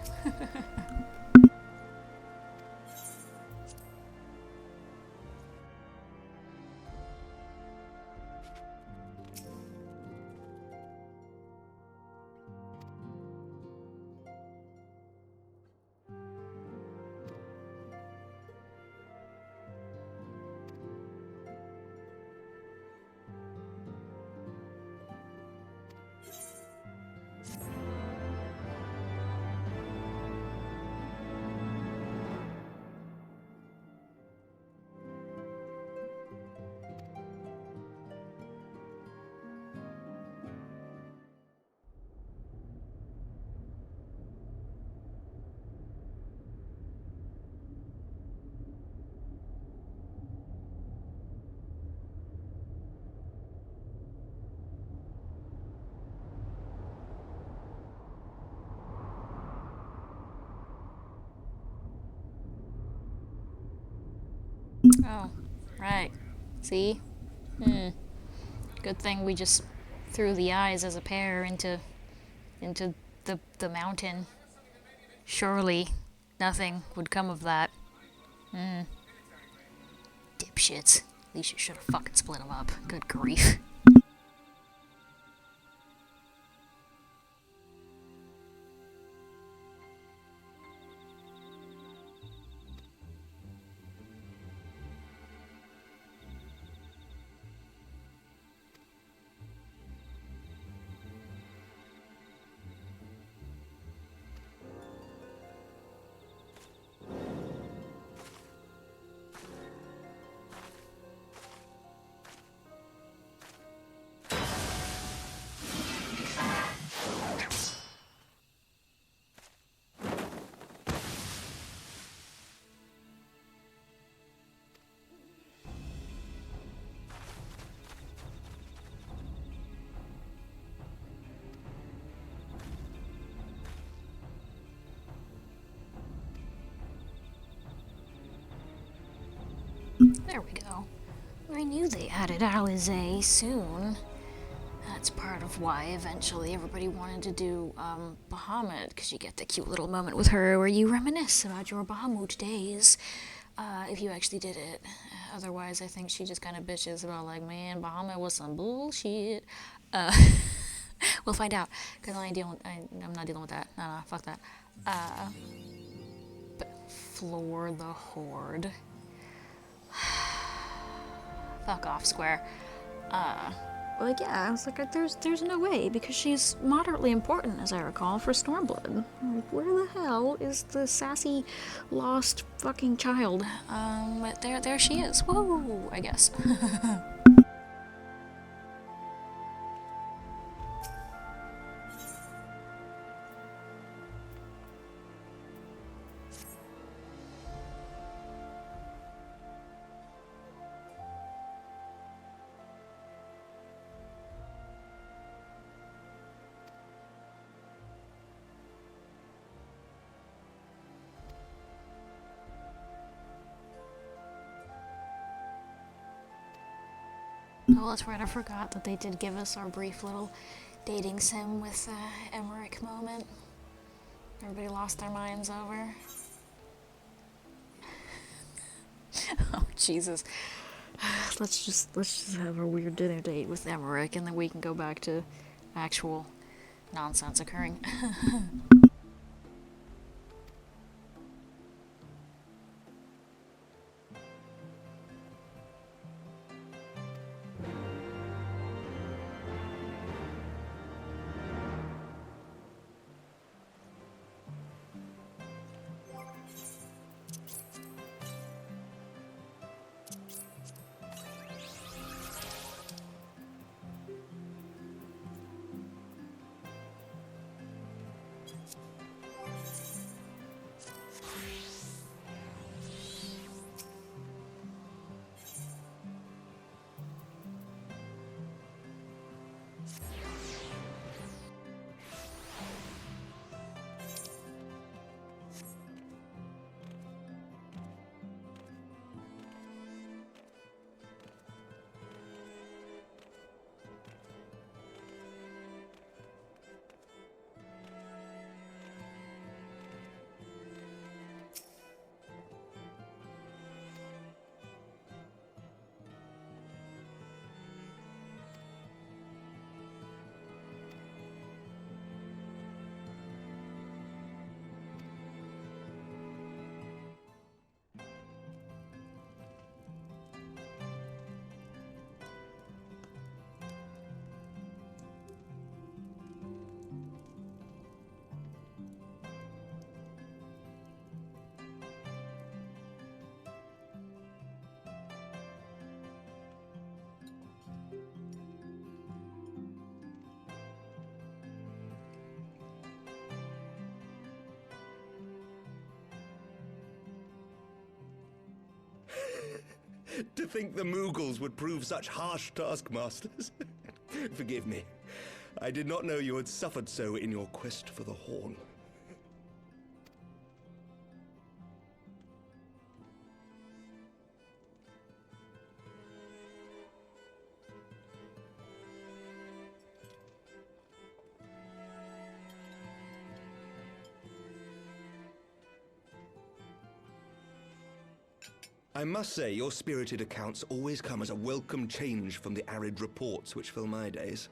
Oh, right. See? Good thing we just threw the eyes as a pair into the mountain. Surely nothing would come of that. Dipshits. At least you should have fucking split them up. Good grief. There we go. I knew they added Alizé soon. That's part of why eventually everybody wanted to do Bahamut, because you get the cute little moment with her where you reminisce about your Bahamut days, if you actually did it. Otherwise, I think she just kind of bitches about, like, man, Bahamut was some bullshit. We'll find out, because I'm not dealing with that. No, fuck that. But Floor the Horde. Fuck off, Square. Like, yeah, I was like, there's no way, because she's moderately important, as I recall, for Stormblood. Like, where the hell is the sassy, lost fucking child? But there she is. Whoa, I guess. Oh, that's right, I forgot that they did give us our brief little dating sim with Emmerich moment. Everybody lost their minds over. Oh, Jesus. Let's just have a weird dinner date with Emmerich, and then we can go back to actual nonsense occurring. To think the Moogles would prove such harsh taskmasters. Forgive me. I did not know you had suffered so in your quest for the Horn. I must say, your spirited accounts always come as a welcome change from the arid reports which fill my days.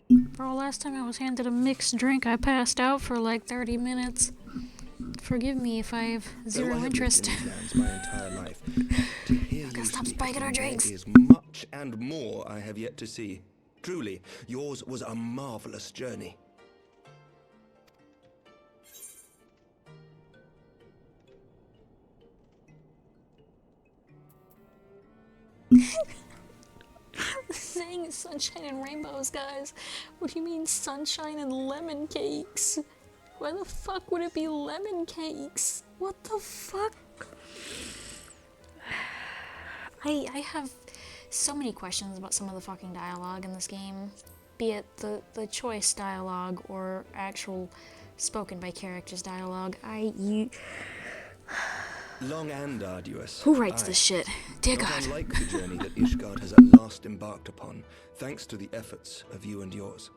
Bro, last time I was handed a mixed drink, I passed out for like 30 minutes. Forgive me if I have zero interest. My entire life. To hear you Stop speak spiking our of them, drinks. there is much and more I have yet to see. Truly, yours was a marvelous journey. Saying it's sunshine and rainbows, guys. What do you mean sunshine and lemon cakes? Why the fuck would it be lemon cakes? What the fuck? I have so many questions about some of the fucking dialogue in this game. Be it the choice dialogue or actual spoken by characters dialogue. Long and arduous. Who writes this shit? Dear Not God. unlike the journey that Ishgard has at last embarked upon, thanks to the efforts of you and yours.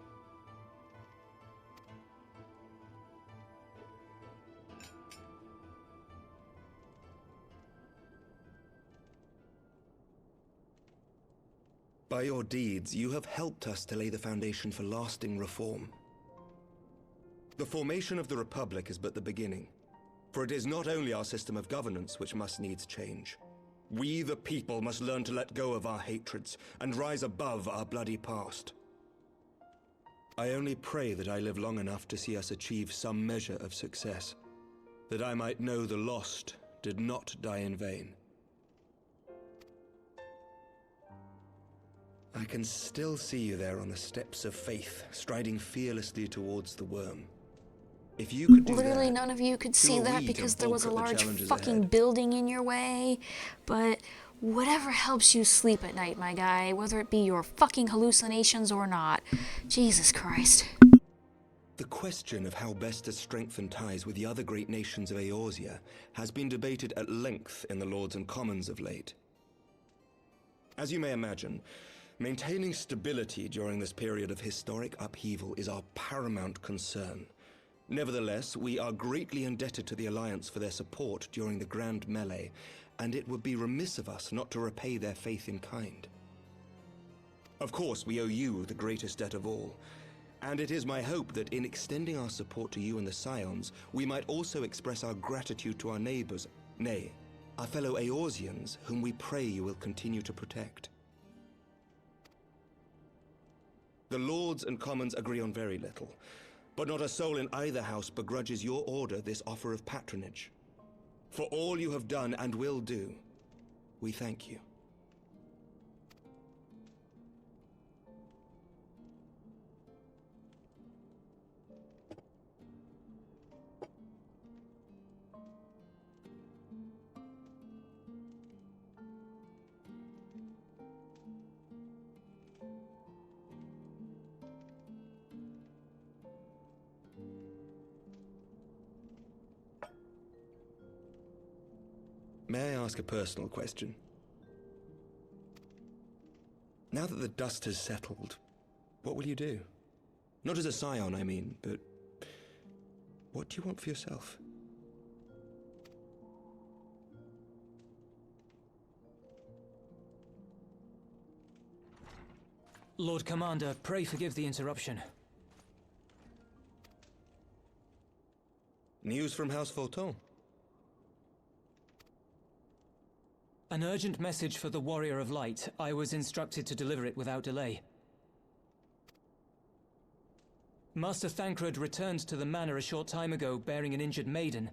By your deeds, you have helped us to lay the foundation for lasting reform. The formation of the Republic is but the beginning, for it is not only our system of governance which must needs change. We, the people, must learn to let go of our hatreds and rise above our bloody past. I only pray that I live long enough to see us achieve some measure of success, that I might know the lost did not die in vain. I can still see you there on the steps of faith, striding fearlessly towards the worm. If you could do Literally that, none of you could see who are that we to because there was a balk at the large challenges fucking ahead? building in your way. But whatever helps you sleep at night, my guy, whether it be your fucking hallucinations or not. Jesus Christ. The question of how best to strengthen ties with the other great nations of Eorzea has been debated at length in the Lords and Commons of late. As you may imagine, maintaining stability during this period of historic upheaval is our paramount concern. Nevertheless, we are greatly indebted to the Alliance for their support during the Grand Melee, and it would be remiss of us not to repay their faith in kind. Of course, we owe you the greatest debt of all, and it is my hope that in extending our support to you and the Scions, we might also express our gratitude to our neighbors, nay, our fellow Eorzeans, whom we pray you will continue to protect. The Lords and Commons agree on very little, but not a soul in either house begrudges your order this offer of patronage. For all you have done and will do, we thank you. May I ask a personal question? Now that the dust has settled, what will you do? Not as a scion, I mean, but what do you want for yourself? Lord Commander, pray forgive the interruption. News from House Fulton? An urgent message for the Warrior of Light. I was instructed to deliver it without delay. Master Thancred returned to the manor a short time ago, bearing an injured maiden.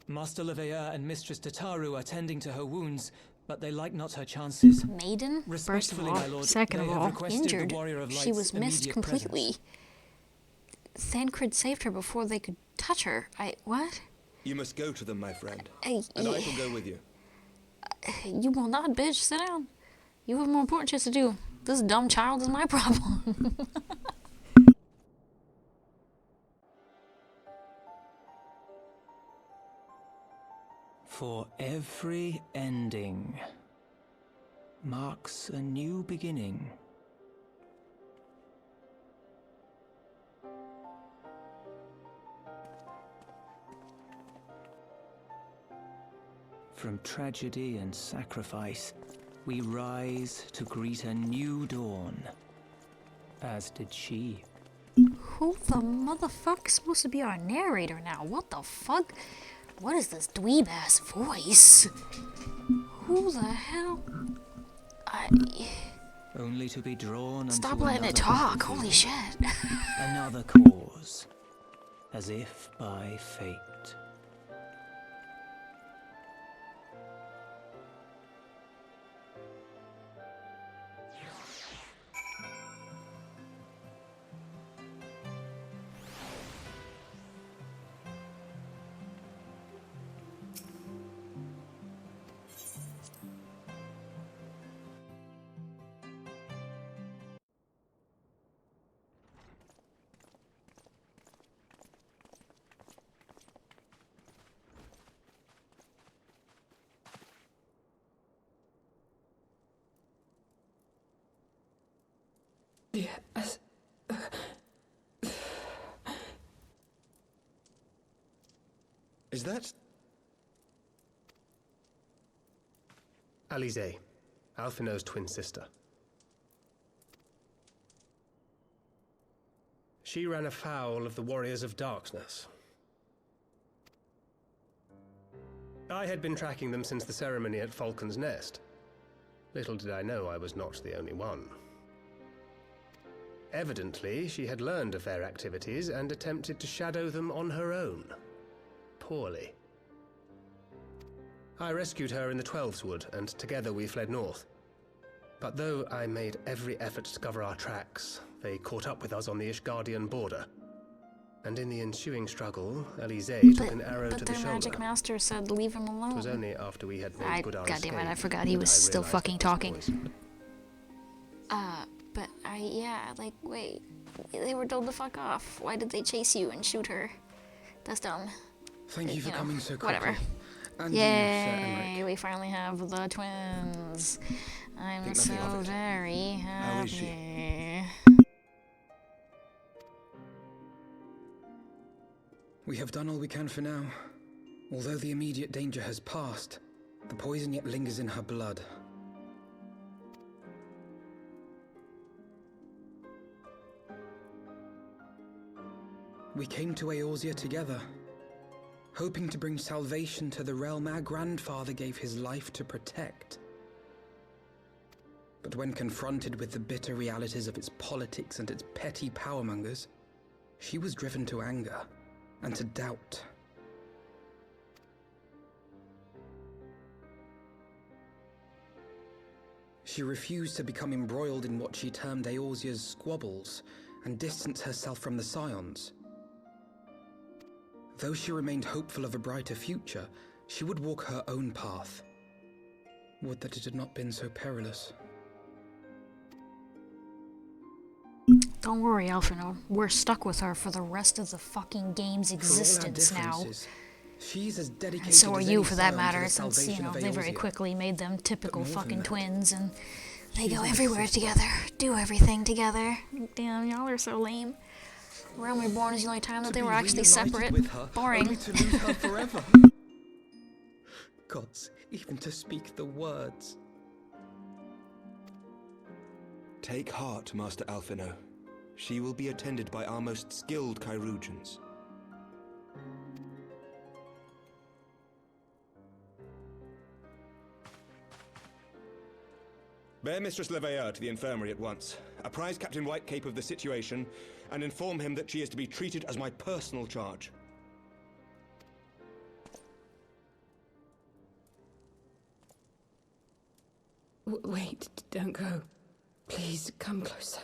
Master Leveilleur and Mistress Tataru are tending to her wounds, but they like not her chances. Maiden? First of Respectfully, all. my lord, Second they of have all, requested injured. the Warrior of She Light's was missed immediate completely. presence. Thancred saved her before they could touch her. What? You must go to them, my friend. And I shall go with you. You will not, bitch. Sit down. You have more important shit to do. This dumb child is my problem. For every ending marks a new beginning. From tragedy and sacrifice, we rise to greet a new dawn, as did she. Who the motherfuck is supposed to be our narrator now? What the fuck? What is this dweeb-ass voice? Who the hell? Only to be drawn Stop unto letting it another talk. battlefield, Holy shit. another cause, as if by fate. Yes. Is that... Alize, Alphino's twin sister. She ran afoul of the Warriors of Darkness. I had been tracking them since the ceremony at Falcon's Nest. Little did I know I was not the only one. Evidently, she had learned of their activities and attempted to shadow them on her own. Poorly. I rescued her in the Twelveswood, and together we fled north. But though I made every effort to cover our tracks, they caught up with us on the Ishgardian border. And in the ensuing struggle, Alize took an arrow to the their shoulder. magic master said leave him alone. It was only after we had made good our escape. Goddammit, I forgot he was that I still realized fucking it was talking. poison. But wait. They were told to fuck off. Why did they chase you and shoot her? That's dumb. Thank you for coming so quickly. Whatever. And Yay, we finally have the twins. I'm Think so nothing of it. very How is she? happy. We have done all we can for now. Although the immediate danger has passed, the poison yet lingers in her blood. We came to Eorzea together, hoping to bring salvation to the realm our grandfather gave his life to protect. But when confronted with the bitter realities of its politics and its petty powermongers, she was driven to anger and to doubt. She refused to become embroiled in what she termed Eorzea's squabbles and distance herself from the Scions. Though she remained hopeful of a brighter future, she would walk her own path. Would that it had not been so perilous. Don't worry, Alphino. We're stuck with her for the rest of the fucking game's For all our existence now. differences, she's as dedicated And so are as you, any for that Scion to matter, the since, salvation of they very Eorzea. quickly made them typical more than fucking that, twins, and they she's go my everywhere sister. together, do everything together. Damn, y'all are so lame. Realm Reborn is the only time that To they be were actually reunited separate. with her, Boring. only to lose her forever. Gods, even to speak the words. Take heart, Master Alphino. She will be attended by our most skilled chirurgeons. Bear Mistress Leveilleur to the infirmary at once. Apprise Captain Whitecape of the situation, and inform him that she is to be treated as my personal charge. Wait, don't go. Please, come closer.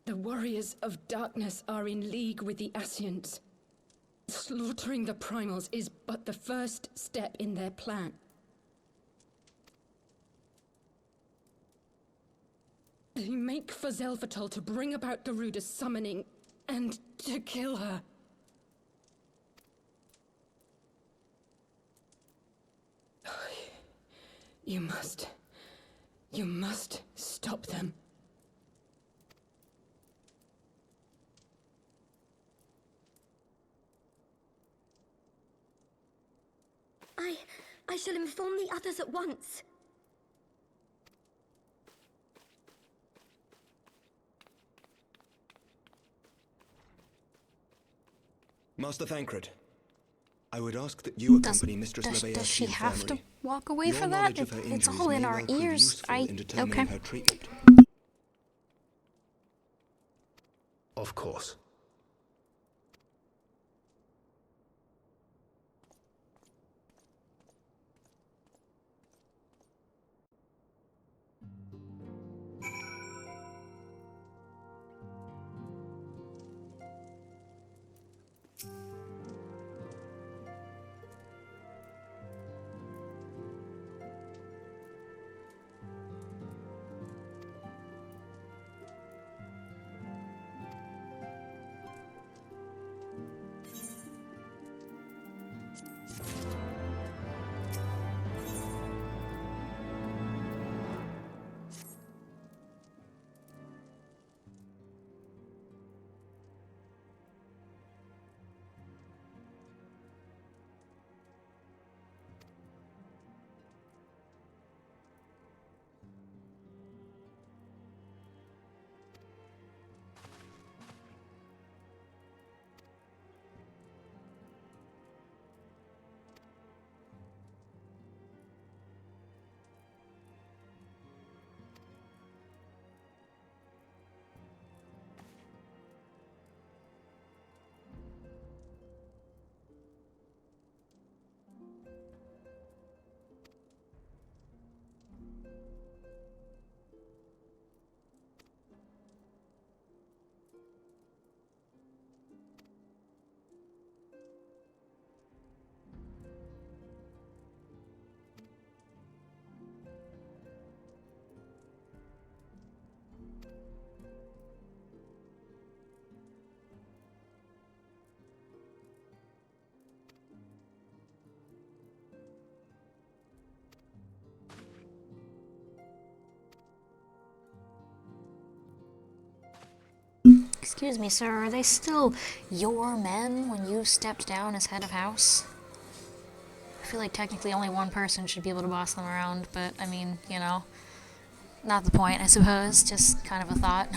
The warriors of darkness are in league with the Ascians. Slaughtering the primals is but the first step in their plan. They make for Zelvatol to bring about Garuda's summoning and to kill her. You must stop them. I shall inform the others at once. Master Thancred, I would ask that you accompany Mistress Leveilleur to the infirmary. Does she have to walk away Your for that? knowledge of her It's injuries all in may our well prove ears. useful in determining Okay. her treatment. Of course. Excuse me, sir, are they still your men when you stepped down as head of house? I feel like technically only one person should be able to boss them around, but I mean, you know, not the point, I suppose, just kind of a thought.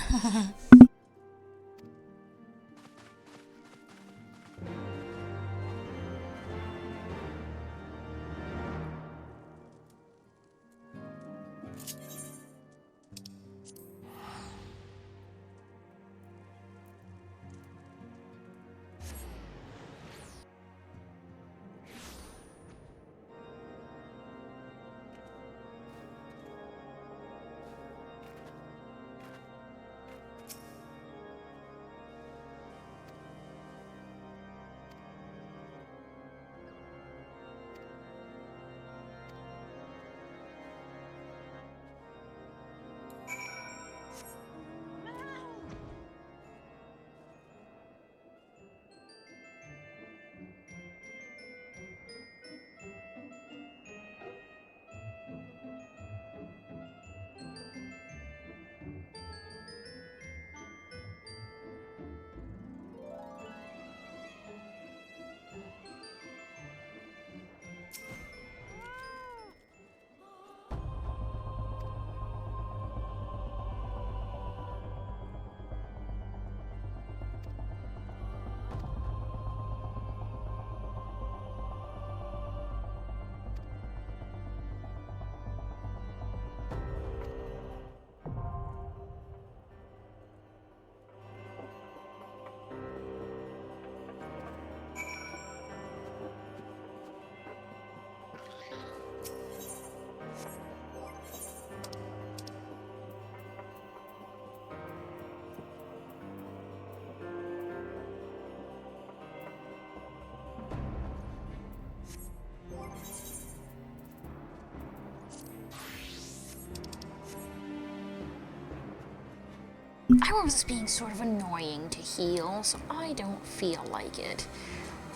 I remember this being sort of annoying to heal, so I don't feel like it.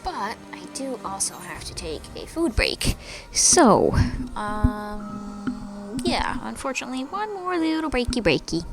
But I do also have to take a food break. So, yeah, unfortunately, one more little breaky.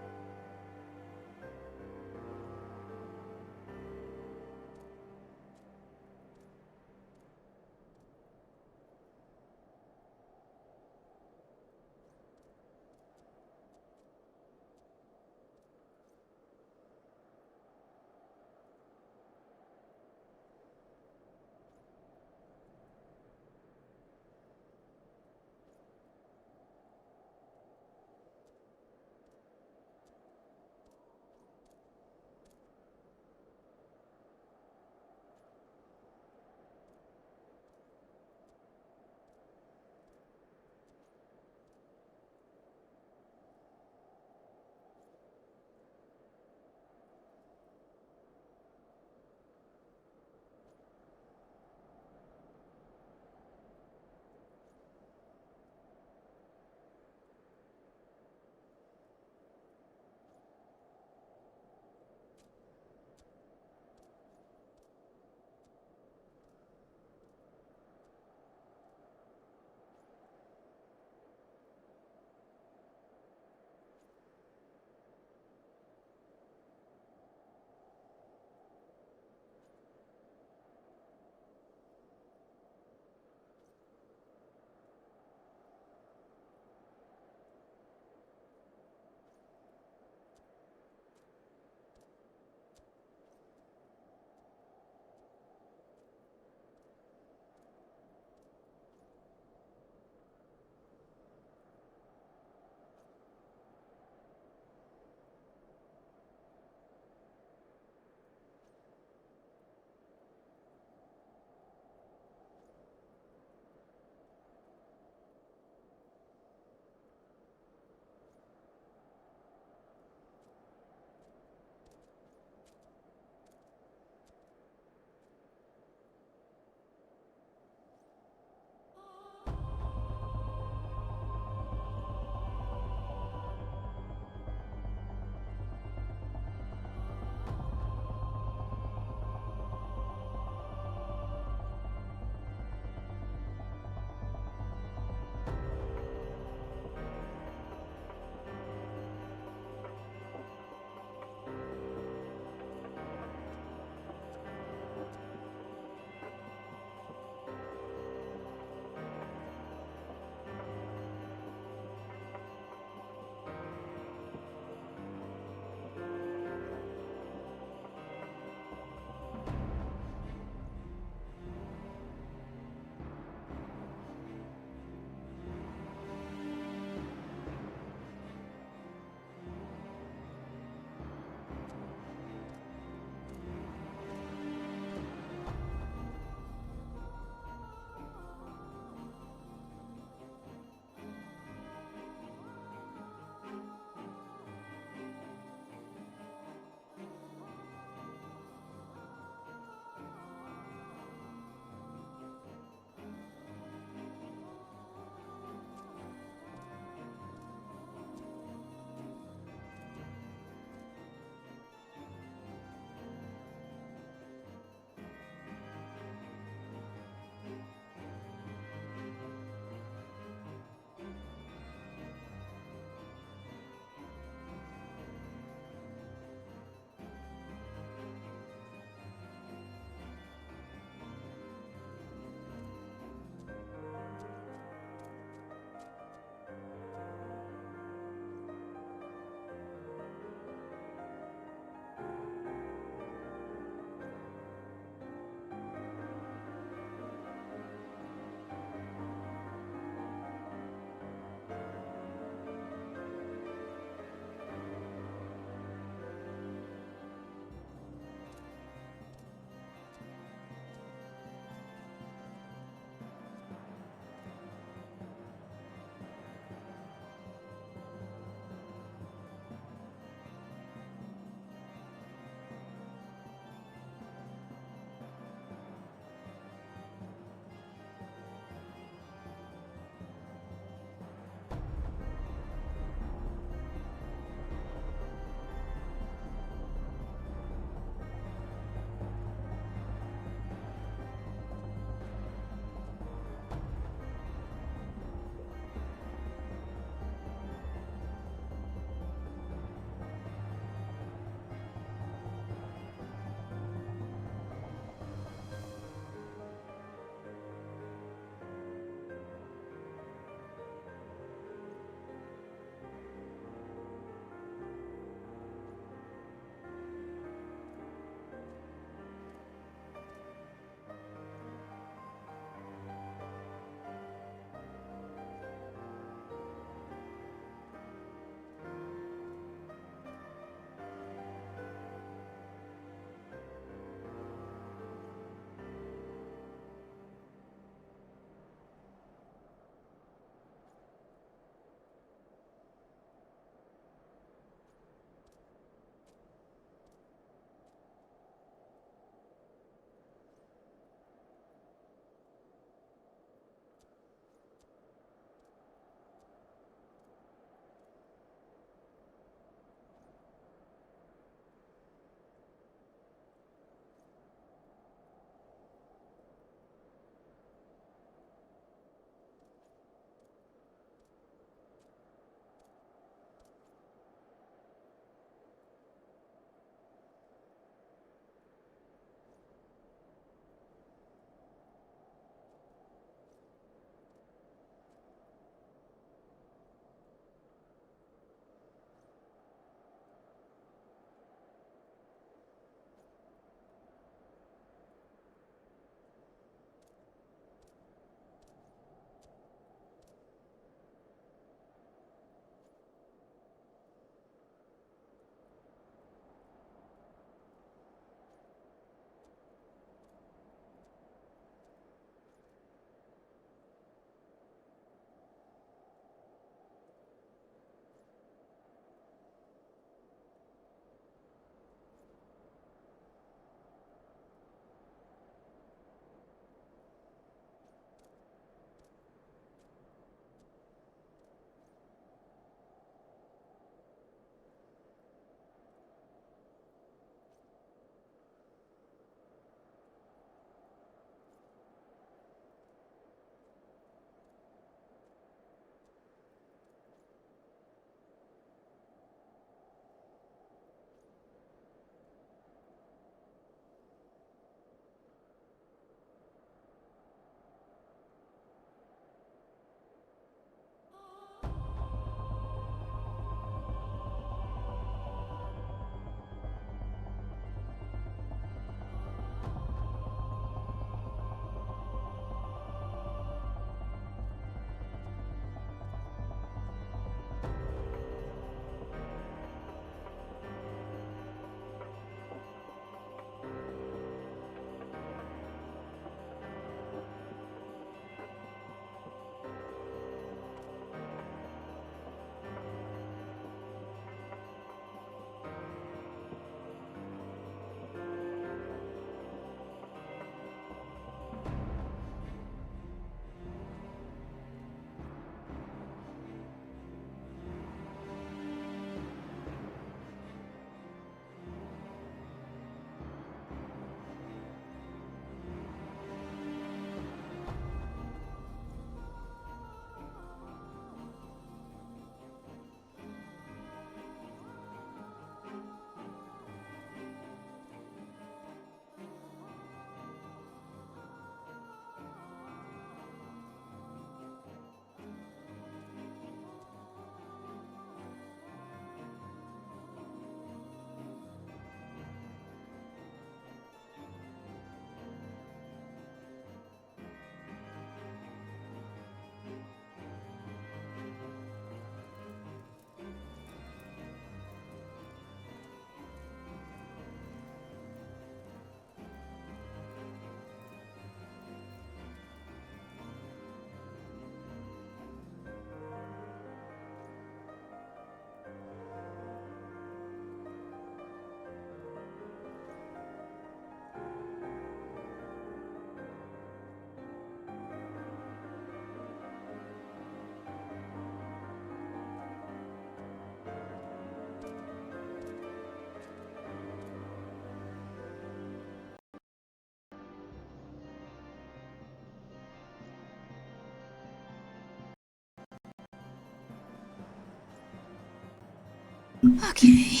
Okay,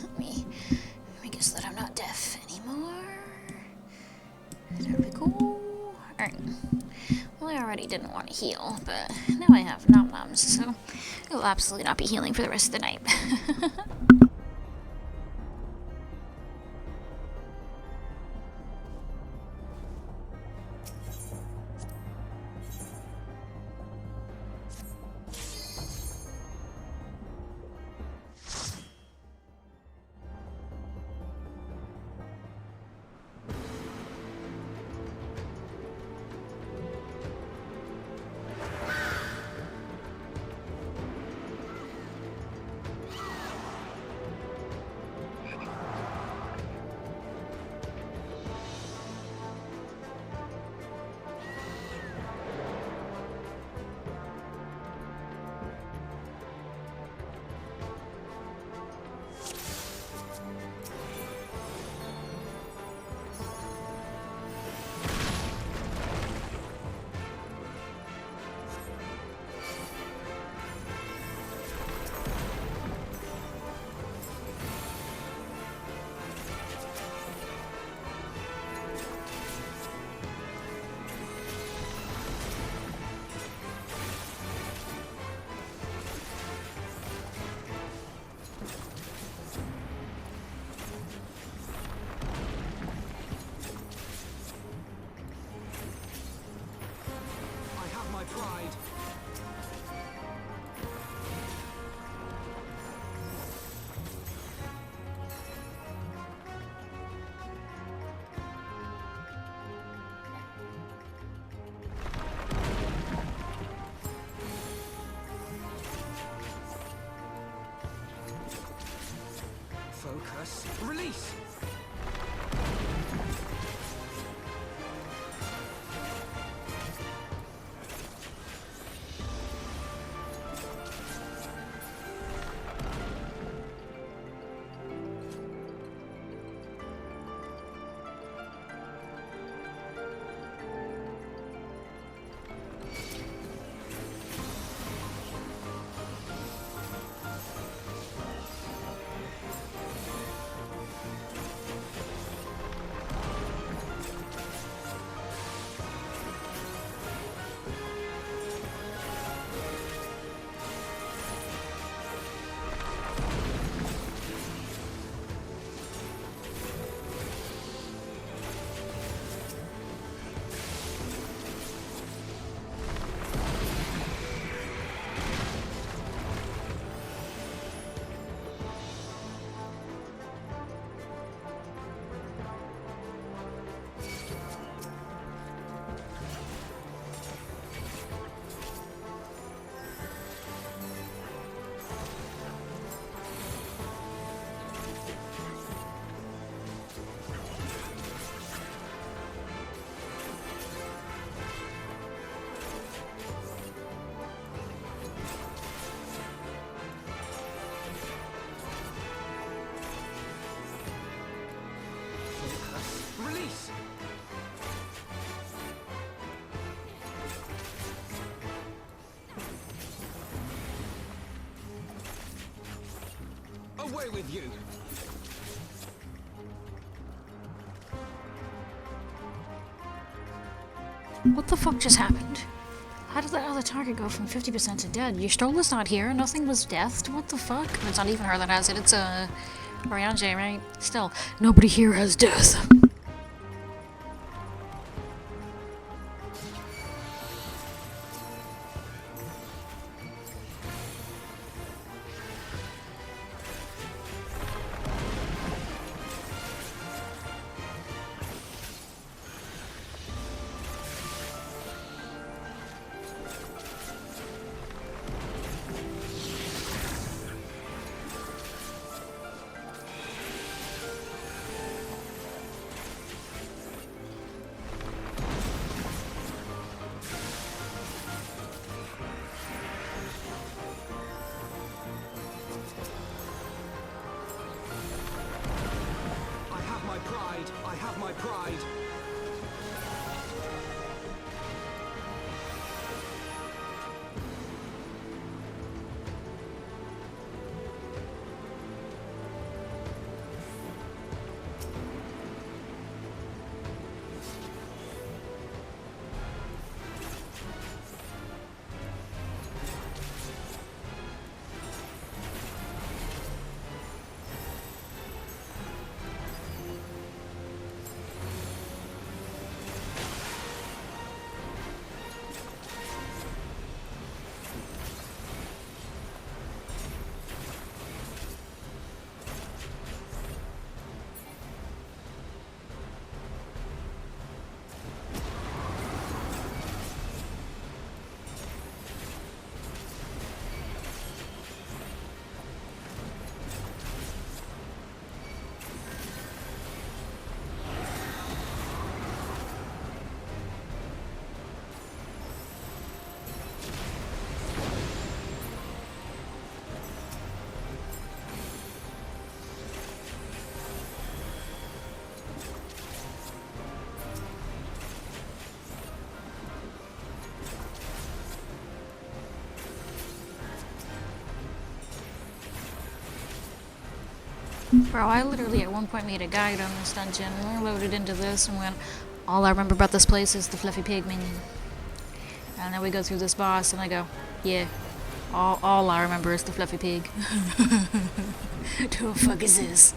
let me guess that I'm not deaf anymore. There we go. Alright. Well, I already didn't want to heal, but now I have nom-noms, so I will absolutely not be healing for the rest of the night. Focus. Release! Release! Away with you! What the fuck just happened? How did that other target go from 50% to dead? Ystrola's not here, nothing was deathed, what the fuck? It's not even her that has it, it's Oriange, right? Still, nobody here has death. Bro, I literally at one point made a guide on this dungeon, and I loaded into this and went, all I remember about this place is the fluffy pig minion. And then we go through this boss, and I go, yeah, all I remember is the fluffy pig. Who the fuck is this?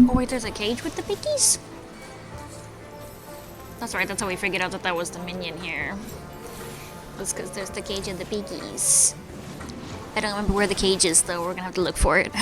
Oh wait, there's a cage with the piggies? That's right, that's how we figured out that that was the minion here. That's because there's the cage of the piggies. I don't remember where the cage is though, we're gonna have to look for it.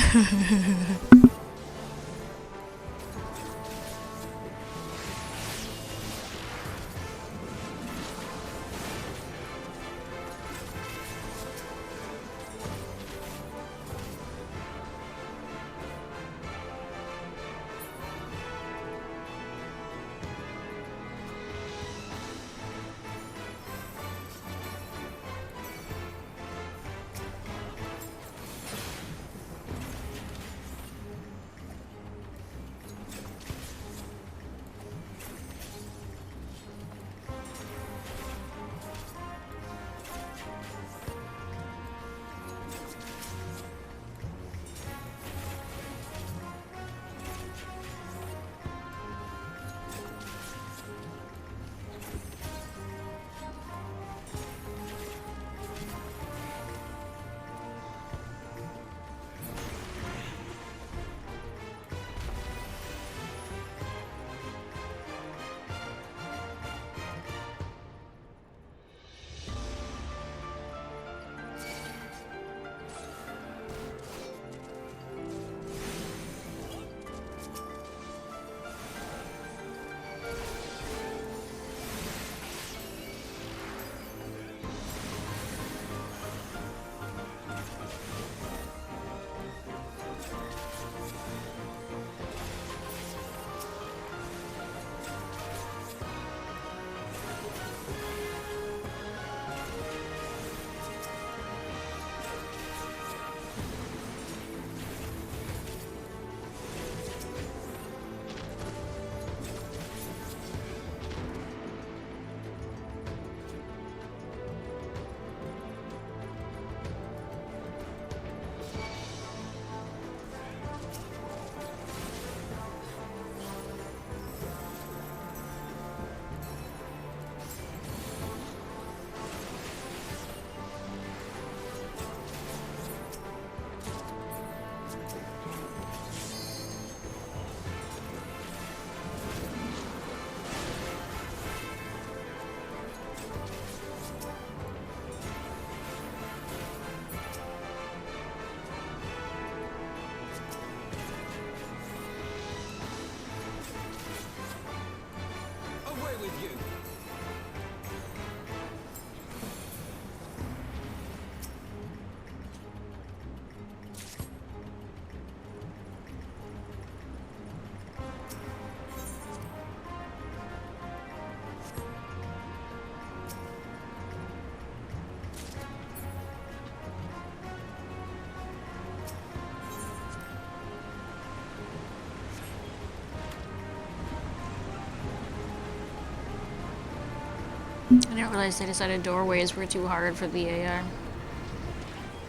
I didn't realize they decided doorways were too hard for the AI.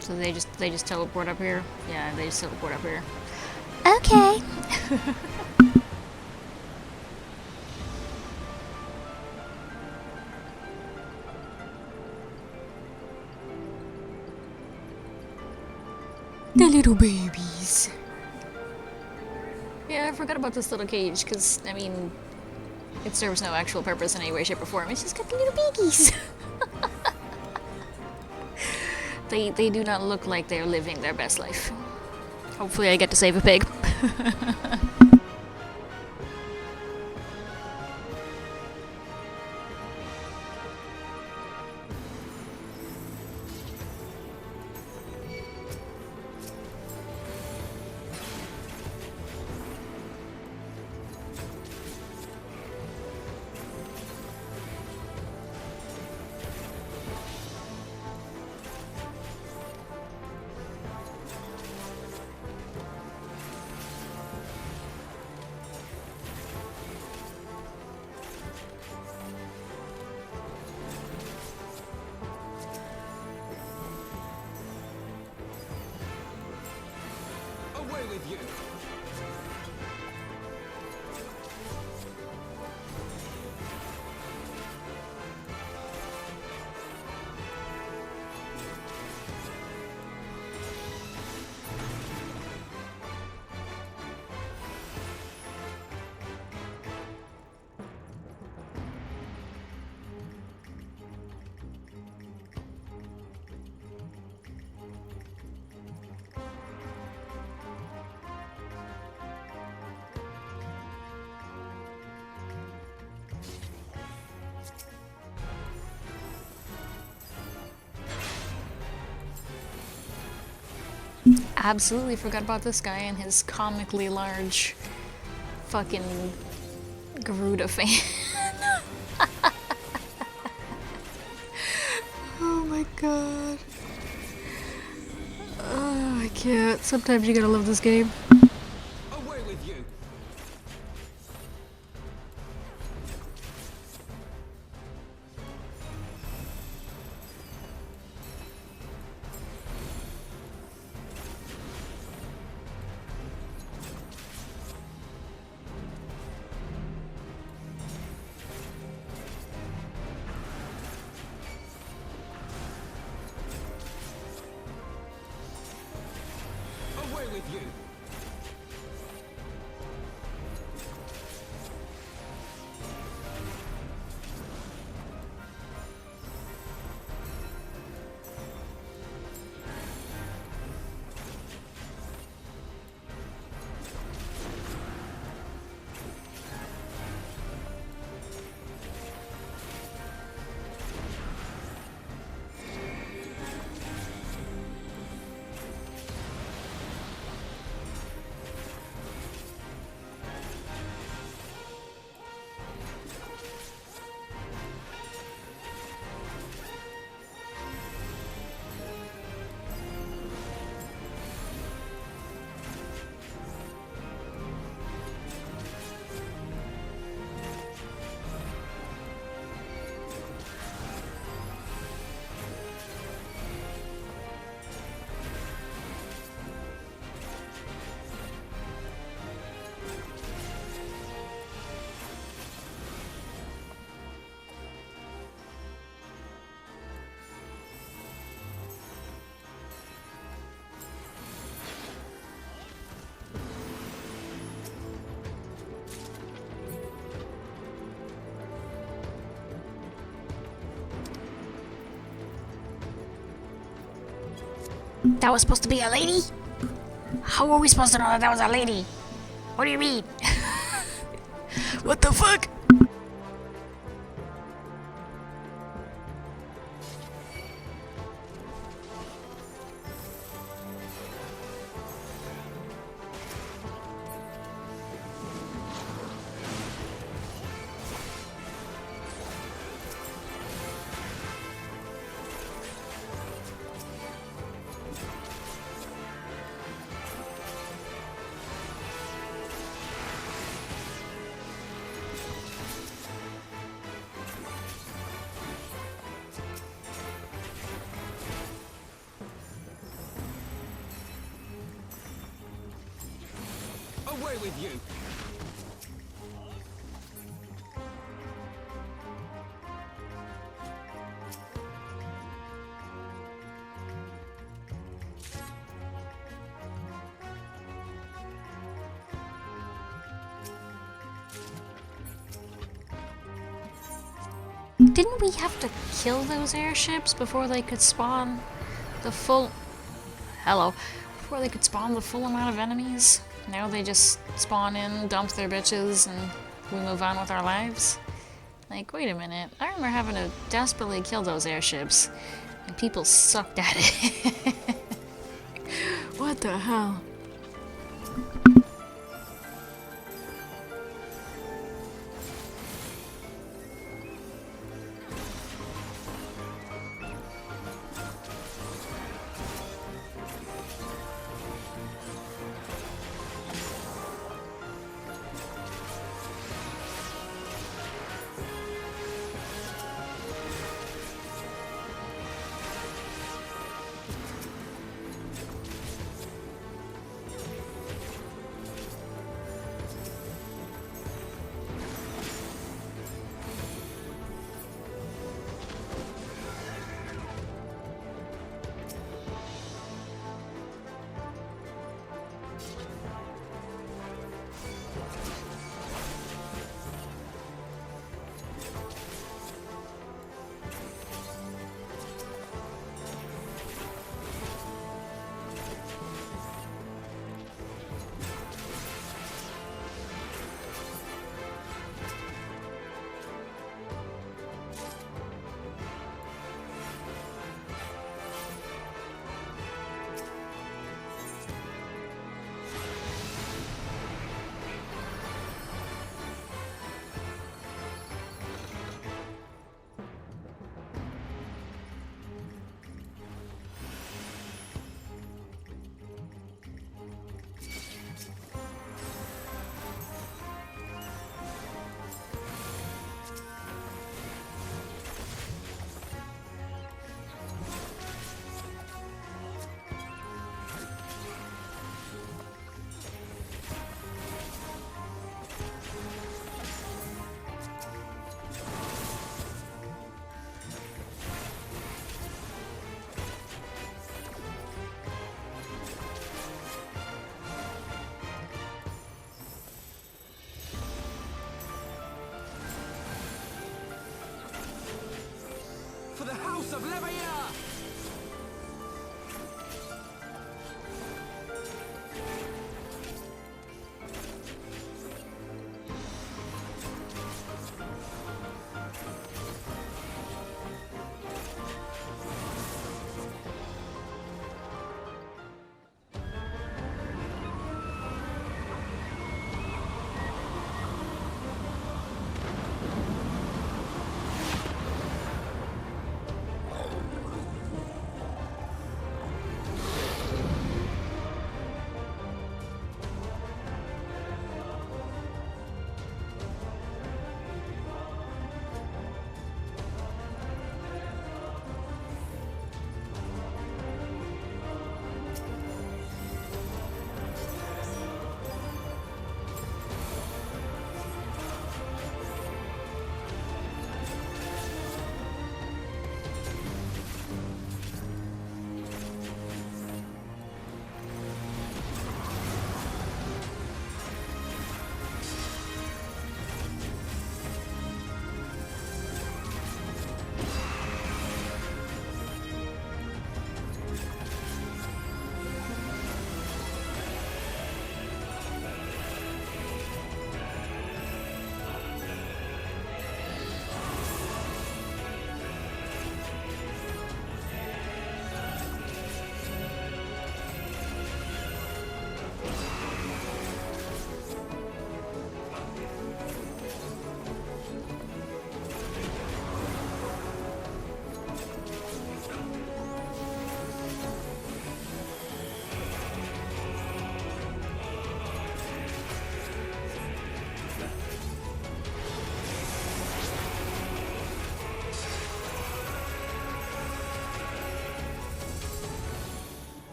So they just teleport up here? Yeah, they just teleport up here. Okay. The little babies. Yeah, I forgot about this little cage, because, I mean, it serves no actual purpose in any way, shape, or form. It's just got the little piggies. They do not look like they're living their best life. Hopefully I get to save a pig. Away with you! Absolutely forgot about this guy and his comically large fucking Garuda fan. Oh my god. Oh, I can't. Sometimes you gotta love this game. Away with you! Away with you! That was supposed to be a lady? How are we supposed to know that that was a lady? What do you mean? What the fuck? Away with you! Didn't we have to kill those airships before they could spawn the full... Hello. Before they could spawn the full amount of enemies? Now they just spawn in, dump their bitches, and we move on with our lives? Like, wait a minute. I remember having to desperately kill those airships, and people sucked at it. What the hell? of Levair!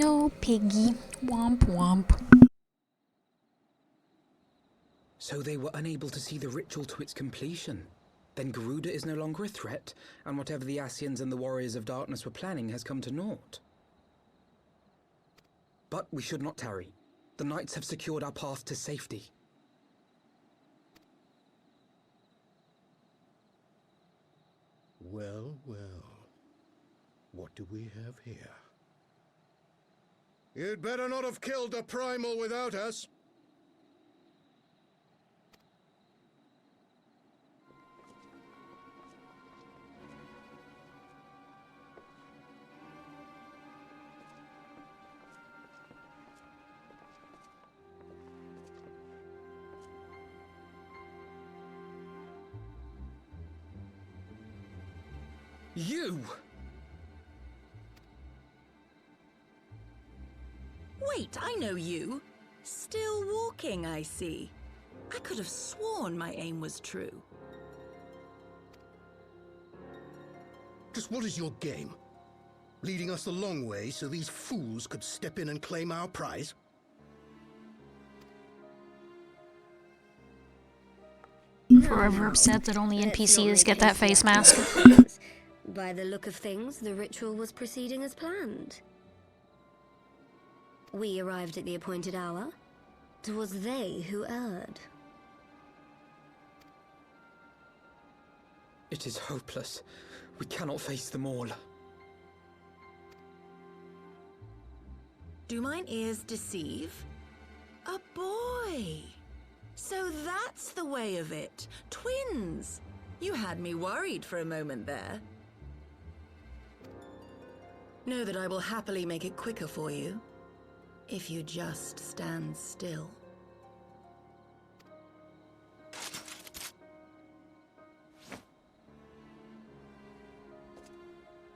No, piggy. Womp womp. So they were unable to see the ritual to its completion. Then Garuda is no longer a threat, and whatever the Ascians and the Warriors of Darkness were planning has come to naught. But we should not tarry. The knights have secured our path to safety. Well, well. What do we have here? You'd better not have killed the Primal without us. You! Wait, I know you. Still walking, I see. I could have sworn my aim was true. Just what is your game? Leading us the long way so these fools could step in and claim our prize? Forever upset that only NPCs get that face mask. By the look of things, the ritual was proceeding as planned. We arrived at the appointed hour. It was they who erred. It is hopeless. We cannot face them all. Do mine ears deceive? A boy! So that's the way of it. Twins! You had me worried for a moment there. Know that I will happily make it quicker for you, if you just stand still.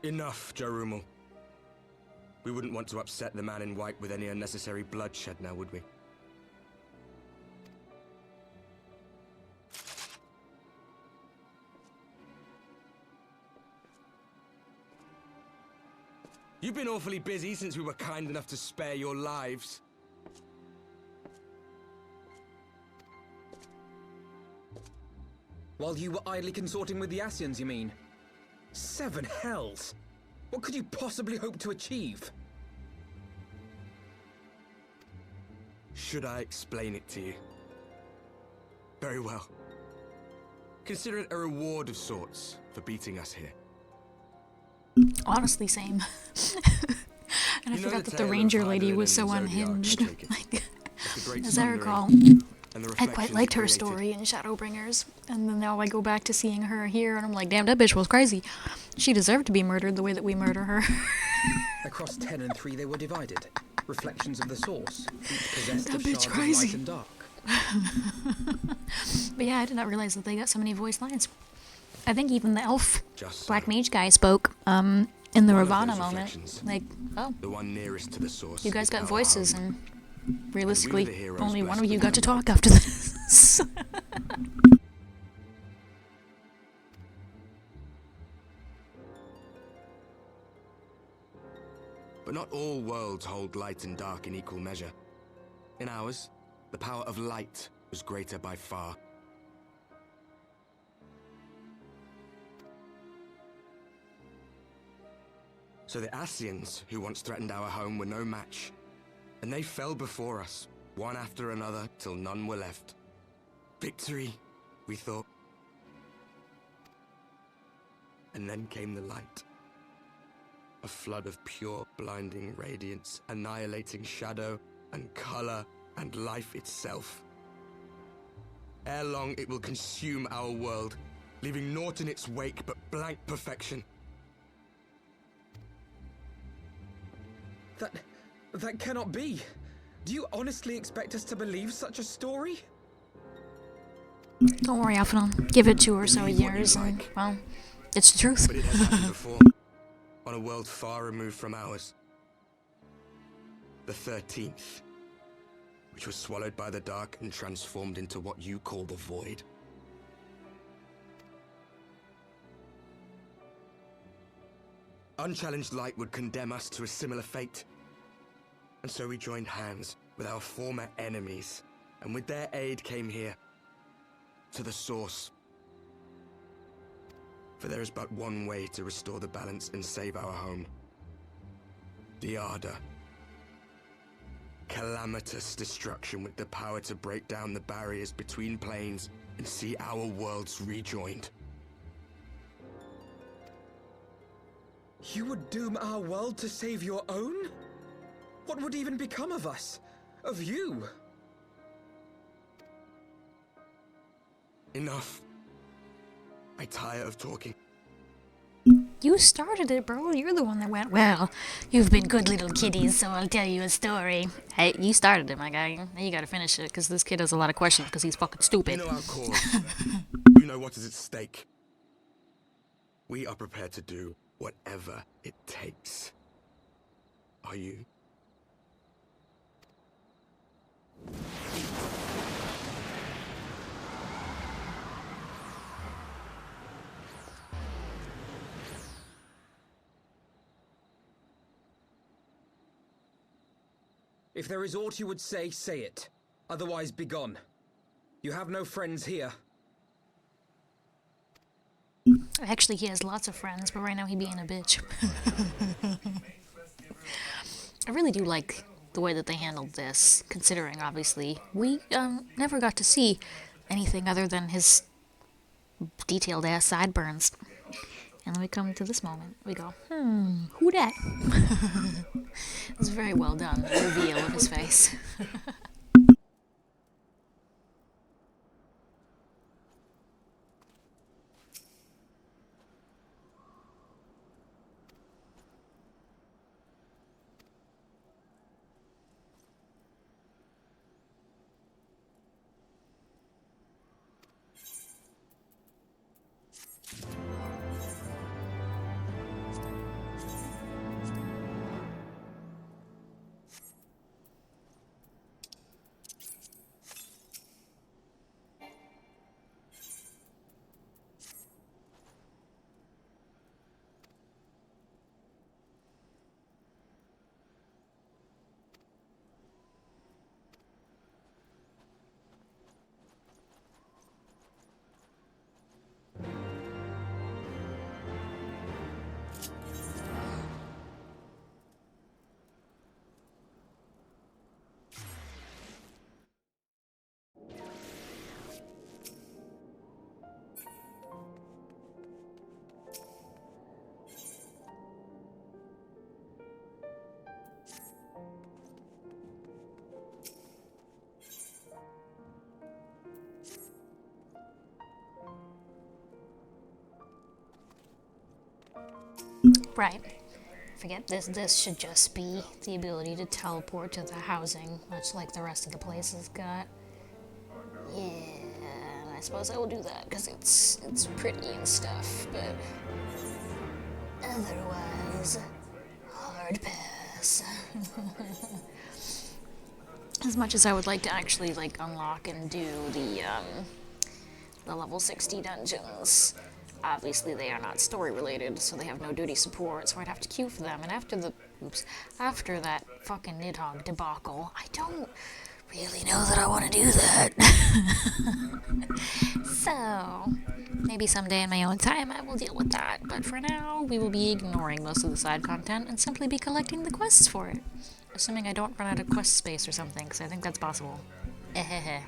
Enough, Jarumul. We wouldn't want to upset the man in white with any unnecessary bloodshed now, would we? You've been awfully busy since we were kind enough to spare your lives. While you were idly consorting with the Ascians, you mean? 7 hells! What could you possibly hope to achieve? Should I explain it to you? Very well. Consider it a reward of sorts for beating us here. Honestly, same. And I forgot that the ranger lady was so unhinged. Like, as I recall, I quite liked her story in Shadowbringers, and then now I go back to seeing her here, and I'm like, damn, that bitch was crazy. She deserved to be murdered the way that we murder her. Across 10 and 3 they were divided. Reflections of the source, each possessed That of bitch shards of crazy. light and dark. But yeah, I did not realize that they got so many voice lines. I think even the elf Just black mage guy spoke in the Ravana moment. Like, oh, the one nearest to the source. you guys got voices, and realistically, the heroes only one blessed of you with got to them. talk after this. But not all worlds hold light and dark in equal measure. In ours, the power of light was greater by far. So the Ascians, who once threatened our home, were no match. And they fell before us, one after another, till none were left. Victory, we thought. And then came the light. A flood of pure, blinding radiance, annihilating shadow and color and life itself. Ere long, it will consume our world, leaving naught in its wake but blank perfection. That cannot be. Do you honestly expect us to believe such a story? Don't worry, Alphanon. Give it 2 or so years, and, well, it's the truth. But it has happened before, on a world far removed from ours. The 13th, which was swallowed by the dark and transformed into what you call the Void. Unchallenged light would condemn us to a similar fate. And so we joined hands with our former enemies, and with their aid came here, to the source. For there is but one way to restore the balance and save our home. The Ardor. Calamitous destruction with the power to break down the barriers between planes and see our worlds rejoined. You would doom our world to save your own? What would even become of us? Of you? Enough. I tire of talking. You started it, bro. You're the one that went, well, you've been good little kiddies, so I'll tell you a story. Hey, you started it, my guy. Now you gotta finish it, because this kid has a lot of questions, because he's fucking stupid. You know our cause. You know what is at stake. We are prepared to do whatever it takes. Are you? If there is aught you would say, say it. Otherwise, begone. You have no friends here. Actually, he has lots of friends, but right now he being a bitch. I really do like the way that they handled this, considering, obviously, we never got to see anything other than his detailed-ass sideburns. And then we come to this moment. We go, who dat? It's very well done, the reveal of his face. Right. Forget this. This should just be the ability to teleport to the housing, much like the rest of the place has got. Yeah, and I suppose I will do that because it's pretty and stuff, but otherwise, hard pass. As much as I would like to actually like unlock and do the level 60 dungeons. Obviously, they are not story-related, so they have no duty support, so I'd have to queue for them. And after that fucking Nidhogg debacle, I don't really know that I want to do that. So, maybe someday in my own time I will deal with that. But for now, we will be ignoring most of the side content and simply be collecting the quests for it. Assuming I don't run out of quest space or something, because I think that's possible. Ehehe.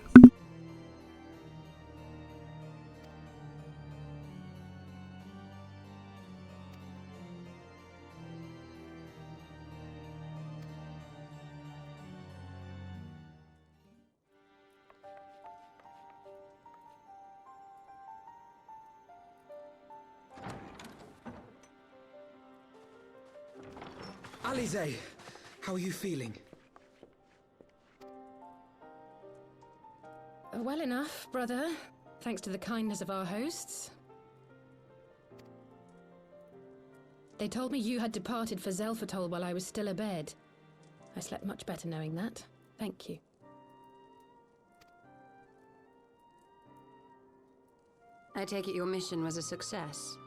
Alize, how are you feeling? Well enough, brother. Thanks to the kindness of our hosts. They told me you had departed for Zelfatol while I was still abed. I slept much better knowing that. Thank you. I take it your mission was a success.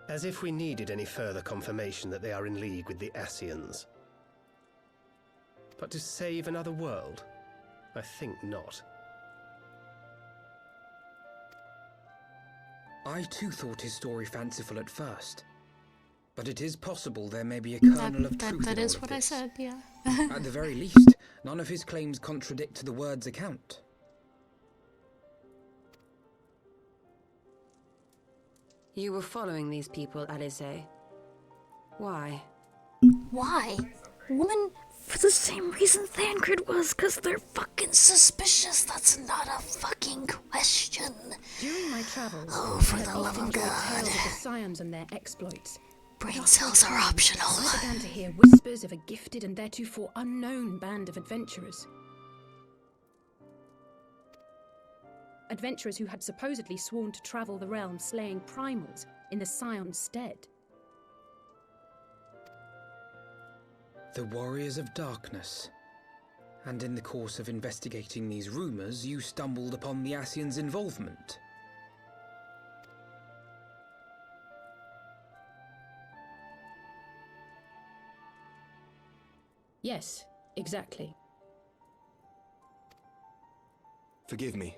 As if we needed any further confirmation that they are in league with the Ascians. But to save another world? I think not. I too thought his story fanciful at first. But it is possible there may be a kernel of truth in That all is of what I this. said, yeah. At the very least, none of his claims contradict the word's account. You were following these people, Alice. Why? Why? Woman, for the same reason Thancred was, because they're fucking suspicious. That's not a fucking question. During my travels, Oh, for I had the love often of heard God. tales of the Scions and their exploits. Brain cells are optional. I began to hear whispers of a gifted and theretofore unknown band of adventurers. Adventurers who had supposedly sworn to travel the realm slaying primals in the Scion's stead. The Warriors of Darkness. And in the course of investigating these rumors, you stumbled upon the Ascians' involvement. Yes, exactly. Forgive me,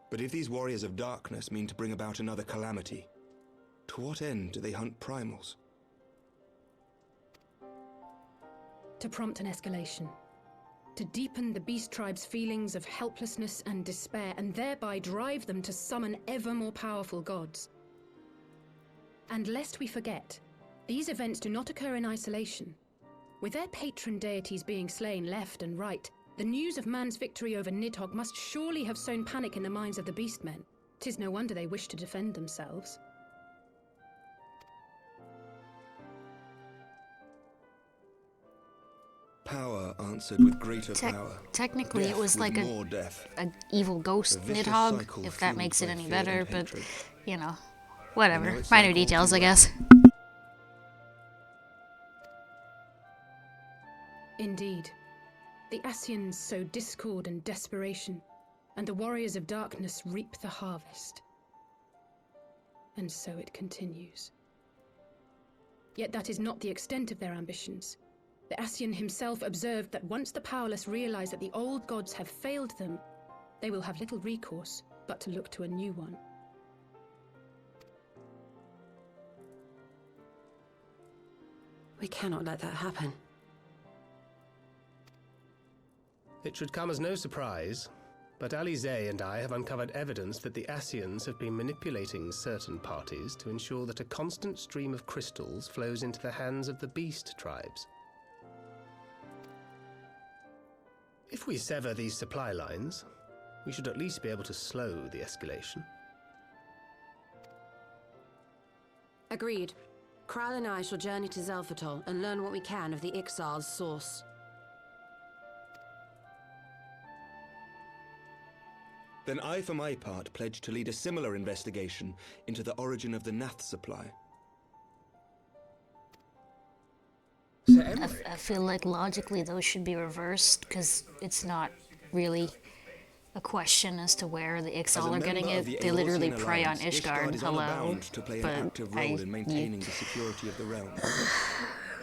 but if these Warriors of Darkness mean to bring about another calamity, to what end do they hunt primals? To prompt an escalation. To deepen the beast tribe's feelings of helplessness and despair, and thereby drive them to summon ever more powerful gods. And lest we forget, these events do not occur in isolation. With their patron deities being slain left and right, the news of man's victory over Nidhogg must surely have sown panic in the minds of the beastmen. 'Tis no wonder they wish to defend themselves. Power answered with greater power. Technically, Death it was with like more death. a evil ghost A vicious Nidhogg, cycle if that fueled makes it by any fear better, and but, hatred. you know, I whatever. know it's Minor like all details, too I guess. Indeed. The Ascians sow discord and desperation, and the Warriors of Darkness reap the harvest. And so it continues. Yet that is not the extent of their ambitions. The Ascian himself observed that once the powerless realize that the old gods have failed them, they will have little recourse but to look to a new one. We cannot let that happen. It should come as no surprise, but Alice and I have uncovered evidence that the Ascians have been manipulating certain parties to ensure that a constant stream of crystals flows into the hands of the beast tribes. If we sever these supply lines, we should at least be able to slow the escalation. Agreed. Kral and I shall journey to Zelphatol and learn what we can of the Ixal's source. Then I, for my part, pledge to lead a similar investigation into the origin of the Nath supply. I feel like logically those should be reversed, because it's not really a question as to where the Ixal are getting it. They literally prey on Ishgard. Hello. To play an active role in maintaining the security of the realm.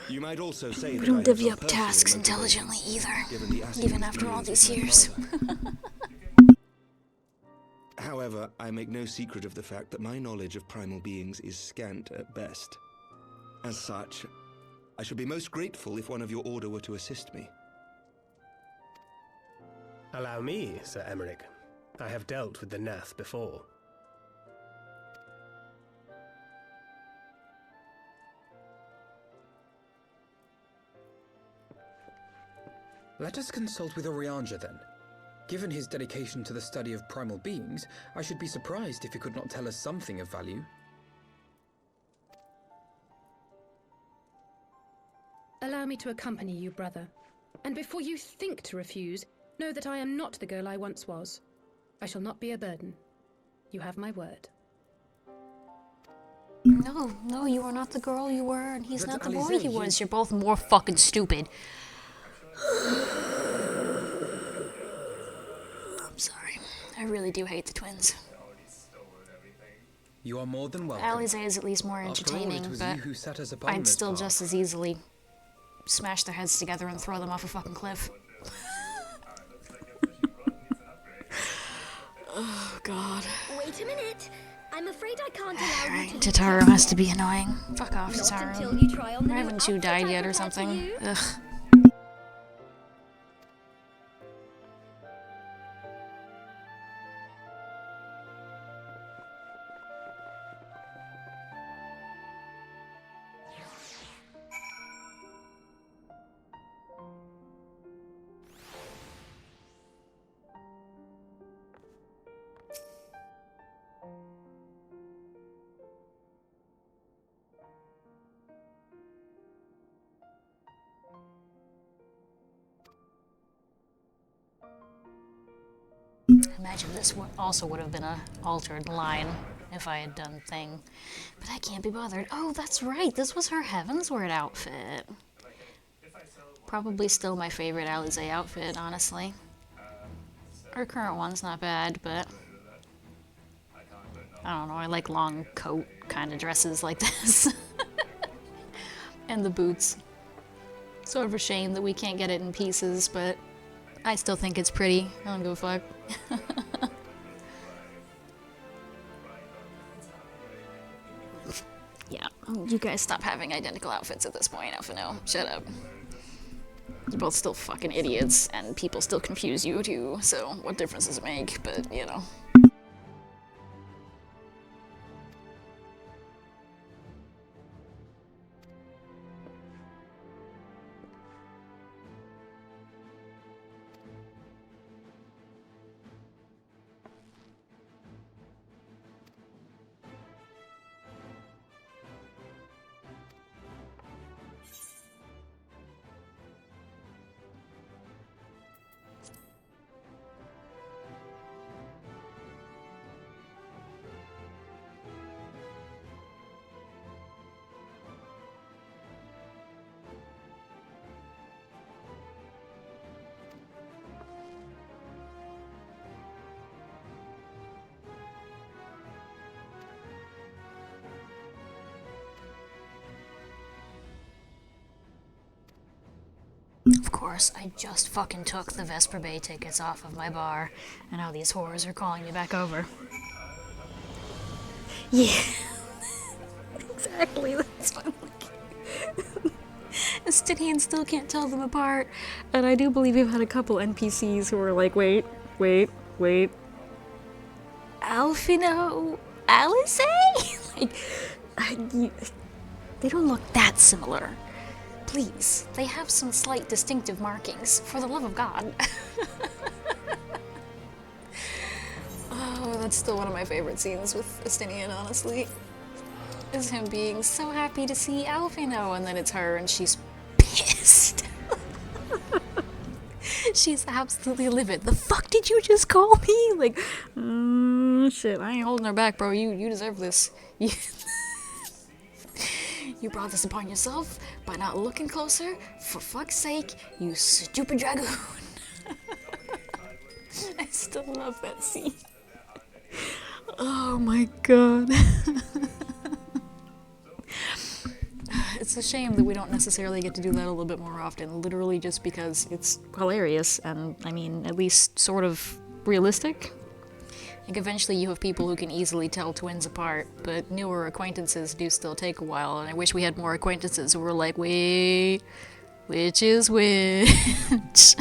You might also say We that don't I have divvy some up personal tasks motivations, intelligently either, given the Ascians' even after all dealings these with my years. father. However, I make no secret of the fact that my knowledge of primal beings is scant at best. As such, I should be most grateful if one of your order were to assist me. Allow me, Sir Emmerich. I have dealt with the Nath before. Let us consult with Orianja then. Given his dedication to the study of primal beings, I should be surprised if he could not tell us something of value. Allow me to accompany you, brother. And before you think to refuse, know that I am not the girl I once was. I shall not be a burden. You have my word. No, you are not the girl you were, and he's not the boy he was. You're both more fucking stupid. I'm sorry. I really do hate the twins. You are more than welcome. Alize is at least more After all, entertaining, it was but you who set us upon I'd this still path. just as easily smash their heads together and throw them off a fucking cliff. Oh, God. Wait a minute. I'm afraid I can't allow you to leave Tataru just has to be yet. annoying. Fuck off, Not Tataru. until you try on the Why new haven't you outfit died I yet or prepared for something? you. Ugh. I imagine this also would have been a altered line if I had done thing. But I can't be bothered. Oh, that's right. This was her Heavensward outfit. Probably still my favorite Alize outfit, honestly. Her current one's not bad, but I don't know. I like long coat kind of dresses like this. And the boots. Sort of a shame that we can't get it in pieces, but I still think it's pretty. I don't give a fuck. Yeah, you guys stop having identical outfits at this point, Alphino. Shut up. You're both still fucking idiots, and people still confuse you too, so what difference does it make? But, you know. Of course, I just fucking took the Vesper Bay tickets off of my bar, and now these whores are calling me back over. Yeah. Exactly, that's what I'm like. Estinian still can't tell them apart, and I do believe we've had a couple NPCs who are like, wait. Alphino? Alice? Like, they don't look that similar. Please, they have some slight distinctive markings, for the love of God. Oh, that's still one of my favorite scenes with Estinian, honestly. Is him being so happy to see Alphino, and then it's her, and she's pissed. She's absolutely livid. The fuck did you just call me? Like, shit, I ain't holding her back, bro. You deserve this. You brought this upon yourself by not looking closer. For fuck's sake, you stupid dragoon. I still love that scene. Oh my god. It's a shame that we don't necessarily get to do that a little bit more often, literally just because it's hilarious and, I mean, at least sort of realistic. Like, eventually you have people who can easily tell twins apart, but newer acquaintances do still take a while, and I wish we had more acquaintances who were like, wait, which is which?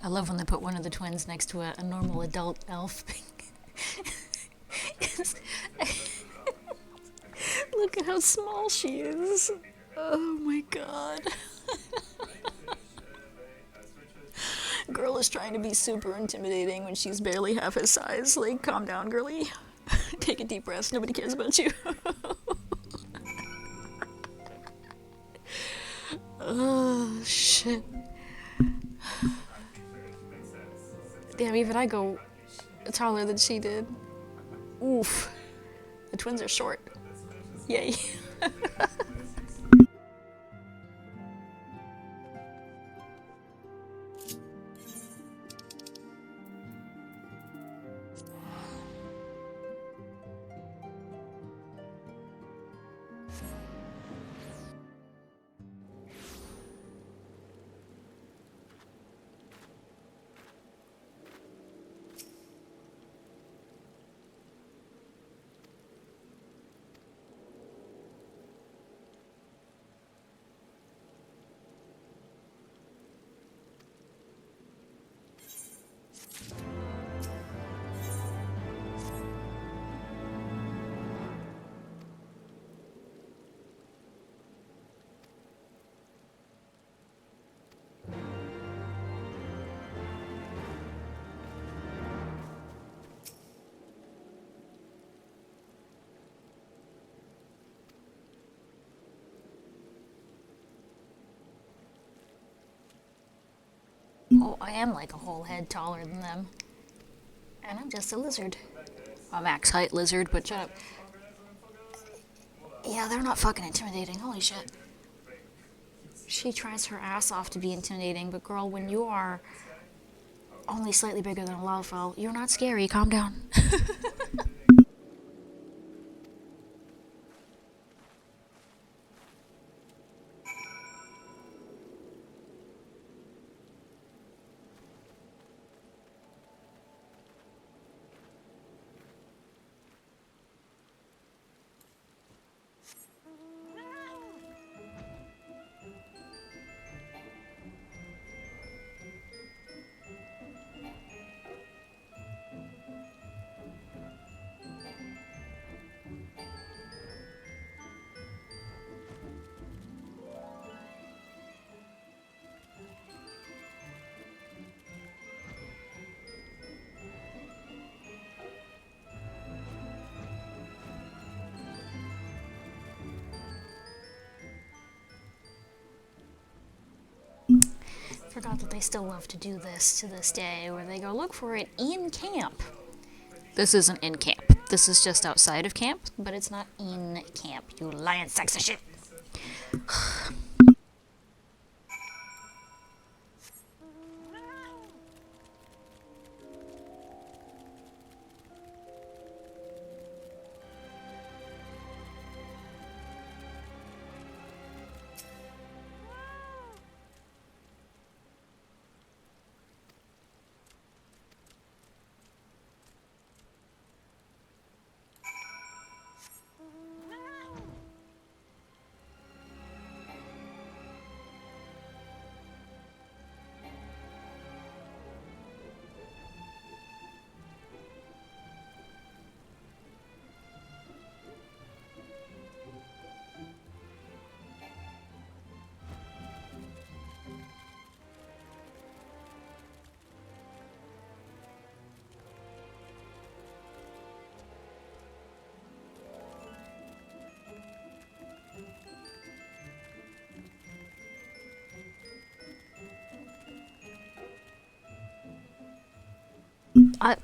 I love when they put one of the twins next to a normal adult elf. Look at how small she is. Oh my god. Girl is trying to be super intimidating when she's barely half his size. Like, calm down, girly. Take a deep breath. Nobody cares about you. Oh, shit. Damn, even I go taller than she did. Oof. The twins are short. Yay. Oh, I am like a whole head taller than them. And I'm just a lizard. A max height lizard, but shut up. Yeah, they're not fucking intimidating. Holy shit. She tries her ass off to be intimidating, but girl, when you are only slightly bigger than a Lalfell, you're not scary. Calm down. Forgot that they still love to do this to this day, where they go look for it in camp. This isn't in camp. This is just outside of camp, but it's not in camp, you lying sacks of shit.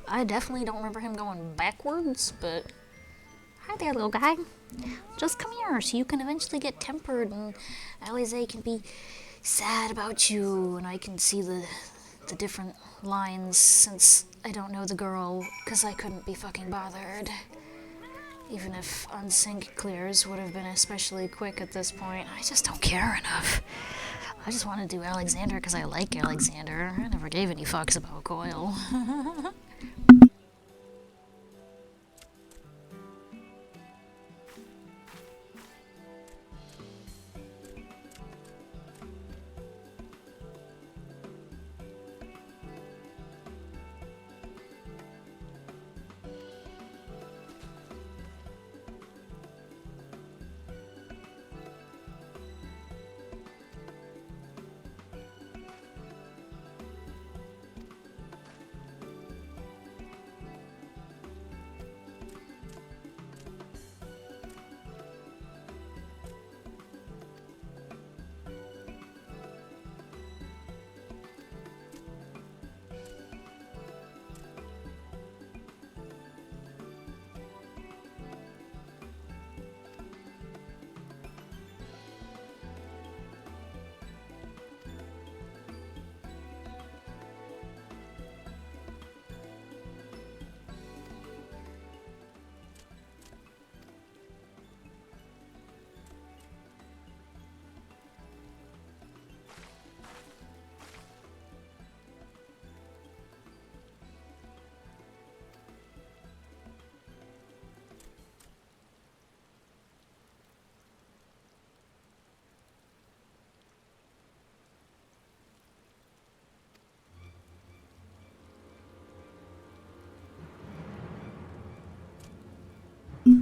I definitely don't remember him going backwards, but hi there, little guy. Just come here so you can eventually get tempered and Alize can be sad about you and I can see the different lines since I don't know the girl because I couldn't be fucking bothered. Even if unsync clears would have been especially quick at this point, I just don't care enough. I just want to do Alexander because I like Alexander. I never gave any fucks about Coil.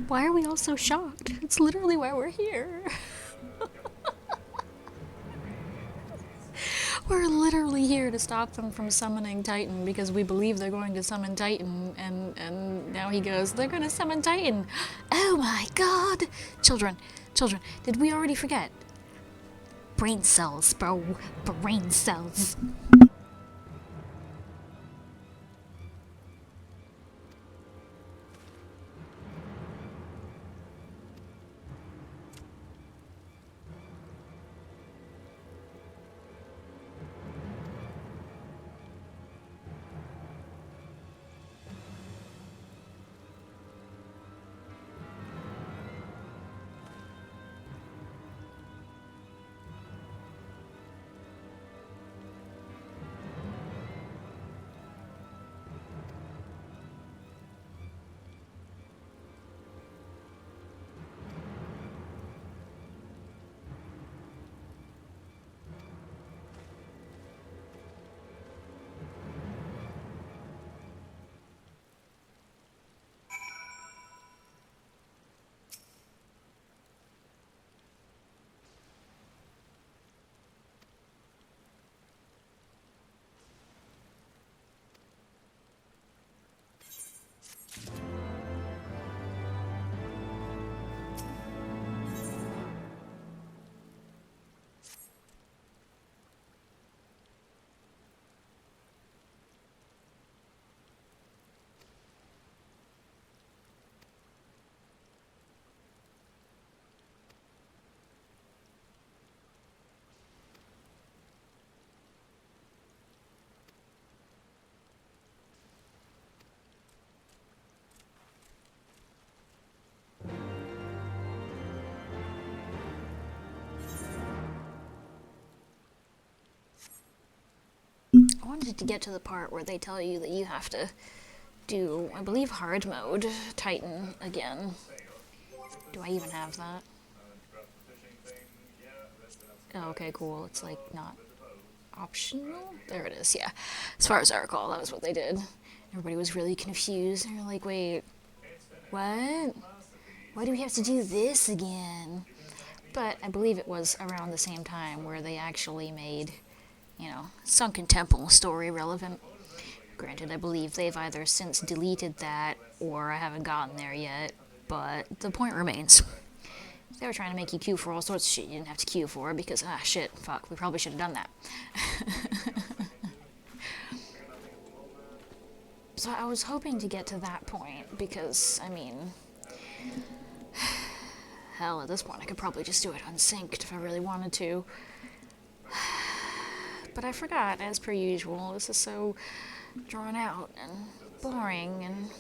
Why are we all so shocked? It's literally why we're here. We're literally here to stop them from summoning Titan because we believe they're going to summon Titan, and now he goes, they're going to summon Titan. Oh my god! Children, did we already forget? Brain cells, bro. Brain cells. I wanted to get to the part where they tell you that you have to do, I believe, hard mode Titan again. Do I even have that? Oh, okay, cool. It's like not optional? There it is, yeah. As far as I recall, that was what they did. Everybody was really confused. They were like, wait, what? Why do we have to do this again? But I believe it was around the same time where they actually made, you know, Sunken Temple story relevant. Granted, I believe they've either since deleted that or I haven't gotten there yet, but the point remains. They were trying to make you queue for all sorts of shit you didn't have to queue for because, shit, fuck, we probably should have done that. So I was hoping to get to that point because, I mean, hell, at this point I could probably just do it unsynced if I really wanted to. But I forgot, as per usual. This is so drawn out and boring, and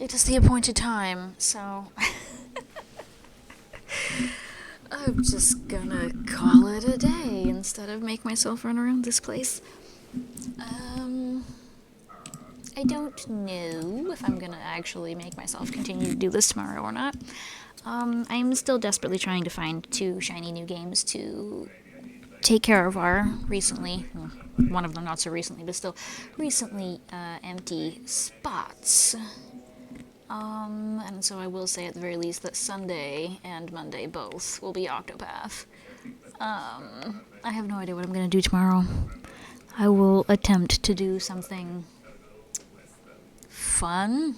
it is the appointed time, so I'm just gonna call it a day instead of make myself run around this place. I don't know if I'm gonna actually make myself continue to do this tomorrow or not. I'm still desperately trying to find 2 shiny new games to take care of our recently, one of them not so recently, but still recently empty spots. And so I will say at the very least that Sunday and Monday both will be Octopath. I have no idea what I'm going to do tomorrow. I will attempt to do something fun.